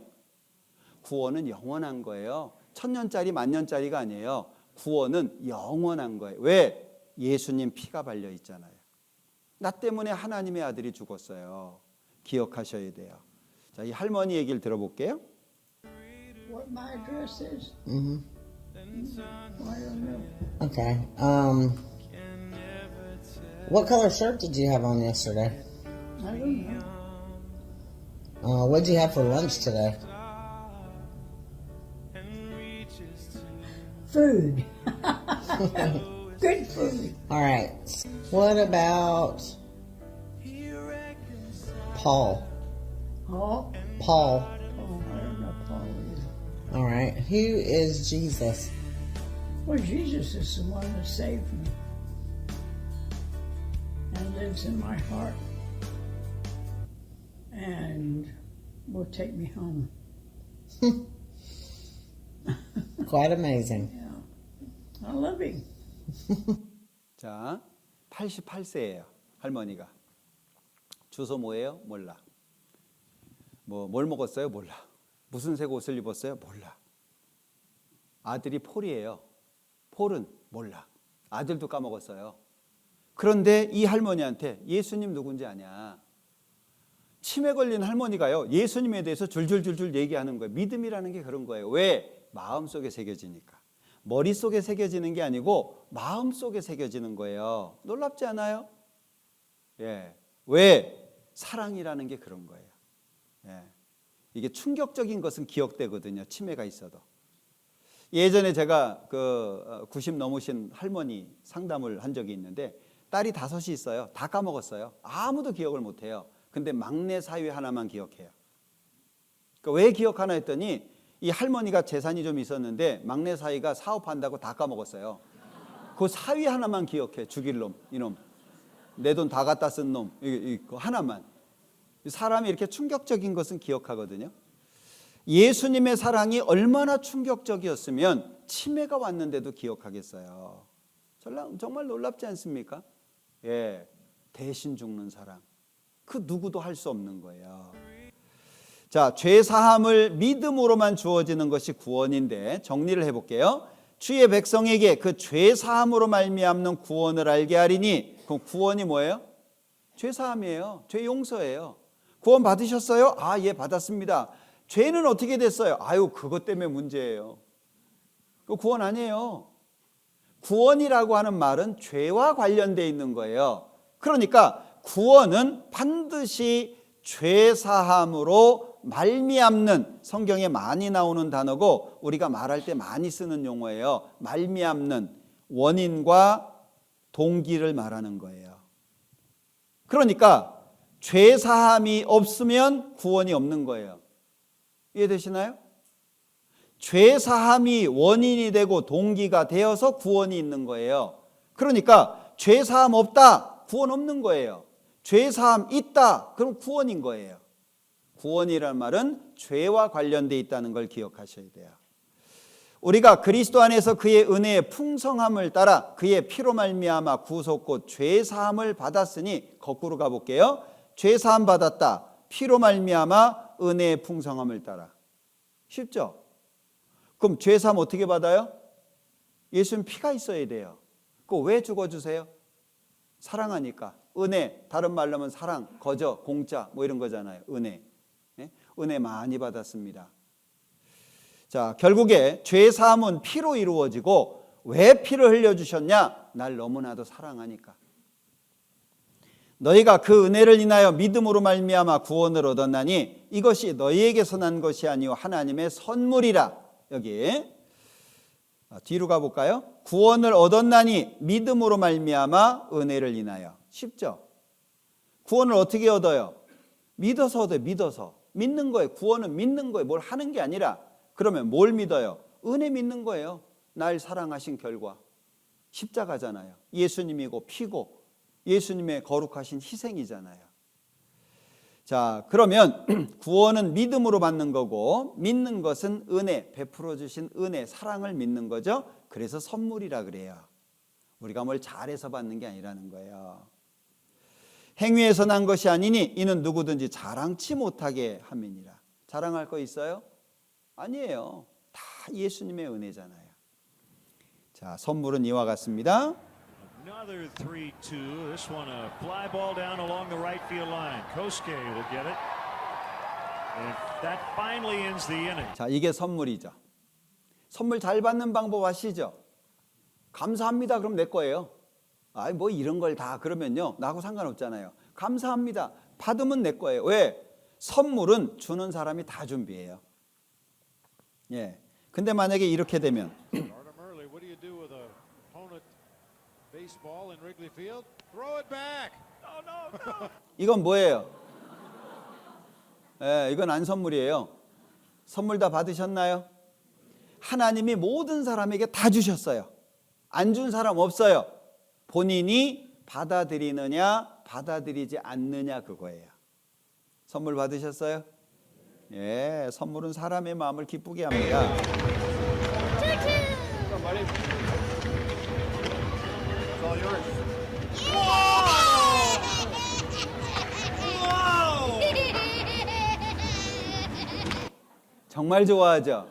A: 구원은 영원한 거예요. 1000년짜리 만년짜리가 아니에요. 구원은 영원한 거예요. 왜? 예수님 피가 발려 있잖아요. 나 때문에 하나님의 아들이 죽었어요. 기억하셔야 돼요. 자, 이 할머니 얘기를 들어볼게요.
D: What my address is? I don't know.
E: Okay. What color shirt did you have on yesterday?
D: I don't know.
E: What'd you have for lunch today?
D: Food. Good food.
E: All right. What about Paul?
D: Paul?
E: Paul.
D: Oh, I don't know Paul either.
E: All right. Who is Jesus?
D: Well, Jesus is the one that saved me and lives in my heart and will take me home.
E: Quite amazing.
D: Yeah. I love him.
A: 자, 88세예요. 할머니가. 주소 뭐예요? 몰라. 뭘 먹었어요? 몰라. 무슨 색 옷을 입었어요? 몰라. 아들이 폴이에요. 폴은 몰라. 아들도 까먹었어요. 그런데 이 할머니한테 예수님 누군지 아냐? 치매 걸린 할머니가요, 예수님에 대해서 줄줄줄줄 얘기하는 거예요. 믿음이라는 게 그런 거예요. 왜? 마음속에 새겨지니까. 머릿속에 새겨지는 게 아니고 마음속에 새겨지는 거예요. 놀랍지 않아요? 예. 왜? 사랑이라는 게 그런 거예요. 예. 이게 충격적인 것은 기억되거든요. 치매가 있어도. 예전에 제가 90 넘으신 할머니 상담을 한 적이 있는데 딸이 5이 있어요. 다 까먹었어요. 아무도 기억을 못해요. 근데 막내 사위 하나만 기억해요. 그러니까 왜 기억하나 했더니 이 할머니가 재산이 좀 있었는데 막내 사위가 사업한다고 다 까먹었어요. 그 사위 하나만 기억해. 죽일 놈, 이놈. 내 돈 다 갖다 쓴 놈, 이거 하나만. 사람이 이렇게 충격적인 것은 기억하거든요. 예수님의 사랑이 얼마나 충격적이었으면 치매가 왔는데도 기억하겠어요. 정말 놀랍지 않습니까? 예, 대신 죽는 사랑. 그 누구도 할 수 없는 거예요. 자, 죄 사함을 믿음으로만 주어지는 것이 구원인데 정리를 해볼게요. 주의 백성에게 그 죄 사함으로 말미암는 구원을 알게 하리니, 그 구원이 뭐예요? 죄 사함이에요. 죄 용서예요. 구원 받으셨어요? 아, 예, 받았습니다. 죄는 어떻게 됐어요? 아유, 그것 때문에 문제예요. 그 구원 아니에요. 구원이라고 하는 말은 죄와 관련되어 있는 거예요. 그러니까 구원은 반드시 죄 사함으로 말미암는, 성경에 많이 나오는 단어고 우리가 말할 때 많이 쓰는 용어예요. 말미암는, 원인과 동기를 말하는 거예요. 그러니까 죄 사함이 없으면 구원이 없는 거예요. 이해되시나요? 죄 사함이 원인이 되고 동기가 되어서 구원이 있는 거예요. 그러니까 죄 사함 없다, 구원 없는 거예요. 죄 사함 있다, 그럼 구원인 거예요. 구원이란 말은 죄와 관련되어 있다는 걸 기억하셔야 돼요. 우리가 그리스도 안에서 그의 은혜의 풍성함을 따라 그의 피로 말미암아 구속 곧 죄 사함을 받았으니, 거꾸로 가볼게요. 죄 사함 받았다, 피로 말미암아 은혜의 풍성함을 따라. 쉽죠? 그럼 죄 사함 어떻게 받아요? 예수님 피가 있어야 돼요. 그거 왜 죽어주세요? 사랑하니까. 은혜, 다른 말로 하면 사랑, 거저, 공짜 뭐 이런 거잖아요. 은혜. 네? 은혜 많이 받았습니다. 자, 결국에 죄 사함은 피로 이루어지고, 왜 피를 흘려주셨냐? 날 너무나도 사랑하니까. 너희가 그 은혜를 인하여 믿음으로 말미암아 구원을 얻었나니 이것이 너희에게서 난 것이 아니요 하나님의 선물이라. 여기 뒤로 가볼까요? 구원을 얻었나니 믿음으로 말미암아 은혜를 인하여. 쉽죠? 구원을 어떻게 얻어요? 믿어서 얻어요. 믿어서. 믿는 거예요. 구원은 믿는 거예요. 뭘 하는 게 아니라. 그러면 뭘 믿어요? 은혜 믿는 거예요. 날 사랑하신 결과. 십자가잖아요. 예수님이고 피고 예수님의 거룩하신 희생이잖아요. 자, 그러면 구원은 믿음으로 받는 거고, 믿는 것은 은혜, 베풀어 주신 은혜, 사랑을 믿는 거죠. 그래서 선물이라 그래요. 우리가 뭘 잘해서 받는 게 아니라는 거예요. 행위에서 난 것이 아니니 이는 누구든지 자랑치 못하게 함이니라. 자랑할 거 있어요? 아니에요. 다 예수님의 은혜잖아요. 자, 선물은 이와 같습니다.
F: Another 3-2. This one a fly ball down along the right field line. Kosuke will get it. And that finally ends the inning.
A: 자, 이게 선물이죠. 선물 잘 받는 방법 아시죠? 감사합니다. 그럼 내 거예요. 아이, 뭐 이런 걸 다 그러면요, 나하고 상관없잖아요. 감사합니다. 받으면 내 거예요. 왜? 선물은 주는 사람이 다 준비해요. 예. 근데 만약에 이렇게 되면
B: Start 'em early. What do you do with a opponent baseball in Wrigley Field? Throw it back.
A: 이건 뭐예요? 예, 이건 안 선물이에요. 선물 다 받으셨나요? 하나님이 모든 사람에게 다 주셨어요. 안 준 사람 없어요. 본인이 받아들이느냐 받아들이지 않느냐 그거예요. 선물 받으셨어요? 예, 선물은 사람의 마음을 기쁘게 합니다. 정말 좋아하죠?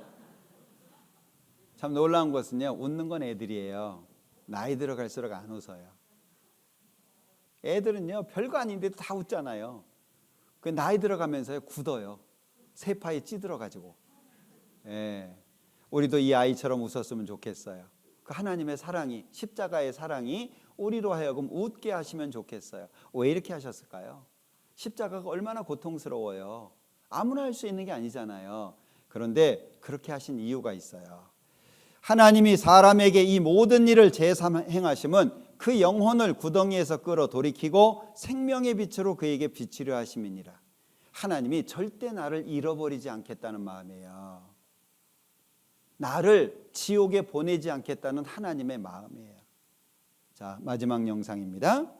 A: 참 놀라운 것은요, 웃는 건 애들이에요. 나이 들어갈수록 안 웃어요. 애들은요, 별거 아닌데도 다 웃잖아요. 그 나이 들어가면서 굳어요. 세파에 찌들어가지고. 예. 우리도 이 아이처럼 웃었으면 좋겠어요. 그 하나님의 사랑이, 십자가의 사랑이 우리로 하여금 웃게 하시면 좋겠어요. 왜 이렇게 하셨을까요? 십자가가 얼마나 고통스러워요. 아무나 할 수 있는 게 아니잖아요. 그런데 그렇게 하신 이유가 있어요. 하나님이 사람에게 이 모든 일을 재행하심은 그 영혼을 구덩이에서 끌어 돌이키고 생명의 빛으로 그에게 비치려 하심이니라. 하나님이 절대 나를 잃어버리지 않겠다는 마음이에요. 나를 지옥에 보내지 않겠다는 하나님의 마음이에요. 자, 마지막 영상입니다.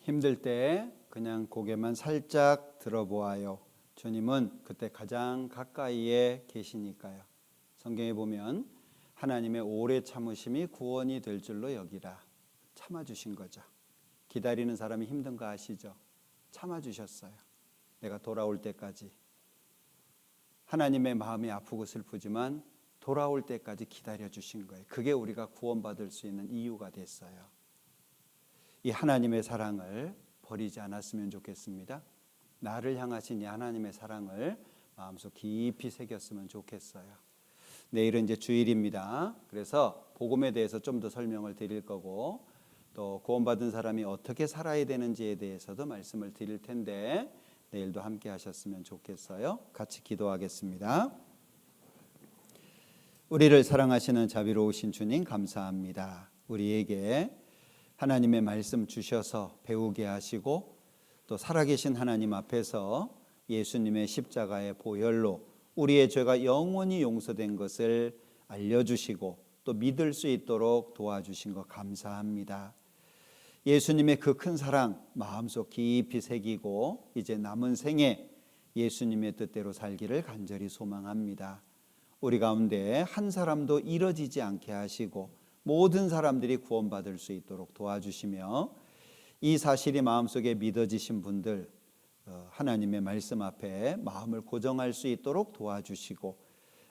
A: 힘들 때 그냥 고개만 살짝 들어보아요. 주님은 그때 가장 가까이에 계시니까요. 성경에 보면 하나님의 오래 참으심이 구원이 될 줄로 여기라. 참아주신 거죠. 기다리는 사람이 힘든 거 아시죠? 참아주셨어요. 내가 돌아올 때까지. 하나님의 마음이 아프고 슬프지만 돌아올 때까지 기다려주신 거예요. 그게 우리가 구원받을 수 있는 이유가 됐어요. 이 하나님의 사랑을 버리지 않았으면 좋겠습니다. 나를 향하신 이 하나님의 사랑을 마음속 깊이 새겼으면 좋겠어요. 내일은 이제 주일입니다. 그래서 복음에 대해서 좀 더 설명을 드릴 거고 또 구원받은 사람이 어떻게 살아야 되는지에 대해서도 말씀을 드릴 텐데 내일도 함께 하셨으면 좋겠어요. 같이 기도하겠습니다. 우리를 사랑하시는 자비로우신 주님 감사합니다. 우리에게 하나님의 말씀 주셔서 배우게 하시고 또 살아계신 하나님 앞에서 예수님의 십자가의 보혈로 우리의 죄가 영원히 용서된 것을 알려주시고 또 믿을 수 있도록 도와주신 것 감사합니다. 예수님의 그 큰 사랑 마음속 깊이 새기고 이제 남은 생에 예수님의 뜻대로 살기를 간절히 소망합니다. 우리 가운데 한 사람도 잃어지지 않게 하시고 모든 사람들이 구원받을 수 있도록 도와주시며 이 사실이 마음속에 믿어지신 분들 하나님의 말씀 앞에 마음을 고정할 수 있도록 도와주시고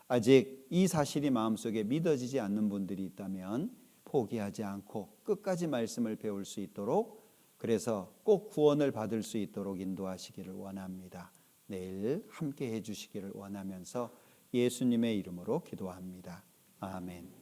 A: 아직 이 사실이 마음속에 믿어지지 않는 분들이 있다면 포기하지 않고 끝까지 말씀을 배울 수 있도록 그래서 꼭 구원을 받을 수 있도록 인도하시기를 원합니다. 내일 함께 해주시기를 원하면서 예수님의 이름으로 기도합니다. 아멘.